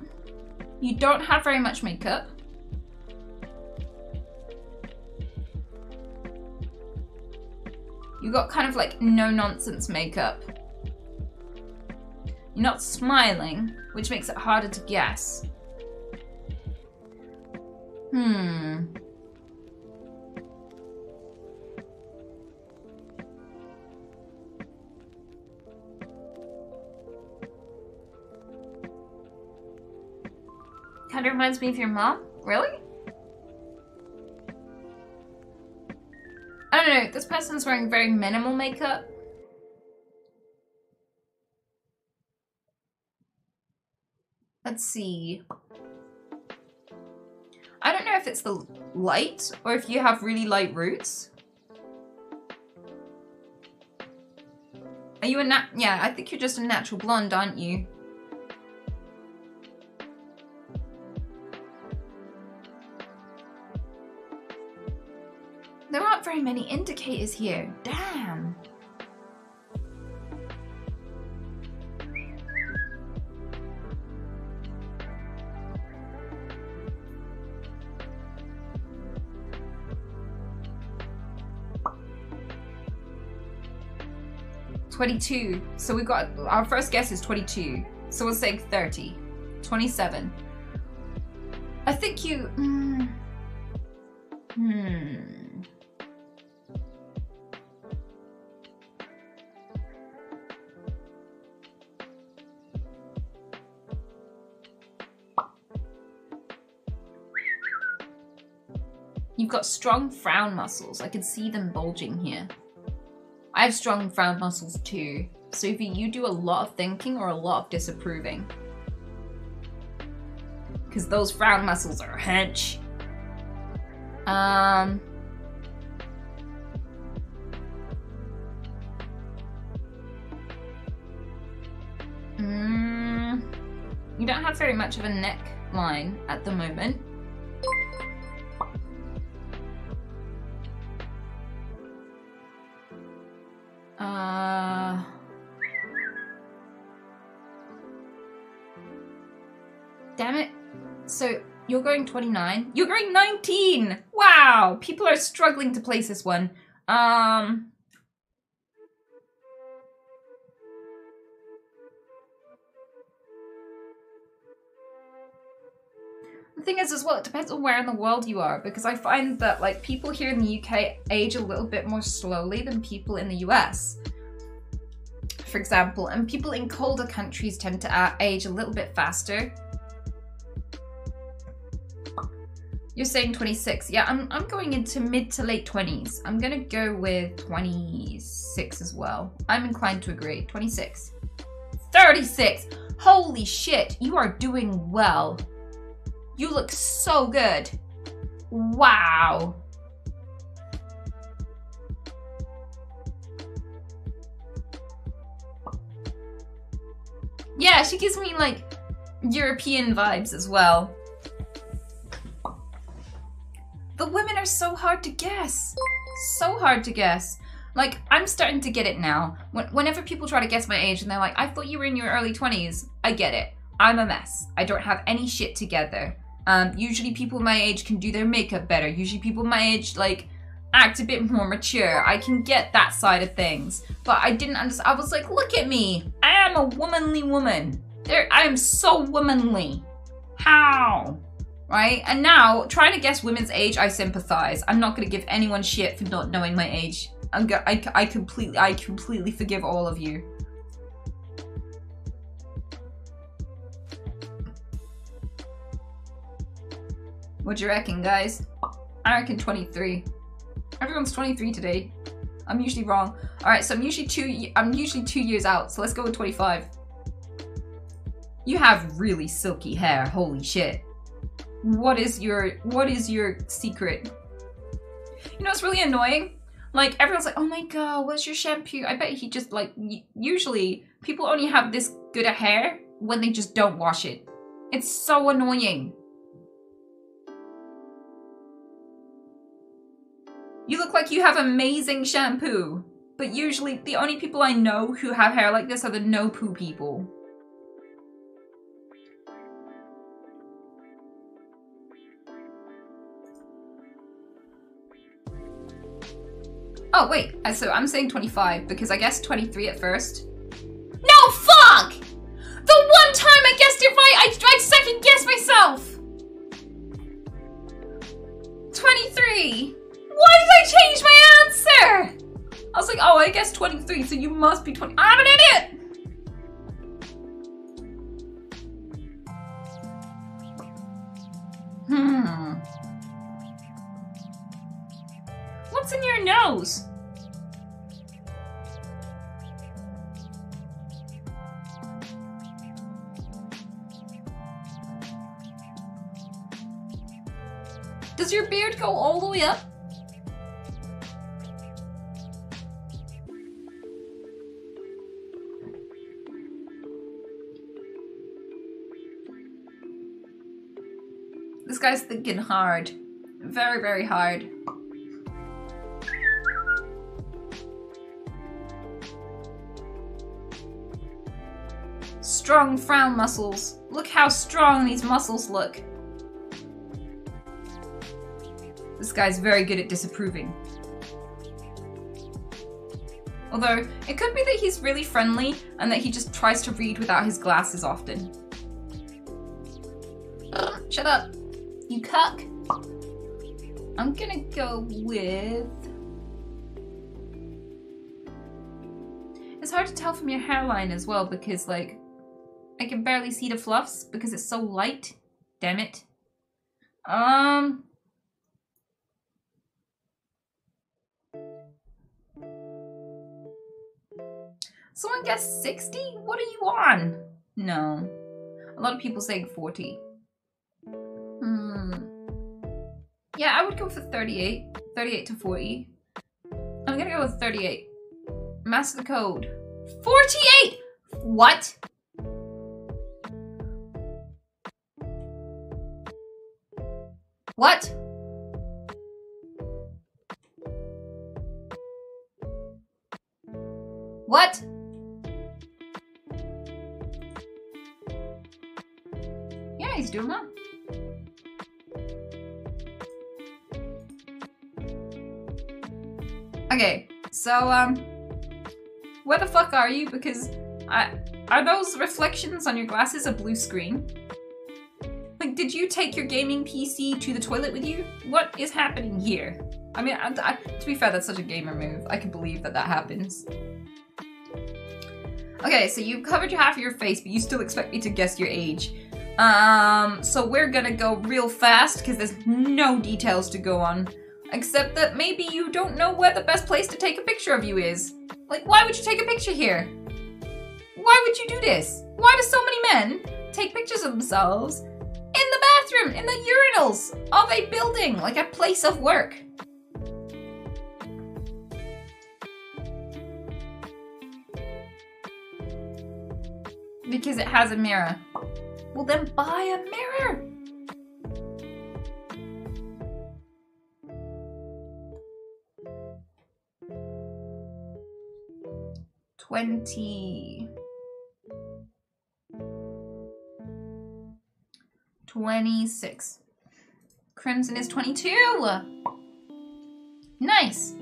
have very much makeup. You got kind of like no-nonsense makeup. You're not smiling, which makes it harder to guess. Kind of reminds me of your mom. Really? I don't know, this person's wearing very minimal makeup. Let's see. I don't know if it's the light or if you have really light roots. Are you a yeah, I think you're just a natural blonde, aren't you? There aren't very many indicators here. Damn. $22. So we've got, our first guess is 22. So we'll say 30. 27. I think you, You've got strong frown muscles. I can see them bulging here. I have strong frown muscles too. So either you do a lot of thinking or a lot of disapproving. Because those frown muscles are hench. You don't have very much of a neckline at the moment. Damn it. So you're going 29. You're going 19! Wow! People are struggling to place this one. The thing is as well, it depends on where in the world you are, because I find that like people here in the UK age a little bit more slowly than people in the US, for example, and people in colder countries tend to age a little bit faster. You're saying 26. Yeah, I'm going into mid to late 20s. I'm gonna go with 26 as well. I'm inclined to agree. 26. 36! Holy shit, you are doing well. You look so good. Wow. Yeah, she gives me like European vibes as well. The women are so hard to guess. So hard to guess. Like, I'm starting to get it now. Whenever people try to guess my age and they're like, I thought you were in your early 20s. I get it. I'm a mess. I don't have any shit together. Usually people my age can do their makeup better. Usually people my age, like, act a bit more mature. I can get that side of things. But I didn't understand. I was like, look at me. I am a womanly woman. I am so womanly. How? Right? And now, trying to guess women's age, I sympathize. I'm not going to give anyone shit for not knowing my age. I completely forgive all of you. What do you reckon, guys? I reckon 23. Everyone's 23 today. I'm usually wrong. All right, so I'm usually 2 years out. So let's go with 25. You have really silky hair. Holy shit. What is your secret? You know, it's really annoying. Like, everyone's like, oh my god, what's your shampoo? I bet he just, like, usually people only have this good a hair when they just don't wash it. It's so annoying. You look like you have amazing shampoo, but usually the only people I know who have hair like this are the no-poo people. Oh, wait, so I'm saying 25 because I guessed 23 at first. No, fuck! The one time I guessed it right, I second guessed myself! 23! Why did I change my answer? I was like, oh, I guessed 23, so you must be 20. I'm an idiot! What's in your nose? Does your beard go all the way up? This guy's thinking hard. Very, very hard. Strong frown muscles. Look how strong these muscles look. This guy's very good at disapproving. Although, it could be that he's really friendly and that he just tries to read without his glasses often. Shut up, you cuck. I'm gonna go with... It's hard to tell from your hairline as well because, like, I can barely see the fluffs because it's so light. Damn it. Someone guessed 60? What are you on? No. A lot of people saying 40. Yeah, I would go for 38. 38 to 40. I'm gonna go with 38. Master the code. 48! What? What? What? Yeah, he's doing well. Okay, so, where the fuck are you? Because, are those reflections on your glasses a blue screen? Like, did you take your gaming PC to the toilet with you? What is happening here? I mean, to be fair, that's such a gamer move. I can believe that that happens. Okay, so you've covered half of your face, but you still expect me to guess your age. So we're gonna go real fast, because there's no details to go on. Except that maybe you don't know where the best place to take a picture of you is. Like, why would you take a picture here? Why would you do this? Why do so many men take pictures of themselves in the bathroom, in the urinals of a building, like a place of work? Because it has a mirror. Well, then buy a mirror. $20. 26. Crimson is 22. Nice.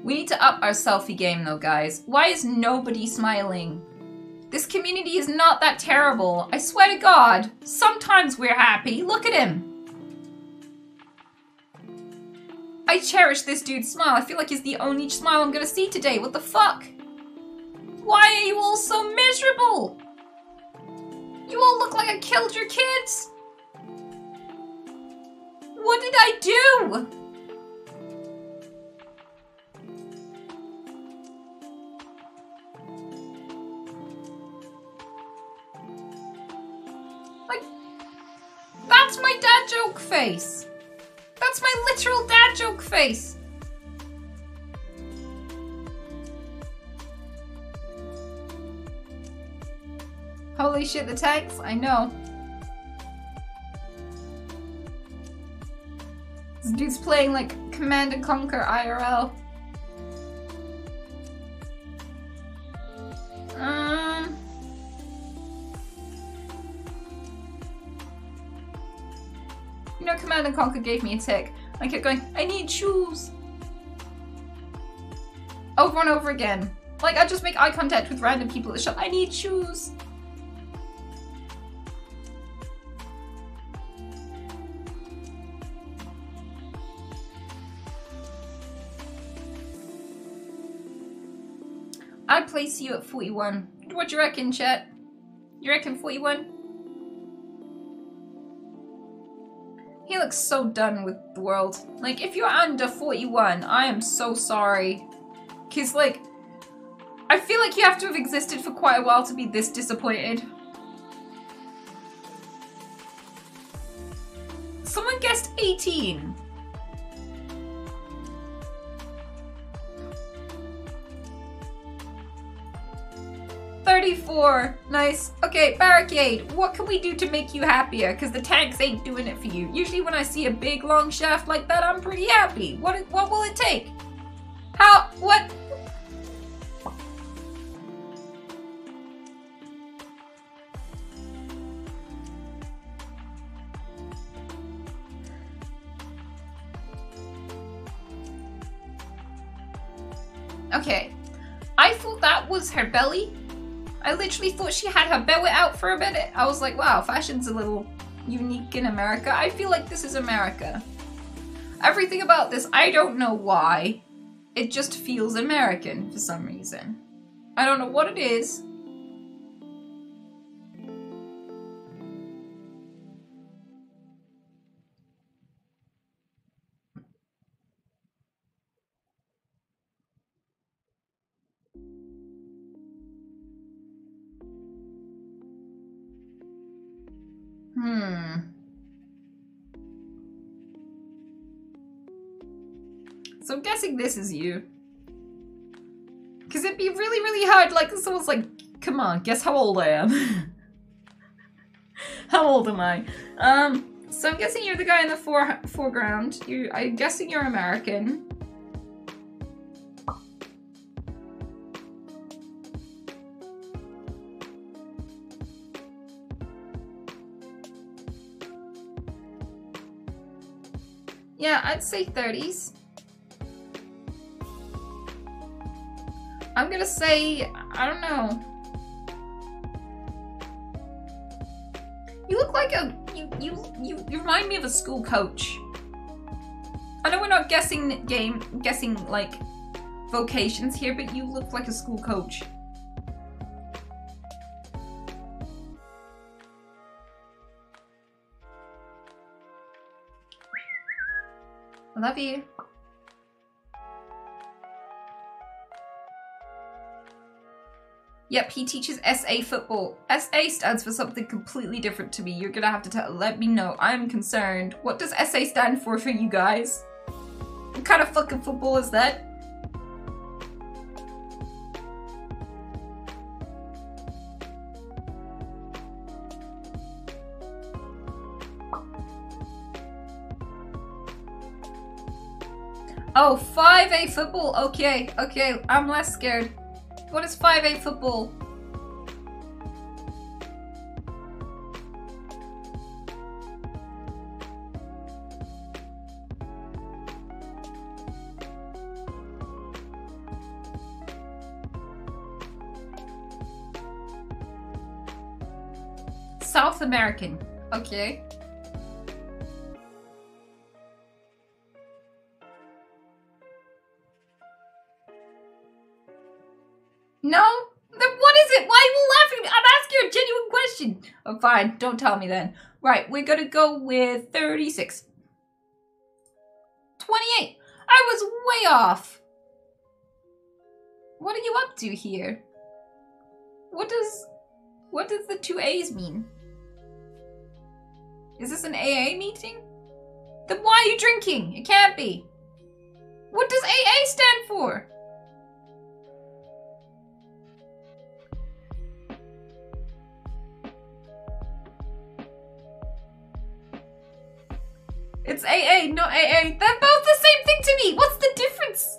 We need to up our selfie game though, guys. Why is nobody smiling? This community is not that terrible. I swear to God. Sometimes we're happy. Look at him. I cherish this dude's smile. I feel like he's the only smile I'm gonna see today. What the fuck? Why are you all so miserable? You all look like I killed your kids. What did I do? Like, that's my dad joke face. That's my literal dad joke face. Holy shit, the tanks? I know. This dude's playing like Command and Conquer IRL. You know, Command and Conquer gave me a tick. I kept going, I need shoes. Over and over again. Like, I just make eye contact with random people at the shop. I need shoes. I'd place you at 41. What do you reckon, chat? You reckon 41? He looks so done with the world. Like, if you're under 41, I am so sorry. Cause, like, I feel like you have to have existed for quite a while to be this disappointed. Someone guessed 18. $34. Nice. Okay, barricade. What can we do to make you happier? Because the tanks ain't doing it for you. Usually when I see a big long shaft like that, I'm pretty happy. What will it take? How? What? Okay. I thought that was her belly. I literally thought she had her belly out for a minute. I was like, wow, fashion's a little unique in America. I feel like this is America. Everything about this, I don't know why. It just feels American for some reason. I don't know what it is. So I'm guessing this is you. Because it'd be really, really hard, like, someone's like, come on, guess how old I am. How old am I? So I'm guessing you're the guy in the foreground. I'm guessing you're American. Yeah, I'd say 30s. I'm gonna say, I don't know. You look like you remind me of a school coach. I know we're not guessing like vocations here, but you look like a school coach. I love you. Yep, he teaches SA football. SA stands for something completely different to me. You're gonna have to let me know. I'm concerned. What does SA stand for you guys? What kind of fucking football is that? Oh, 5A football. Okay, okay, I'm less scared. What is 5A football? South American. Okay. No? Then what is it? Why are you laughing? I'm asking you a genuine question. Oh, fine. Don't tell me then. Right, we're gonna go with 36. 28. I was way off. What are you up to here? What does the 2 A's mean? Is this an AA meeting? Then why are you drinking? It can't be. What does AA stand for? It's AA, not AA. They're both the same thing to me. What's the difference?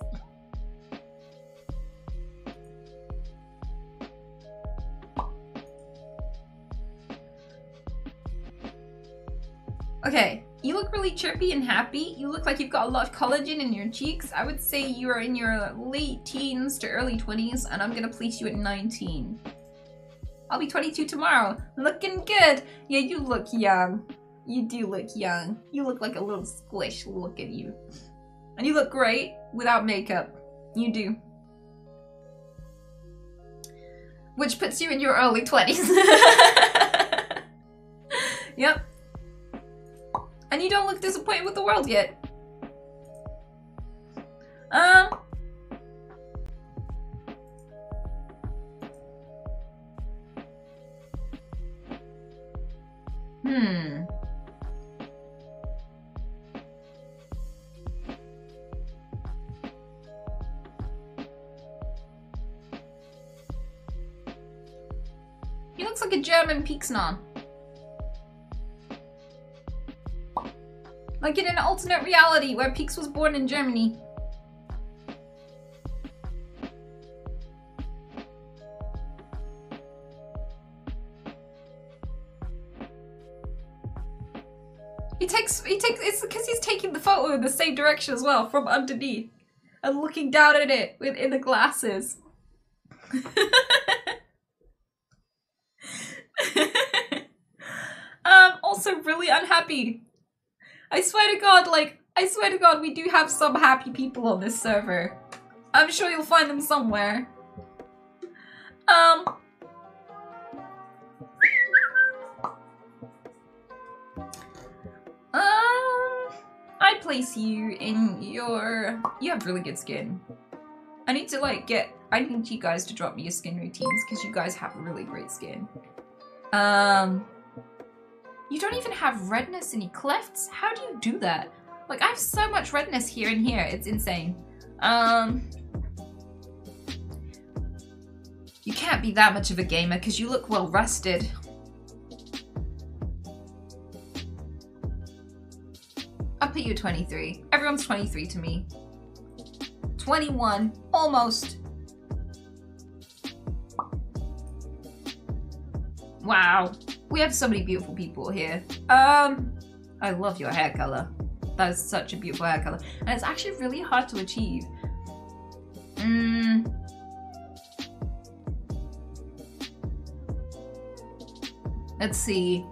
Okay, you look really chirpy and happy. You look like you've got a lot of collagen in your cheeks. I would say you are in your late teens to early 20s, and I'm gonna place you at 19. I'll be 22 tomorrow. Looking good. Yeah, you look young. You do look young. You look like a little squish. Look at you. And you look great without makeup. You do. Which puts you in your early 20s. Yep. And you don't look disappointed with the world yet. He looks like a German Pixnon. Like in an alternate reality where Peaks was born in Germany. It's because he's taking the photo in the same direction as well, from underneath. And looking down at it in the glasses. Also really unhappy. I swear to God, we do have some happy people on this server. I'm sure you'll find them somewhere. I'd place you in your... You have really good skin. I need you guys to drop me your skin routines, because you guys have really great skin. You don't even have redness in your clefts? How do you do that? Like, I have so much redness here and here. It's insane. You can't be that much of a gamer because you look well rested. I'll put you 23. Everyone's 23 to me. 21, almost. Wow, we have so many beautiful people here. I love your hair color. That is such a beautiful hair color. And it's actually really hard to achieve. Let's see.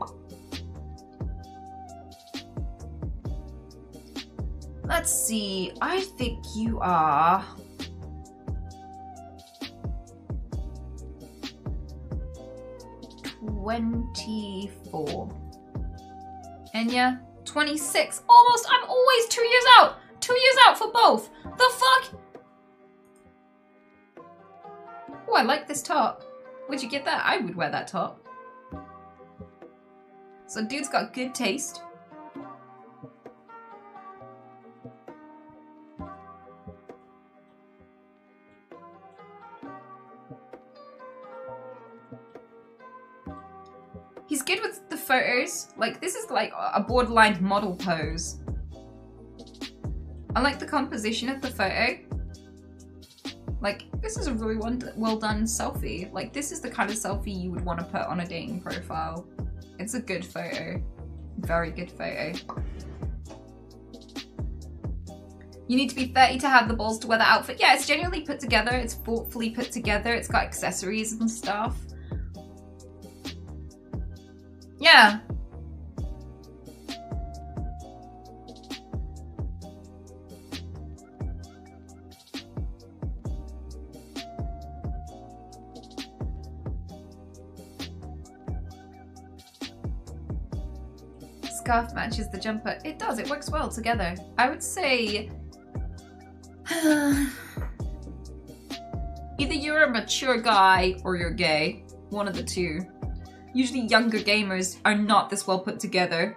Let's see, I think you are... $24. Enya, 26. Almost, I'm always 2 years out. 2 years out for both. The fuck? Oh, I like this top. Where'd you get that? I would wear that top. So dude's got good taste. He's good with the photos. Like, this is like a borderline model pose. I like the composition of the photo. Like, this is a really well done selfie. Like, this is the kind of selfie you would want to put on a dating profile. It's a good photo. Very good photo. You need to be 30 to have the balls to wear the outfit. Yeah, it's genuinely put together. It's thoughtfully put together. It's got accessories and stuff. Yeah. Scarf matches the jumper. It does, it works well together. I would say... either you're a mature guy or you're gay. One of the two. Usually younger gamers are not this well put together.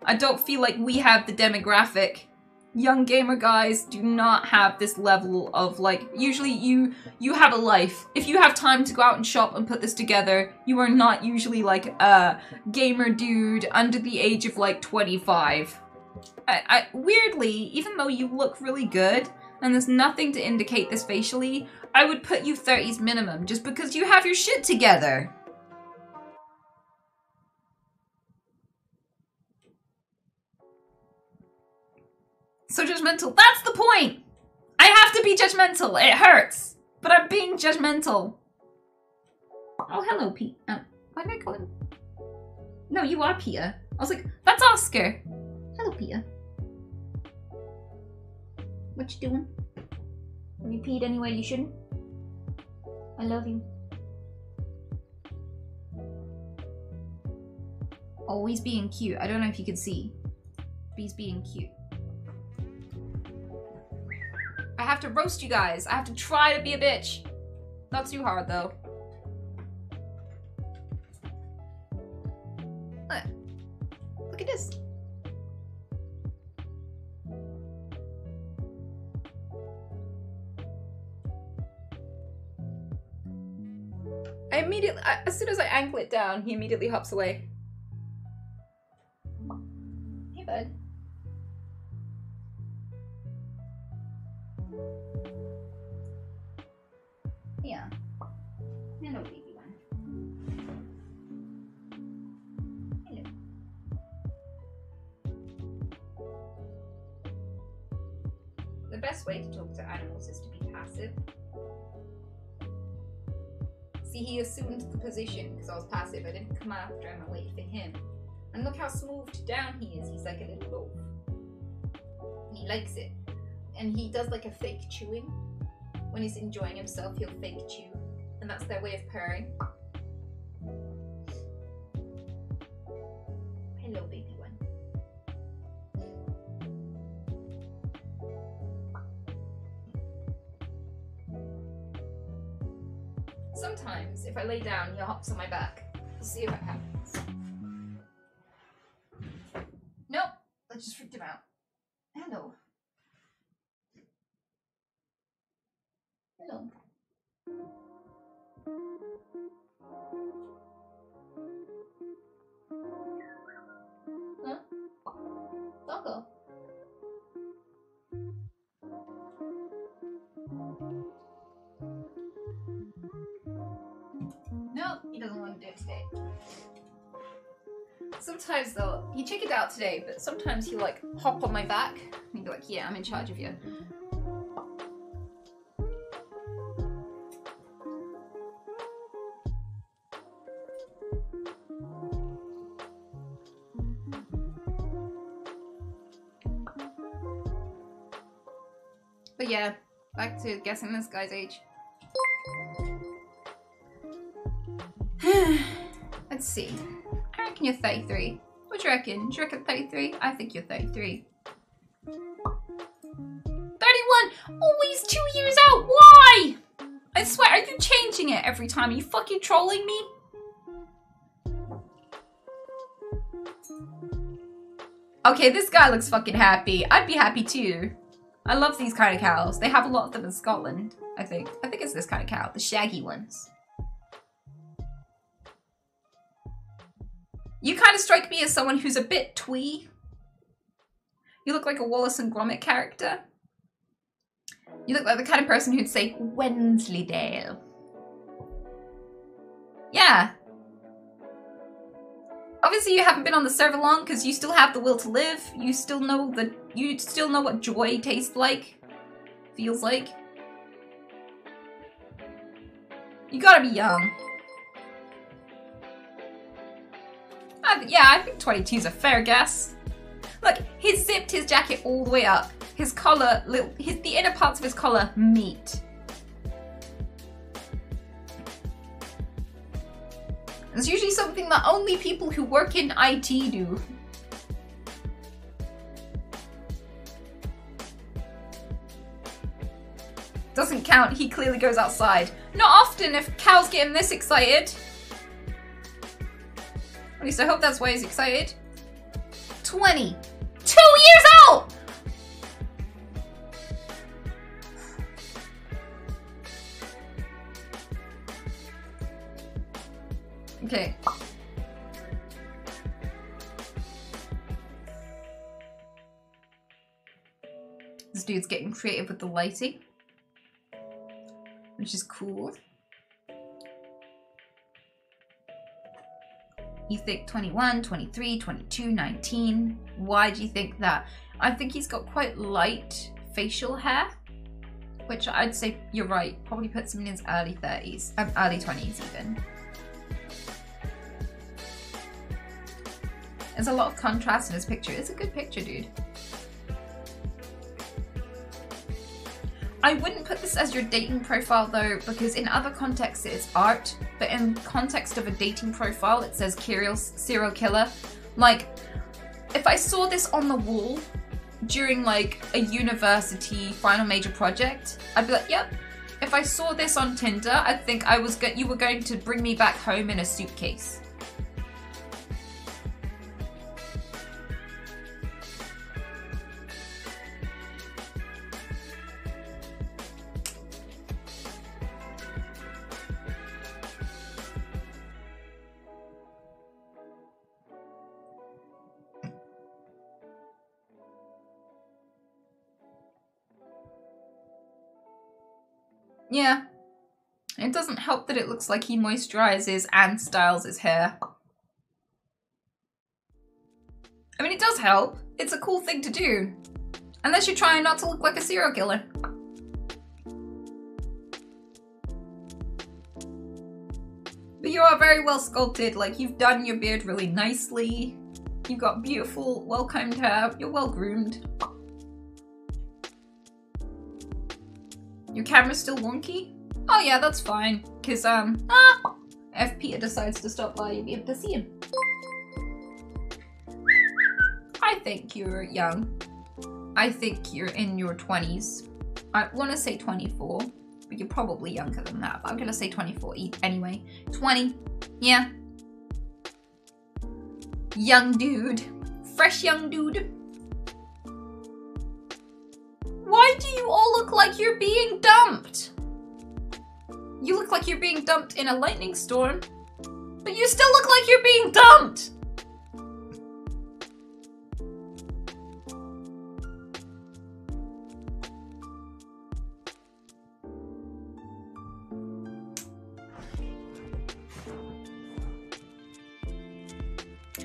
I don't feel like we have the demographic. Young gamer guys do not have this level of like, usually you have a life. If you have time to go out and shop and put this together, you are not usually like a gamer dude under the age of like 25. Weirdly, even though you look really good and there's nothing to indicate this facially, I would put you 30s minimum just because you have your shit together. So judgmental. That's the point! I have to be judgmental. It hurts. But I'm being judgmental. Oh, hello, Pete. Why did I call him? No, you are Peter. I was like, that's Oscar. Hello, Peter. What you doing? Have you peed anywhere you shouldn't? I love you. Always being cute. I don't know if you can see. But he's being cute. I have to roast you guys. I have to try to be a bitch. Not too hard, though. Look at this. I immediately, as soon as I ankle it down, he immediately hops away. Hey, bud. Yeah. Hello, baby one. Hello. The best way to talk to animals is to be passive. See, he assumed the position because I was passive. I didn't come after him, I waited for him. And look how smoothed down he is. He's like a little loaf. And he likes it. And he does like a fake chewing. When he's enjoying himself, he'll fake chew. And that's their way of purring. Hello, baby one. Sometimes, if I lay down, he hops on my back. We'll see if it happens. just freaked him out. Hello. Hello. Huh? Doggo. No, he doesn't want to do it today. Sometimes though, he chickened out today, but sometimes he like hop on my back and be like, yeah, I'm in charge of you. But yeah, back to guessing this guy's age. Let's see. I reckon you're 33. What do you reckon? Do you reckon 33? I think you're 33. 31! Always 2 years out! Why? I swear, are you changing it every time? Are you fucking trolling me? Okay, this guy looks fucking happy. I'd be happy too. I love these kind of cows. They have a lot of them in Scotland, I think. I think it's this kind of cow, the shaggy ones. You kind of strike me as someone who's a bit twee. You look like a Wallace and Gromit character. You look like the kind of person who'd say Wensleydale. Yeah. Obviously you haven't been on the server long because you still have the will to live. You still know what joy tastes like, feels like. You gotta be young. Yeah, I think 22 is a fair guess. Look, he's zipped his jacket all the way up. His collar, the inner parts of his collar meet. It's usually something that only people who work in IT do. Doesn't count, he clearly goes outside. Not often if cows get him this excited. At least I hope that's why he's excited. 20. 2 years out! Okay. This dude's getting creative with the lighting, which is cool. You think 21, 23, 22, 19. Why do you think that? I think he's got quite light facial hair, which I'd say you're right. Probably puts him in his early 30s, early 20s even. There's a lot of contrast in his picture. It's a good picture, dude. I wouldn't put this as your dating profile though, because in other contexts it's art, but in context of a dating profile it says serial killer. Like, if I saw this on the wall during like a university final major project, I'd be like, yep. If I saw this on Tinder, I'd think you were going to bring me back home in a suitcase. Yeah, it doesn't help that it looks like he moisturizes and styles his hair. I mean, it does help. It's a cool thing to do. Unless you're trying not to look like a serial killer. But you are very well sculpted. Like, you've done your beard really nicely. You've got beautiful, well-combed hair. You're well groomed. Your camera's still wonky? Oh yeah, that's fine. Cause if Peter decides to stop by, you'll be able to see him. I think you're young. I think you're in your 20s. I want to say 24, but you're probably younger than that. But I'm gonna say 24 anyway. 20, yeah. Young dude. Fresh young dude. do you all look like you're being dumped? You look like you're being dumped in a lightning storm, but you still look like you're being dumped!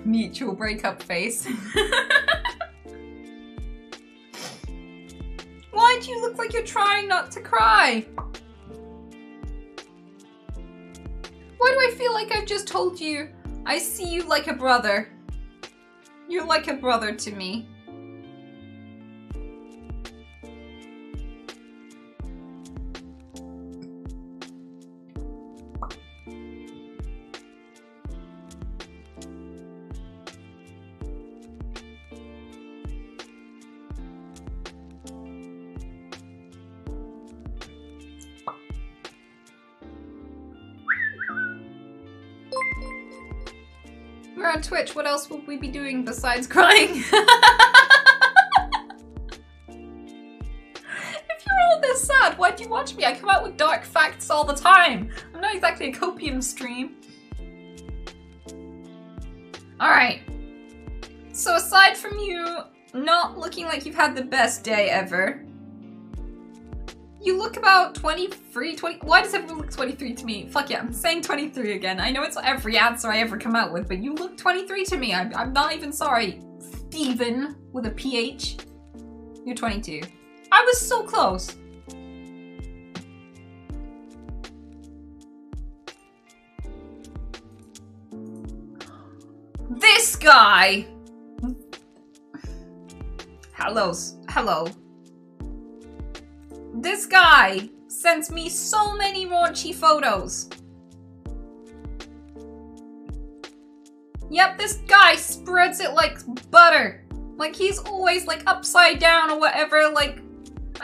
Mutual breakup face. Why do you look like you're trying not to cry? Why do I feel like I've just told you I see you like a brother? You're like a brother to me. We're on Twitch, what else will we be doing besides crying? If you're all this sad, why'd you watch me? I come out with dark facts all the time. I'm not exactly a copium stream. Alright. So aside from you not looking like you've had the best day ever, you look about 23, 20. Why does everyone look 23 to me? Fuck yeah, I'm saying 23 again. I know it's not every answer I ever come out with, but you look 23 to me. I'm not even sorry. Steven with a PH. You're 22. I was so close. This guy. Hello. This guy sends me so many raunchy photos. Yep, this guy spreads it like butter. Like he's always like upside down or whatever, like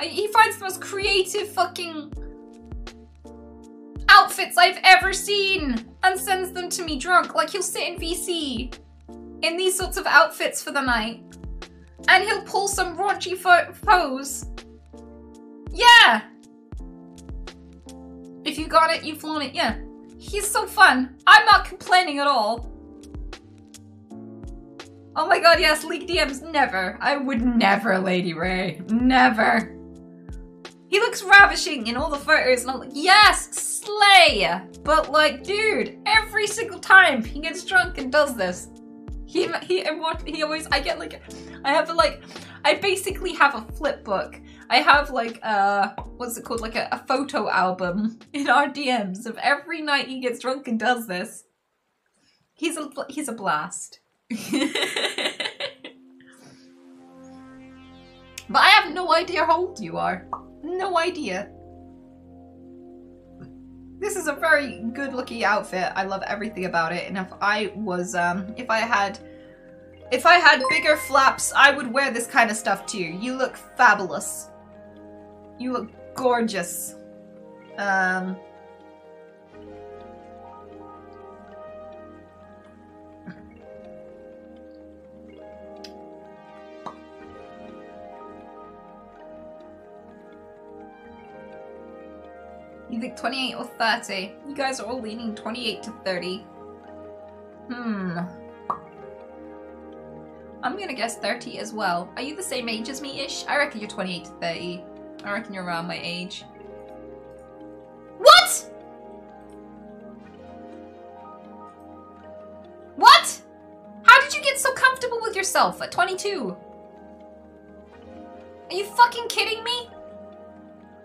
he finds the most creative fucking outfits I've ever seen and sends them to me drunk. Like he'll sit in VC in these sorts of outfits for the night and he'll pull some raunchy pose. Yeah! If you got it, you flaunt it, yeah. He's so fun. I'm not complaining at all. Oh my god, yes, leak DMs, never. I would never, Lady Ray. Never. He looks ravishing in all the photos and I'm like, yes, slay! But like, dude, every single time he gets drunk and does this, he always, I basically have a flip book. I have like what's it called? Like a photo album in our DMs of every night he gets drunk and does this. He's a blast. But I have no idea how old you are. No idea. This is a very good looking outfit. I love everything about it. And if I was if I had bigger flaps, I would wear this kind of stuff too. You look fabulous. You look gorgeous. You think 28 or 30? You guys are all leaning 28 to 30. I'm gonna guess 30 as well. Are you the same age as me-ish? I reckon you're 28 to 30. I reckon you're around my age. What?! What?! How did you get so comfortable with yourself at 22? Are you fucking kidding me?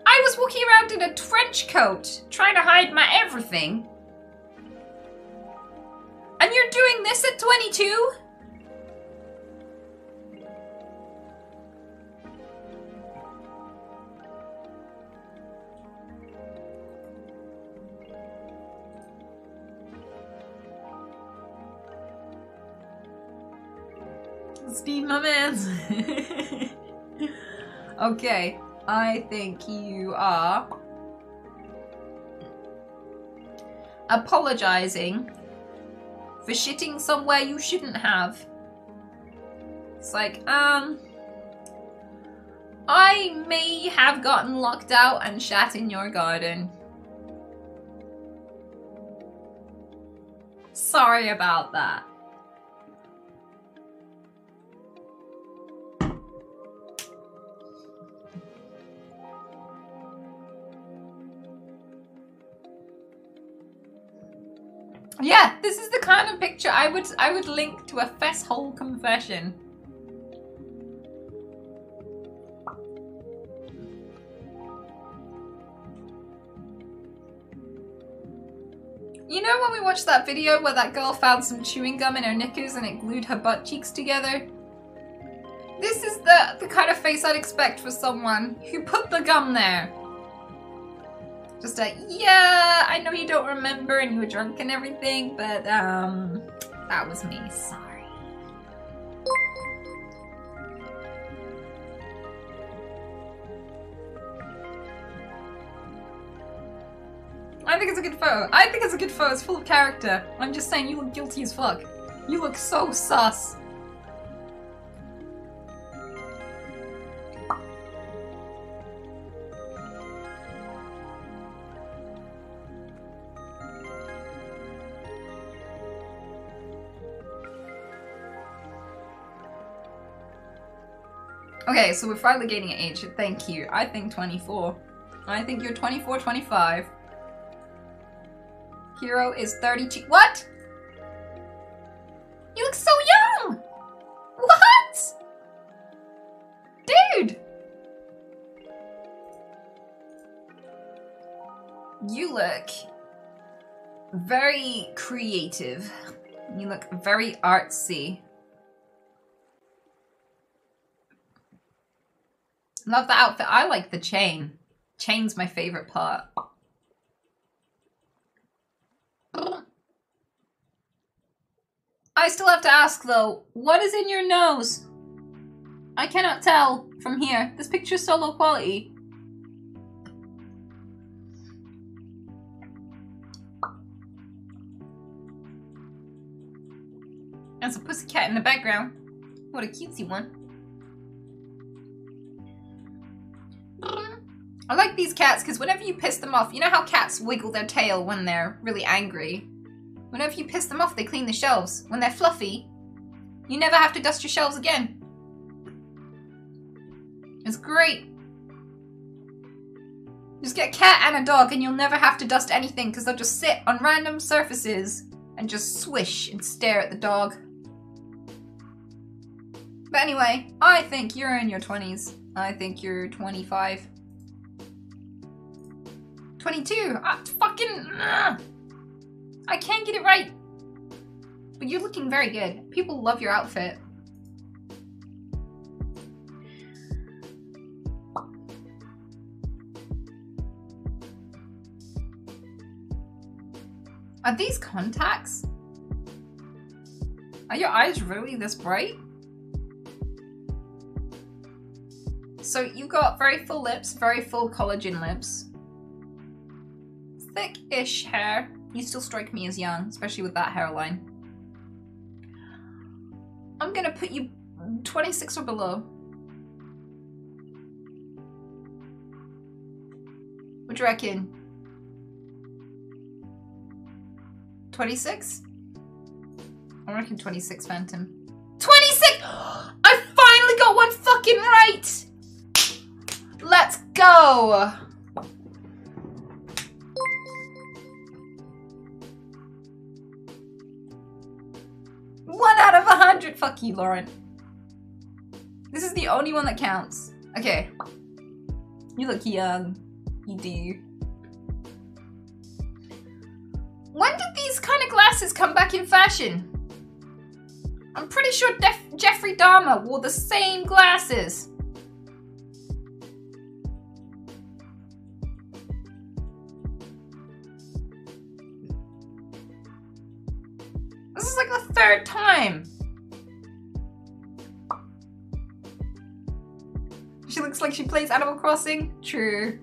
I was walking around in a trench coat, trying to hide my everything. And you're doing this at 22? Steve, my man. Okay, I think you are apologizing for shitting somewhere you shouldn't have. It's like, I may have gotten locked out and shat in your garden. Sorry about that. Yeah, this is the kind of picture I would link to a fesshole confession. You know when we watched that video where that girl found some chewing gum in her knickers and it glued her butt cheeks together? This is the kind of face I'd expect for someone who put the gum there. Just a, yeah, I know you don't remember and you were drunk and everything, but that was me, sorry. I think it's a good photo. I think it's a good photo, it's full of character. I'm just saying, you look guilty as fuck. You look so sus. Okay, so we're finally gaining age. Thank you. I think 24. I think you're 24, 25. Hero is 32. What? You look so young! What? Dude! You look very creative. You look very artsy. Love the outfit. I like the chain. Chain's my favorite part. I still have to ask though, what is in your nose? I cannot tell from here. This picture's so low quality. There's a pussycat in the background. What a cutesy one. I like these cats because whenever you piss them off, you know how cats wiggle their tail when they're really angry? Whenever you piss them off, they clean the shelves. When they're fluffy, you never have to dust your shelves again. It's great. Just get a cat and a dog and you'll never have to dust anything because they'll just sit on random surfaces and just swish and stare at the dog. But anyway, I think you're in your 20s. I think you're 25. 22! I can't get it right! But you're looking very good. People love your outfit. Are these contacts? Are your eyes really this bright? So you got very full lips, very full collagen lips. Thick-ish hair. You still strike me as young, especially with that hairline. I'm gonna put you 26 or below. What do you reckon? 26? I reckon 26, Phantom. 26! I finally got one fucking right! Let's go! One out of 100! Fuck you, Lauren. This is the only one that counts. Okay. You look young. You do. When did these kind of glasses come back in fashion? I'm pretty sure Jeffrey Dahmer wore the same glasses. This is like the third time. She looks like she plays Animal Crossing. True.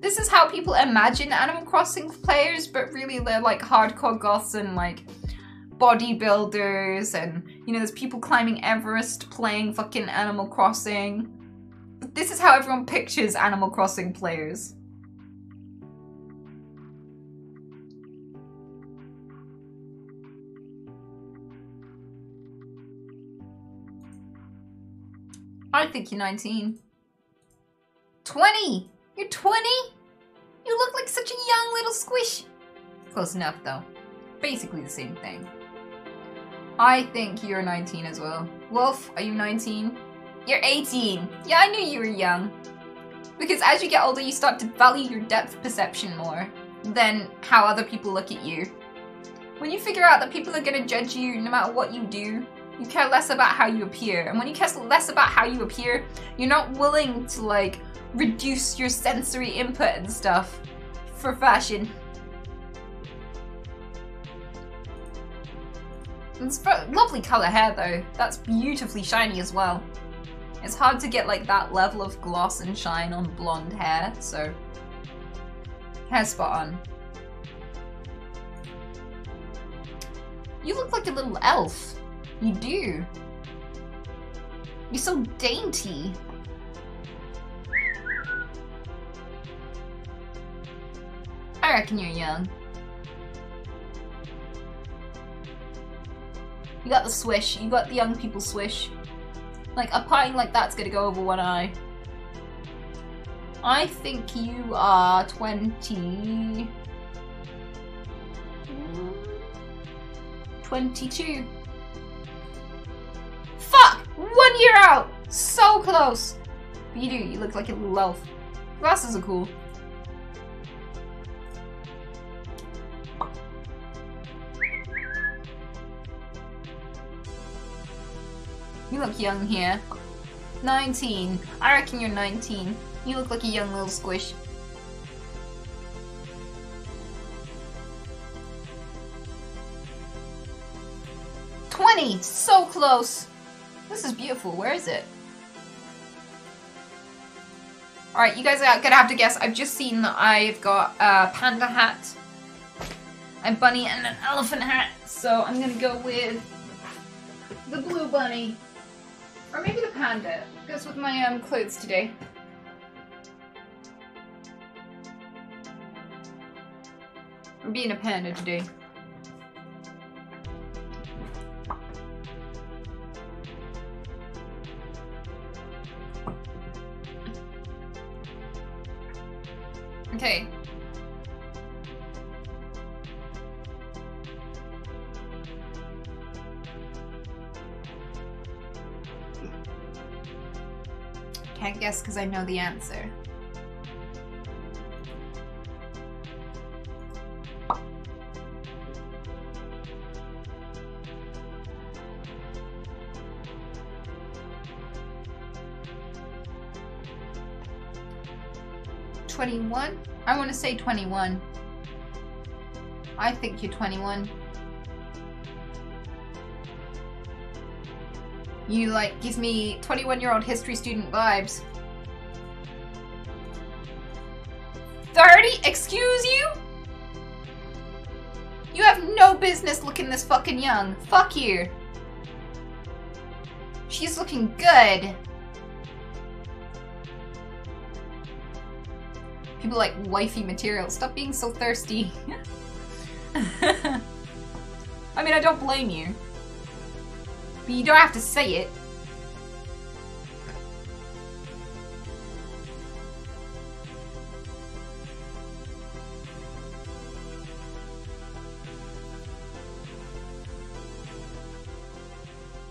This is how people imagine Animal Crossing players, but really they're like hardcore goths and like bodybuilders and, you know, there's people climbing Everest playing fucking Animal Crossing. But This is how everyone pictures Animal Crossing players. I think you're 19. 20! You're 20? You look like such a young little squish. Close enough though. Basically the same thing. I think you're 19 as well. Wolf, are you 19? You're 18. Yeah, I knew you were young. Because as you get older, you start to value your depth perception more than how other people look at you. When you figure out that people are going to judge you no matter what you do, you care less about how you appear. And when you care less about how you appear, you're not willing to, like, reduce your sensory input and stuff for fashion. It's lovely colour hair though. That's beautifully shiny as well. It's hard to get like that level of gloss and shine on blonde hair, so hair's spot on. You look like a little elf. You do. You're so dainty. I reckon you're young. You got the swish. You got the young people swish. Like, a pine like that's gonna go over one eye. I think you are 20... 22. Fuck! 1 year out! So close! But you do, you look like a little elf. Glasses are cool. You look young here. 19. I reckon you're 19. You look like a young little squish. So close. This is beautiful. Where is it? Alright, you guys are gonna have to guess. I've just seen that I've got a panda hat, a bunny, and an elephant hat. So I'm gonna go with the blue bunny. Or maybe the panda. Goes with my clothes today. I'm being a panda today. Okay. Can't guess because I know the answer. I want to say 21. I think you're 21. You like gives me 21-year-old history student vibes. 30? Excuse you? You have no business looking this fucking young. Fuck you. She's looking good. People like wifey material. Stop being so thirsty. I mean, I don't blame you. But you don't have to say it.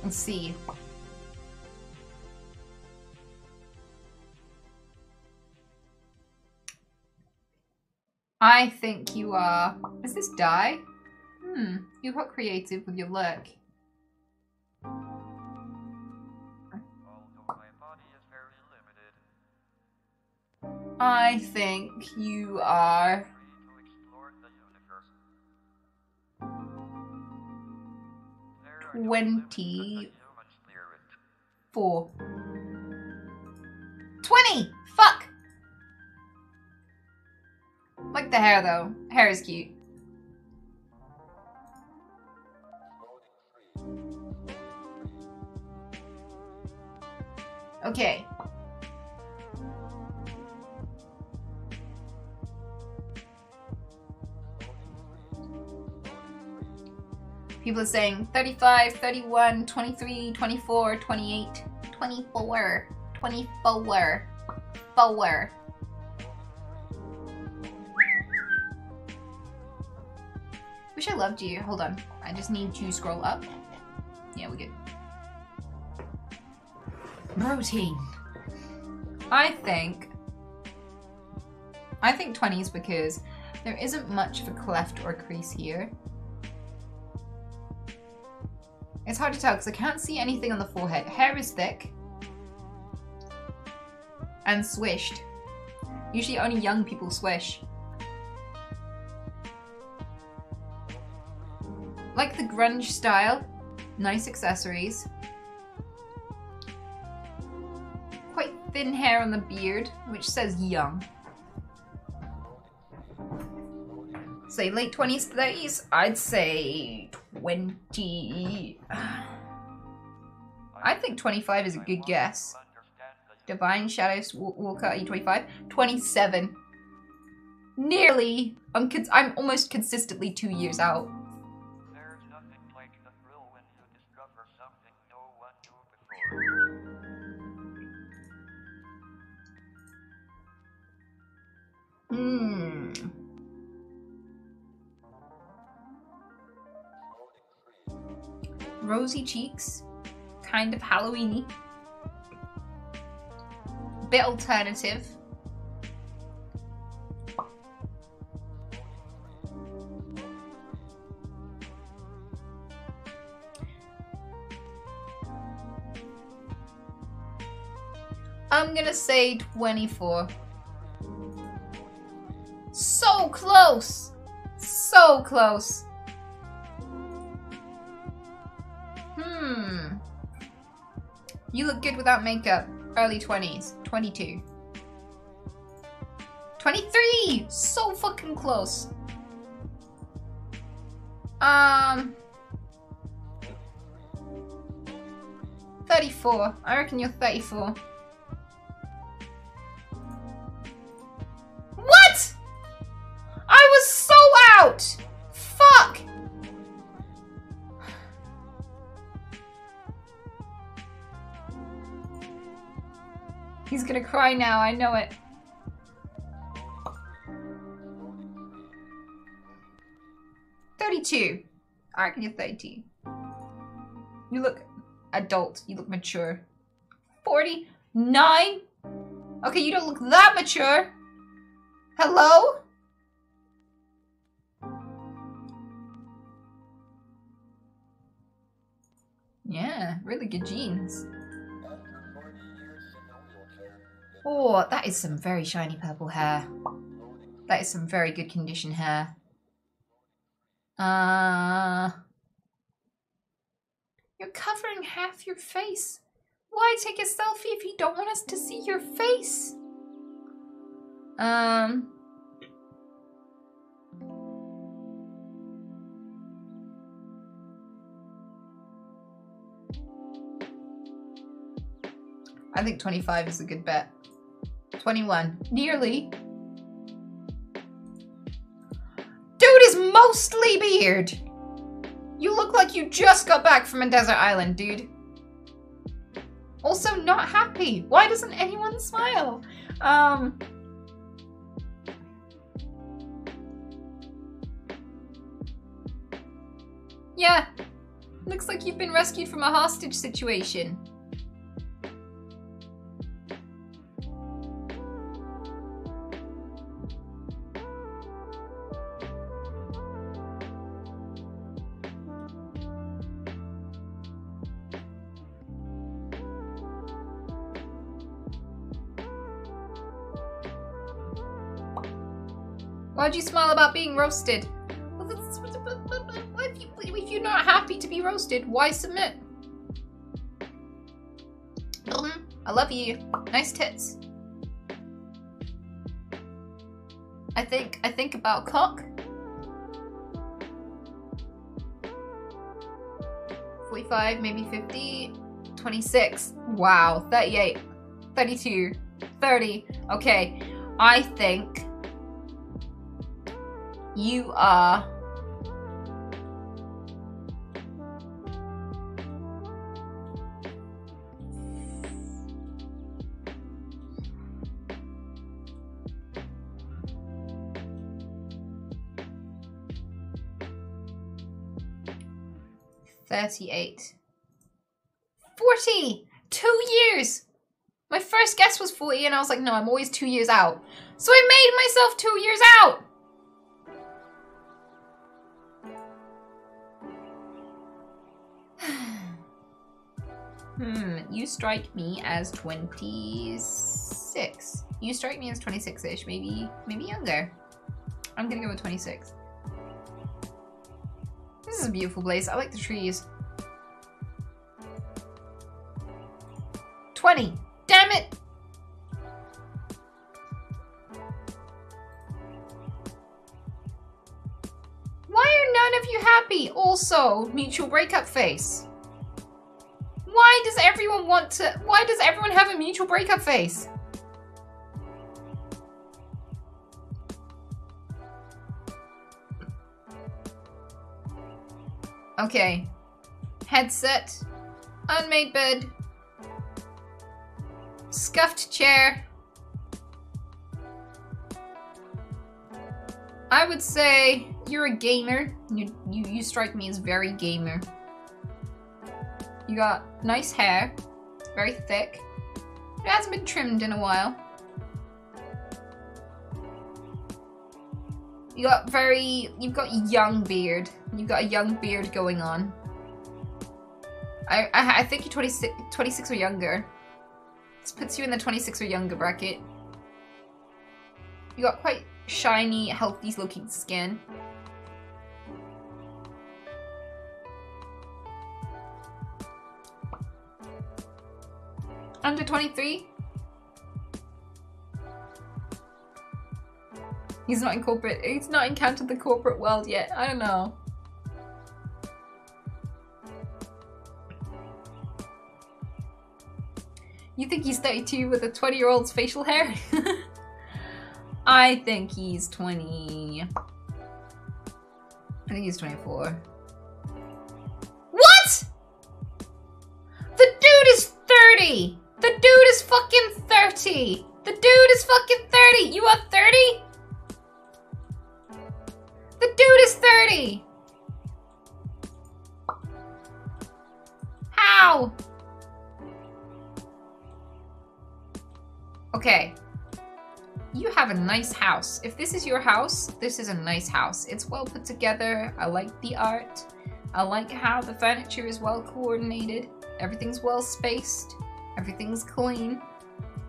Let's see. I think you are... Is this dye? You got creative with your look. I think you are... 24. 20! Fuck! Like the hair though. Hair is cute. Okay. People are saying 35, 31, 23, 24, 28, 24, 24, 4. Wish I loved you. Hold on. I just need to scroll up. Yeah, we're good. Protein. I think 20s because there isn't much of a cleft or crease here. It's hard to tell because I can't see anything on the forehead. Hair is thick and swished. Usually only young people swish. Like the grunge style. Nice accessories. Quite thin hair on the beard, which says young. Say late 20s, 30s? I'd say 20... I think 25 is a good guess. Divine Shadows Walker, are you 25? 27. Nearly. I'm almost consistently 2 years out. There's nothing like the thrill when you discover something no one knew before. Rosy cheeks. Kind of Halloween-y. Bit alternative. I'm gonna say 24. So close! So close! You look good without makeup. Early 20s. 22. 23! So fucking close. 34. I reckon you're 34. What?! I was so out! Fuck! He's gonna cry now, I know it. $32. I reckon you're 32. You look adult. You look mature. 49? Okay, you don't look that mature. Hello? Yeah, really good genes. Oh, that is some very shiny purple hair. That is some very good condition hair. You're covering half your face. Why take a selfie if you don't want us to see your face? I think 25 is a good bet. 21. Nearly. Dude is mostly beard. You look like you just got back from a desert island, dude. Also not happy. Why doesn't anyone smile? Yeah. Looks like you've been rescued from a hostage situation. Why'd you smile about being roasted? Well, if you're not happy to be roasted, why submit? I love you. Nice tits. I think about cock. 45, maybe 50, 26. Wow, 38, 32, 30. Okay, I think you are 38. 40! 2 years! My first guess was 40 and I was like, no, I'm always 2 years out. So I made myself 2 years out! You strike me as 26. You strike me as 26-ish, maybe younger. I'm gonna go with 26. This is a beautiful place. I like the trees. 20. Damn it! Why are none of you happy? Also, mutual breakup face. Why does everyone have a mutual breakup face? Okay. Headset. Unmade bed. Scuffed chair. I would say you're a gamer. You strike me as very gamer. You got nice hair. Very thick. It hasn't been trimmed in a while. You've got young beard. You've got a young beard going on. I think you're 26 or younger. This puts you in the 26 or younger bracket. You got quite shiny, healthy looking skin. Under 23? He's not encountered the corporate world yet. I don't know. You think he's 32 with a 20-year-old's facial hair? I think he's 20. I think he's 24. What? The dude is 30! The dude is fucking 30! The dude is fucking 30! You are 30? The dude is 30! How? Okay. You have a nice house. If this is your house, this is a nice house. It's well put together. I like the art. I like how the furniture is well coordinated. Everything's well spaced. Everything's clean.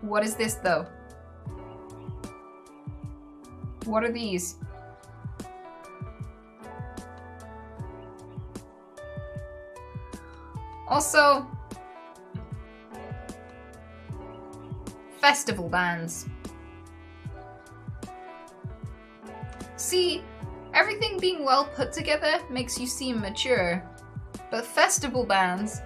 What is this though? What are these? Also, festival bands. See, everything being well put together makes you seem mature, but festival bands,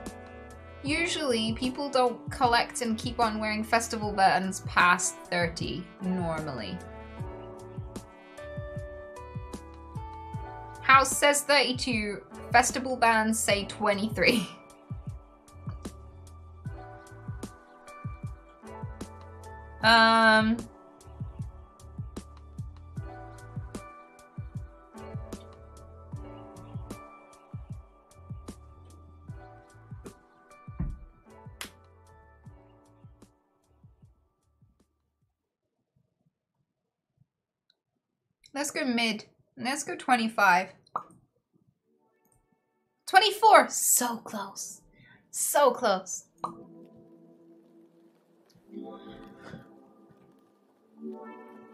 usually people don't collect and keep on wearing festival bands past 30, normally. House says 32, festival bands say 23. Let's go mid. Let's go 25. 24! So close. So close.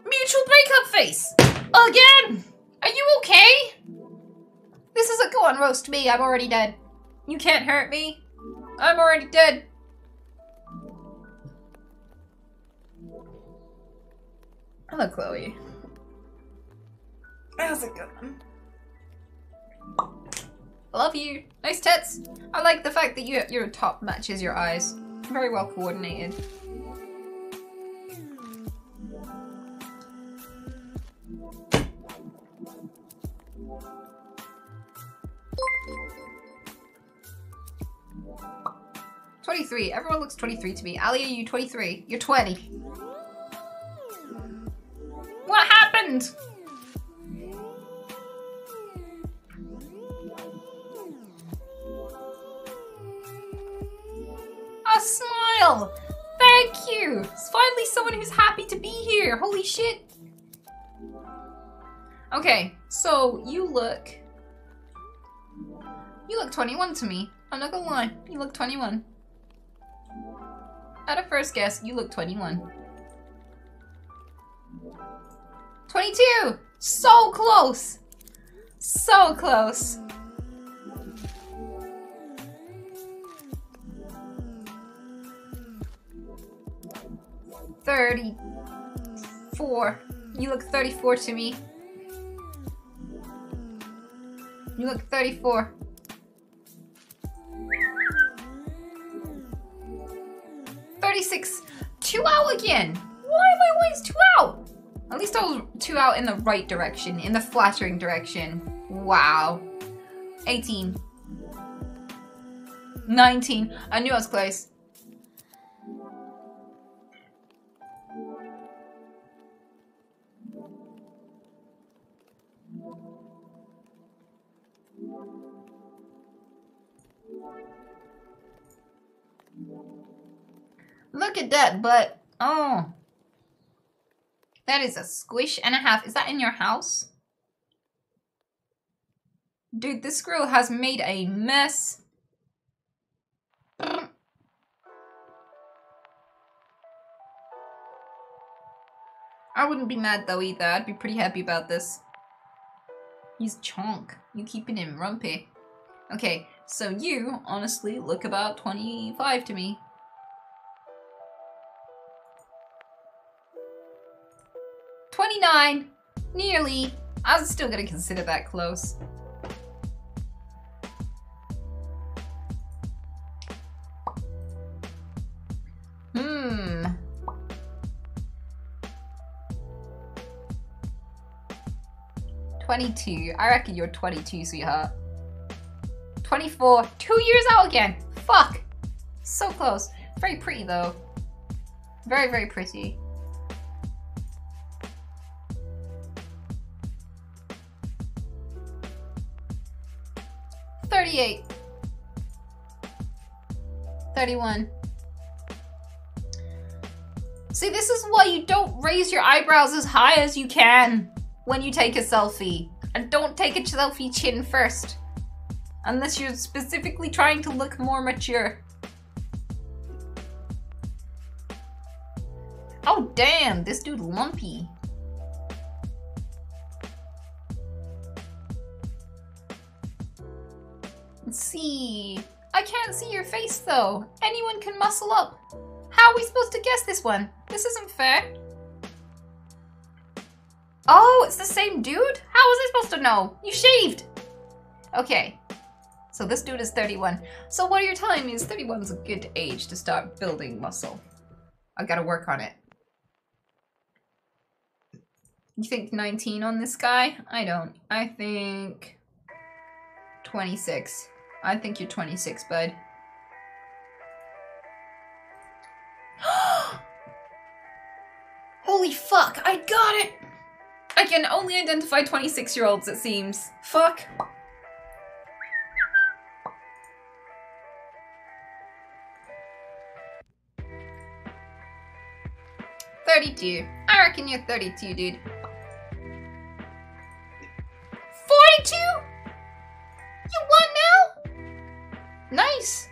Mutual breakup face! Again! Are you okay? This is a go on, roast me. I'm already dead. You can't hurt me. I'm already dead. Hello, Chloe. How's it going? Love you. Nice tits. I like the fact that your top matches your eyes. Very well coordinated. "23. Everyone looks 23 to me. Ali, are you 23? You're 20. What happened? a smile! Thank you! It's finally someone who's happy to be here. Holy shit. Okay, so you look 21 to me. I'm not gonna lie. You look 21. At a first guess, you look 21. 22! So close! So close. $34. You look 34 to me. You look 34. $36. 2 out again. Why am I always 2 out? At least I was 2 out in the right direction, in the flattering direction. Wow. 18. 19. I knew I was close. Look at that butt. Oh. That is a squish and a half. Is that in your house? Dude, this girl has made a mess. I wouldn't be mad though either. I'd be pretty happy about this. He's chonk. You keeping him rumpy. Okay, so you honestly look about 25 to me. 29. Nearly. I was still gonna consider that close. Hmm. $22. I reckon you're 22, sweetheart. 24. 2 years out again. Fuck. So close. Very pretty though. Very, very pretty. $38. 31. See, this is why you don't raise your eyebrows as high as you can when you take a selfie. And don't take a selfie chin first. Unless you're specifically trying to look more mature. Oh damn, this dude lumpy. Let's see. I can't see your face though. Anyone can muscle up. How are we supposed to guess this one? This isn't fair. Oh, it's the same dude? How was I supposed to know? You shaved. Okay. So this dude is 31. So what you're telling me is 31 is a good age to start building muscle. I gotta work on it. You think 19 on this guy? I don't. I think 26. I think you're 26, bud. Holy fuck, I got it! I can only identify 26-year-olds, it seems. Fuck. $32. I reckon you're 32, dude. 42? You won now? Nice.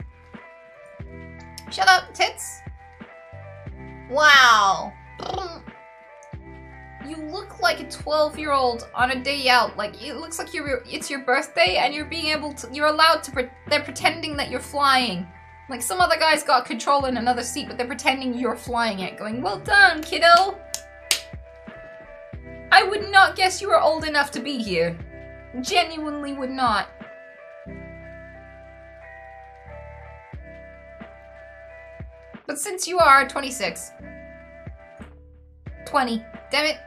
Shut up, tits. Wow. You look like a 12-year-old on a day out. Like, it looks like it's your birthday and you're allowed to, they're pretending that you're flying. Like, some other guy's got control in another seat, but they're pretending you're flying it, going, well done, kiddo. I would not guess you were old enough to be here. Genuinely would not. But since you are 26. 20. Damn it.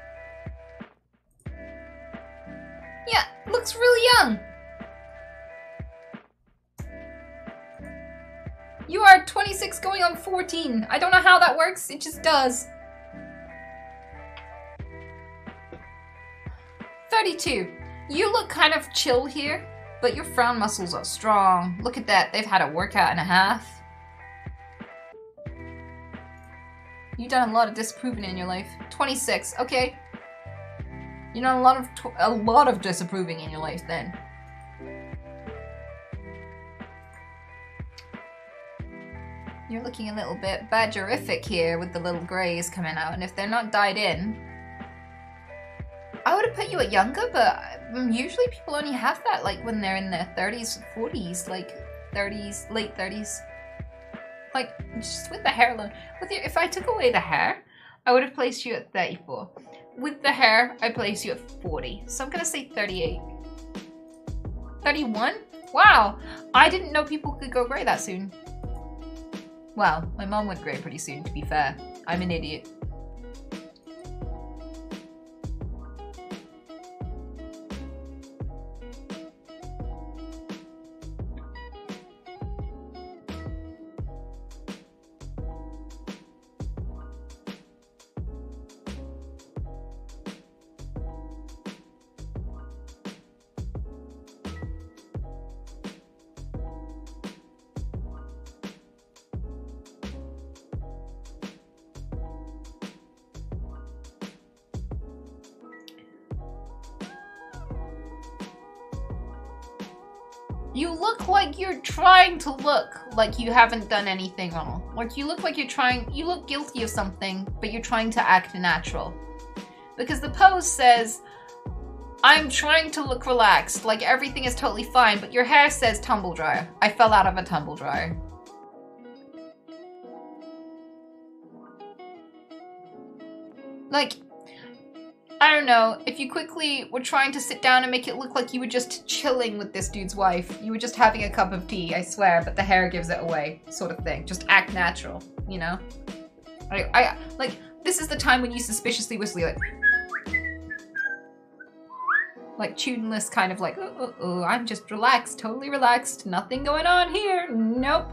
Yeah, looks really young. You are 26 going on 14. I don't know how that works, it just does. 32. You look kind of chill here, but your frown muscles are strong. Look at that, they've had a workout and a half. You've done a lot of disapproving in your life. 26, okay. You've done a lot of disapproving in your life then. You're looking a little bit badgerific here with the little greys coming out, and if they're not dyed in, I would have put you at younger, but usually people only have that like when they're in their 30s, 40s, like 30s, late 30s. Like, just with the hair alone. If I took away the hair, I would have placed you at 34. With the hair, I place you at 40. So I'm gonna say 38. 31? Wow, I didn't know people could go grey that soon. Well, my mom went grey pretty soon, to be fair. I'm an idiot. You look like you're trying to look like you haven't done anything wrong. Like you look like you look guilty of something, but you're trying to act natural. Because the pose says, I'm trying to look relaxed, like everything is totally fine, but your hair says tumble dryer. I fell out of a tumble dryer. Like, I don't know, if you quickly were trying to sit down and make it look like you were just chilling with this dude's wife, you were just having a cup of tea, I swear, but the hair gives it away, sort of thing. Just act natural, you know? Like, this is the time when you suspiciously whistle, like tuneless, kind of like, oh, I'm just relaxed, totally relaxed, nothing going on here, nope.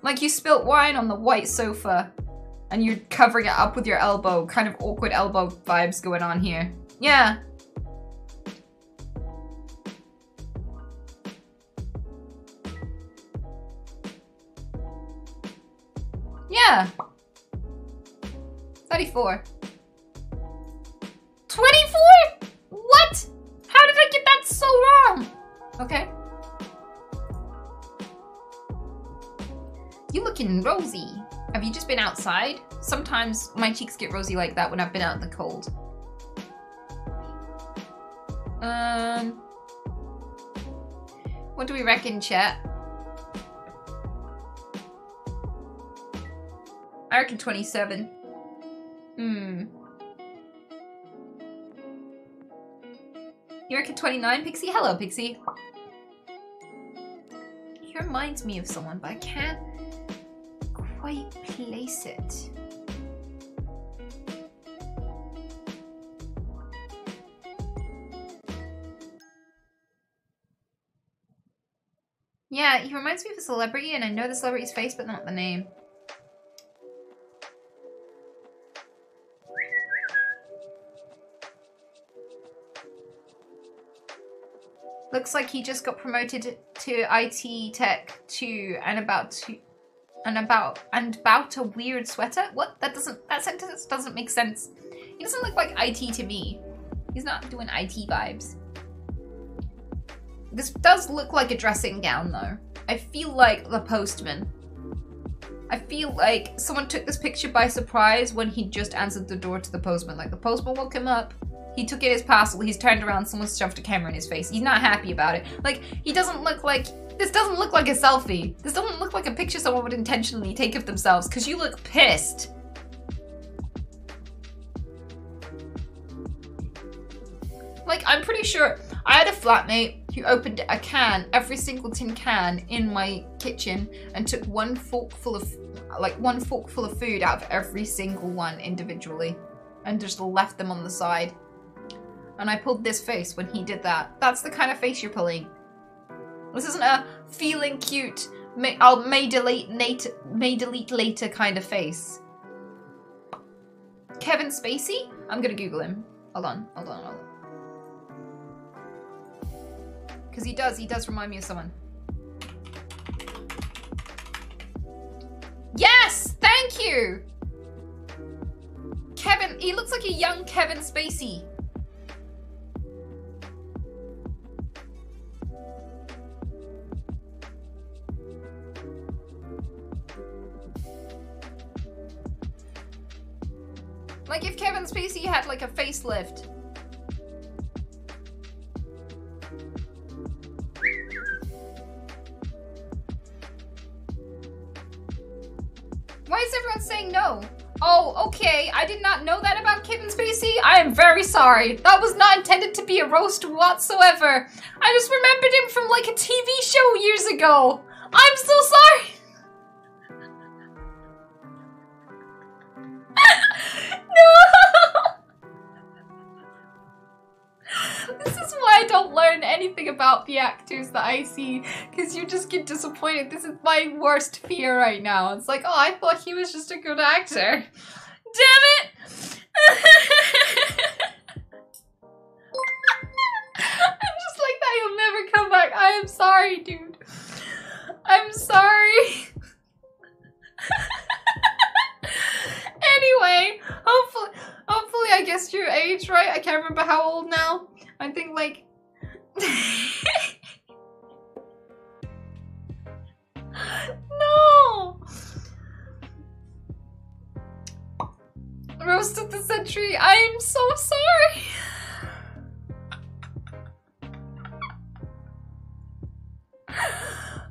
Like you spilt wine on the white sofa. And you're covering it up with your elbow. Kind of awkward elbow vibes going on here. Yeah. Yeah. 34. 24? What? How did I get that so wrong? Okay. You looking rosy. Have you just been outside? Sometimes my cheeks get rosy like that when I've been out in the cold. What do we reckon, chat? I reckon 27. You reckon 29, Pixie? Hello, Pixie. He reminds me of someone, but I can't quite place it. Yeah, he reminds me of a celebrity, and I know the celebrity's face, but not the name. Looks like he just got promoted to IT Tech 2 and about a weird sweater. What? That sentence doesn't make sense. He doesn't look like IT to me. He's not doing IT vibes. This does look like a dressing gown though. I feel like the postman. I feel like someone took this picture by surprise when he just answered the door to the postman. Like the postman woke him up. He took in his parcel, he's turned around, someone shoved a camera in his face. He's not happy about it. Like, he doesn't look like, this doesn't look like a selfie. This doesn't look like a picture someone would intentionally take of themselves, because you look pissed. Like, I'm pretty sure, I had a flatmate who opened a can, every single tin can in my kitchen, and took one forkful of food out of every single one individually, and just left them on the side. And I pulled this face when he did that. That's the kind of face you're pulling. This isn't a feeling cute, may delete later kind of face. Kevin Spacey? I'm gonna Google him. Hold on. Because he does remind me of someone. Yes! Thank you! you? Kevin, he looks like a young Kevin Spacey. Like if Kevin Spacey had like a facelift. Why is everyone saying no? Oh, okay. I did not know that about Kevin Spacey. I am very sorry. That was not intended to be a roast whatsoever. I just remembered him from like a TV show years ago. I'm so sorry. This is why I don't learn anything about the actors that I see, because you just get disappointed. This is my worst fear right now. It's like, oh, I thought he was just a good actor. Damn it! I'm just like that. You'll never come back. I am sorry, dude. I'm sorry. Anyway, hopefully I guessed your age right. I can't remember how old now. I think like no. Roast of the century. I am so sorry.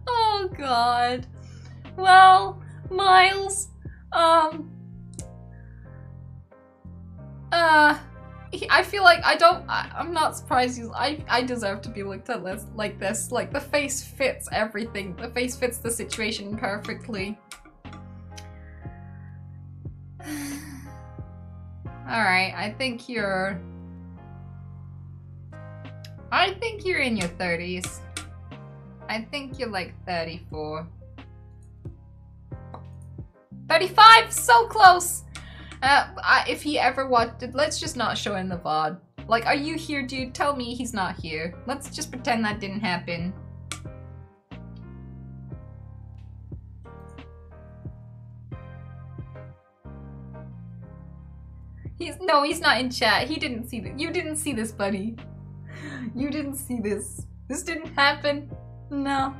Oh God. Well, Miles, I feel like I'm not surprised I deserve to be looked at like this. Like, the face fits everything. The face fits the situation perfectly. Alright, I think you're in your 30s. I think you're like 34. 35! So close! If he ever watched it, let's just not show in the VOD. Like, are you here, dude? Tell me he's not here. Let's just pretend that didn't happen. No, he's not in chat. He didn't see this. You didn't see this, buddy. You didn't see this. This didn't happen. No.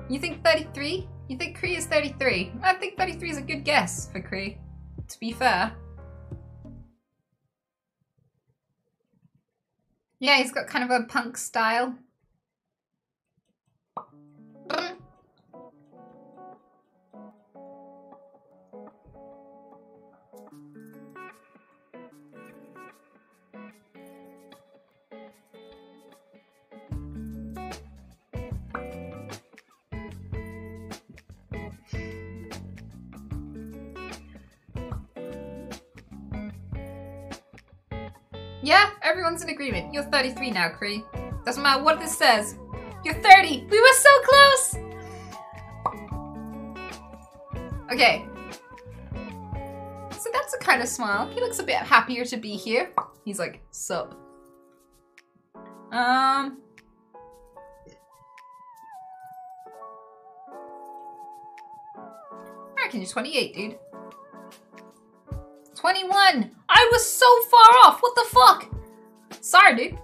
You think 33? You think Kree is 33? I think 33 is a good guess for Kree, to be fair. Yeah, he's got kind of a punk style. Yeah, everyone's in agreement. You're 33 now, Kree. Doesn't matter what this says. You're 30! We were so close! Okay. So that's a kind of smile. He looks a bit happier to be here. He's like, sup. I reckon you're 28, dude. 21! I was so far off! What the fuck? Sorry, dude.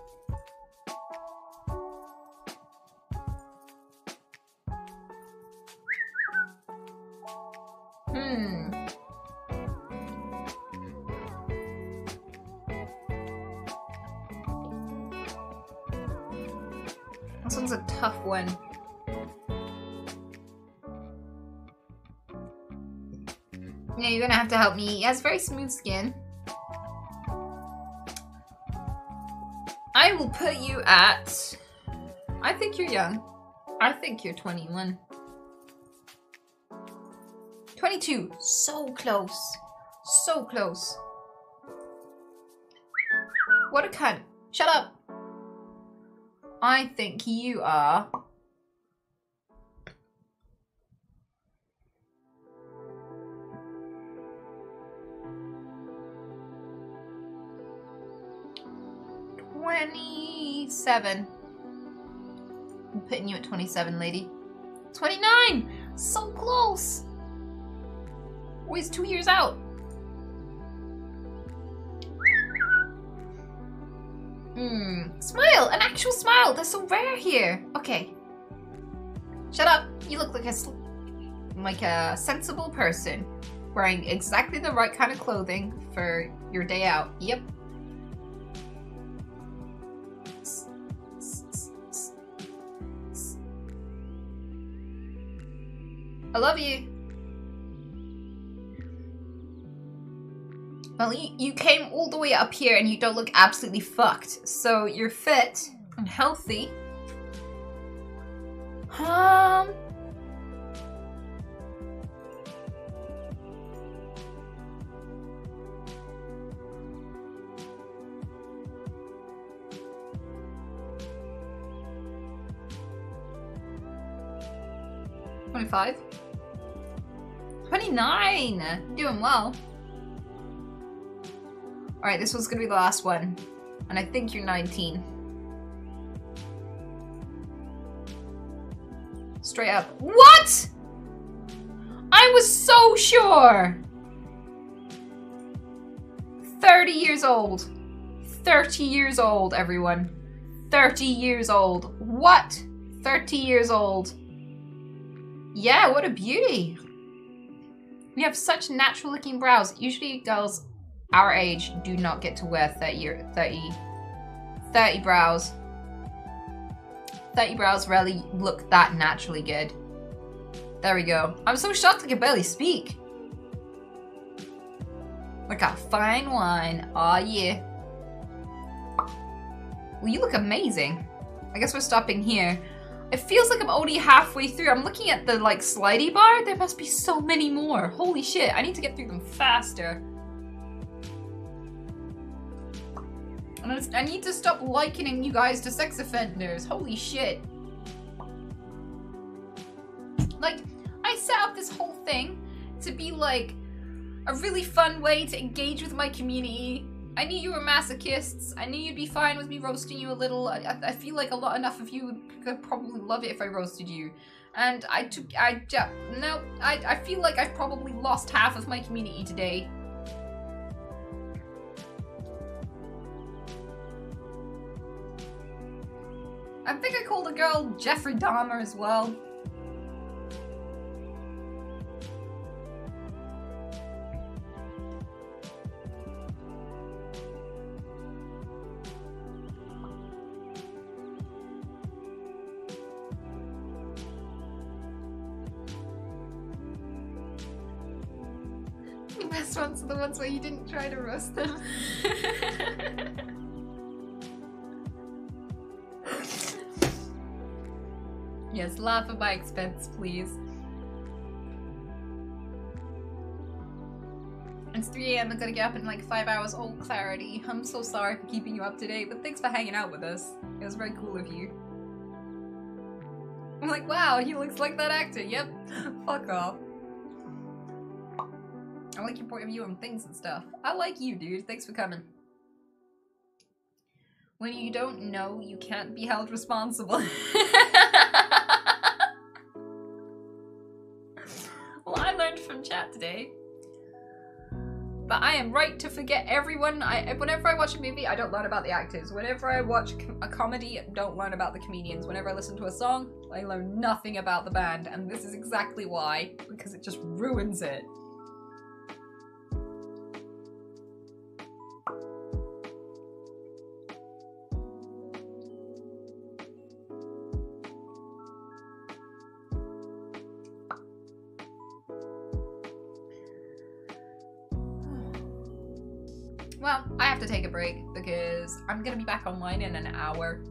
This one's a tough one. Yeah, you're gonna have to help me. He has very smooth skin. I will put you at... I think you're young. I think you're 21. 22. So close. So close. What a cunt. Shut up. I think you are... I'm putting you at 27, lady. 29! So close. Always 2 years out. Smile! An actual smile! They're so rare here. Okay. Shut up. You look like a sensible person. Wearing exactly the right kind of clothing for your day out. Yep. I love you. Well, you came all the way up here and you don't look absolutely fucked. So you're fit and healthy. 25. 29! Doing well. Alright, this one's gonna be the last one. And I think you're 19. Straight up. What?! I was so sure! 30 years old. 30 years old, everyone. 30 years old. What? 30 years old. Yeah, what a beauty. You have such natural looking brows. Usually girls our age do not get to wear 30 brows. 30 brows rarely look that naturally good. There we go. I'm so shocked I can barely speak. Like a fine wine. Aw, yeah. Well, you look amazing. I guess we're stopping here. It feels like I'm only halfway through. I'm looking at the, like, slidey bar. There must be so many more. Holy shit, I need to get through them faster. And I need to stop likening you guys to sex offenders. Holy shit. Like, I set up this whole thing to be, like, a really fun way to engage with my community. I knew you were masochists. I knew you'd be fine with me roasting you a little. I feel like enough of you would probably love it if I roasted you. And I feel like I've probably lost half of my community today. I think I called a girl Jeffrey Dahmer as well. The best ones are the ones where you didn't try to roast them. Yes, laugh at my expense, please. It's 3 AM, I'm gonna get up in like 5 hours. Oh, Clarity, I'm so sorry for keeping you up to date, but thanks for hanging out with us. It was very cool of you. I'm like, wow, he looks like that actor. Yep, fuck off. I like your point of view on things and stuff. I like you, dude. Thanks for coming. When you don't know, you can't be held responsible. Well, I learned from chat today. But I am right to forget everyone. Whenever I watch a movie, I don't learn about the actors. Whenever I watch a comedy, I don't learn about the comedians. Whenever I listen to a song, I learn nothing about the band. And this is exactly why. Because it just ruins it. Well, I have to take a break because I'm gonna be back online in an hour.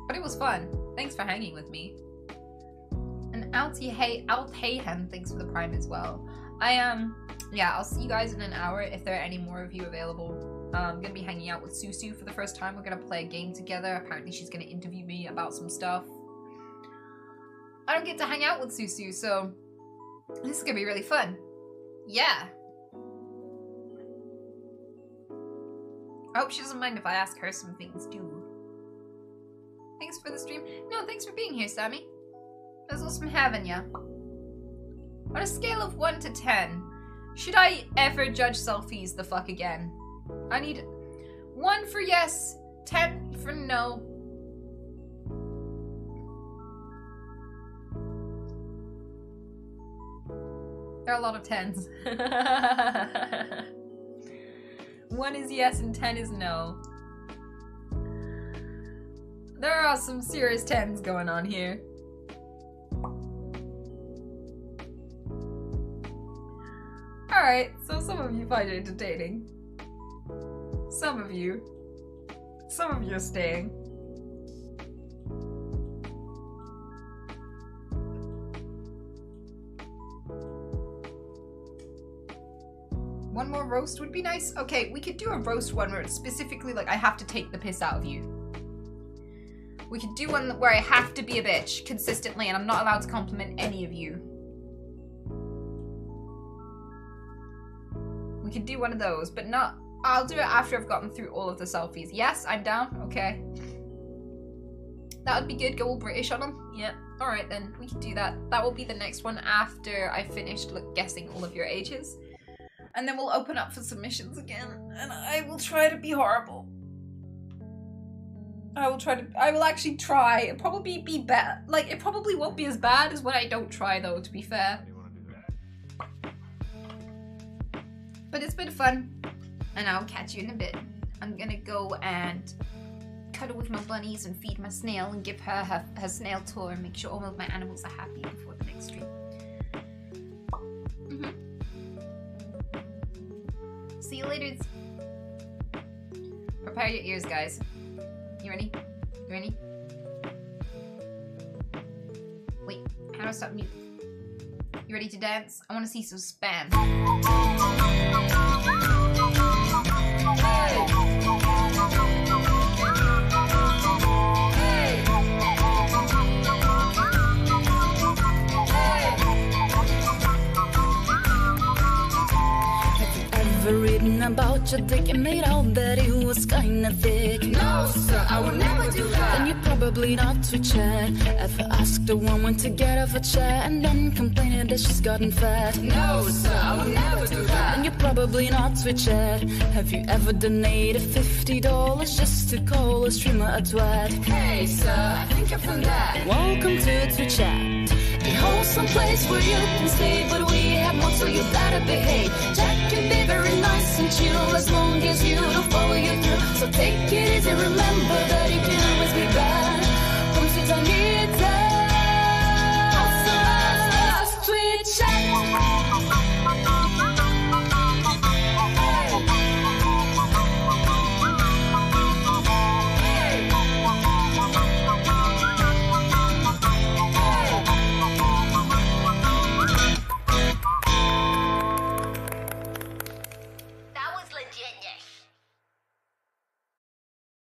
But it was fun. Thanks for hanging with me. And Althayhem, thanks for the Prime as well. Yeah, I'll see you guys in an hour if there are any more of you available. I'm gonna be hanging out with Susu for the first time. We're gonna play a game together. Apparently she's gonna interview me about some stuff. I don't get to hang out with Susu, so this is gonna be really fun. Yeah. I hope she doesn't mind if I ask her some things too. Thanks for the stream. No, thanks for being here, Sammy. It was awesome having ya. On a scale of 1 to 10, should I ever judge selfies the fuck again? I need 1 for yes, 10 for no. There are a lot of 10s. 1 is yes and 10 is no. There are some serious 10s going on here. Alright, so some of you find it entertaining. Some of you are staying. One more roast would be nice. Okay, we could do a roast one where it's specifically like I have to take the piss out of you. We could do one where I have to be a bitch consistently and I'm not allowed to compliment any of you. We could do one of those, but not... I'll do it after I've gotten through all of the selfies. Yes, I'm down. Okay. That would be good. Go all British on them. Yeah. Alright then, we can do that. That will be the next one after I finished guessing all of your ages. And then we'll open up for submissions again. And I will try to be horrible. I will actually try. It'll probably be bad. Like, it probably won't be as bad as when I don't try though, to be fair. But it's been fun. And I'll catch you in a bit. I'm gonna go and cuddle with my bunnies and feed my snail and give her her snail tour and make sure all of my animals are happy before the next stream. See you later. Prepare your ears, guys. You ready? You ready? Wait, how do I stop mute? You ready to dance? I want to see some spam. Reading about your dick and made out that it was kinda thick. No, sir, I would never do that. Then you're probably not to chat. Ever asked a woman to get off a chair and then complaining that she's gotten fat. No, sir, I would never do that. Then you're probably not to chat. Have you ever donated $50 just to call a streamer a twat? Hey, sir, I think you're from that. Welcome to Twitch Chat. The wholesome place where you can stay, but we have more, so you gotta behave. Jack can be very nice and chill as long as you don't follow you through. So take it easy, remember that you can always be bad. Come sit down here,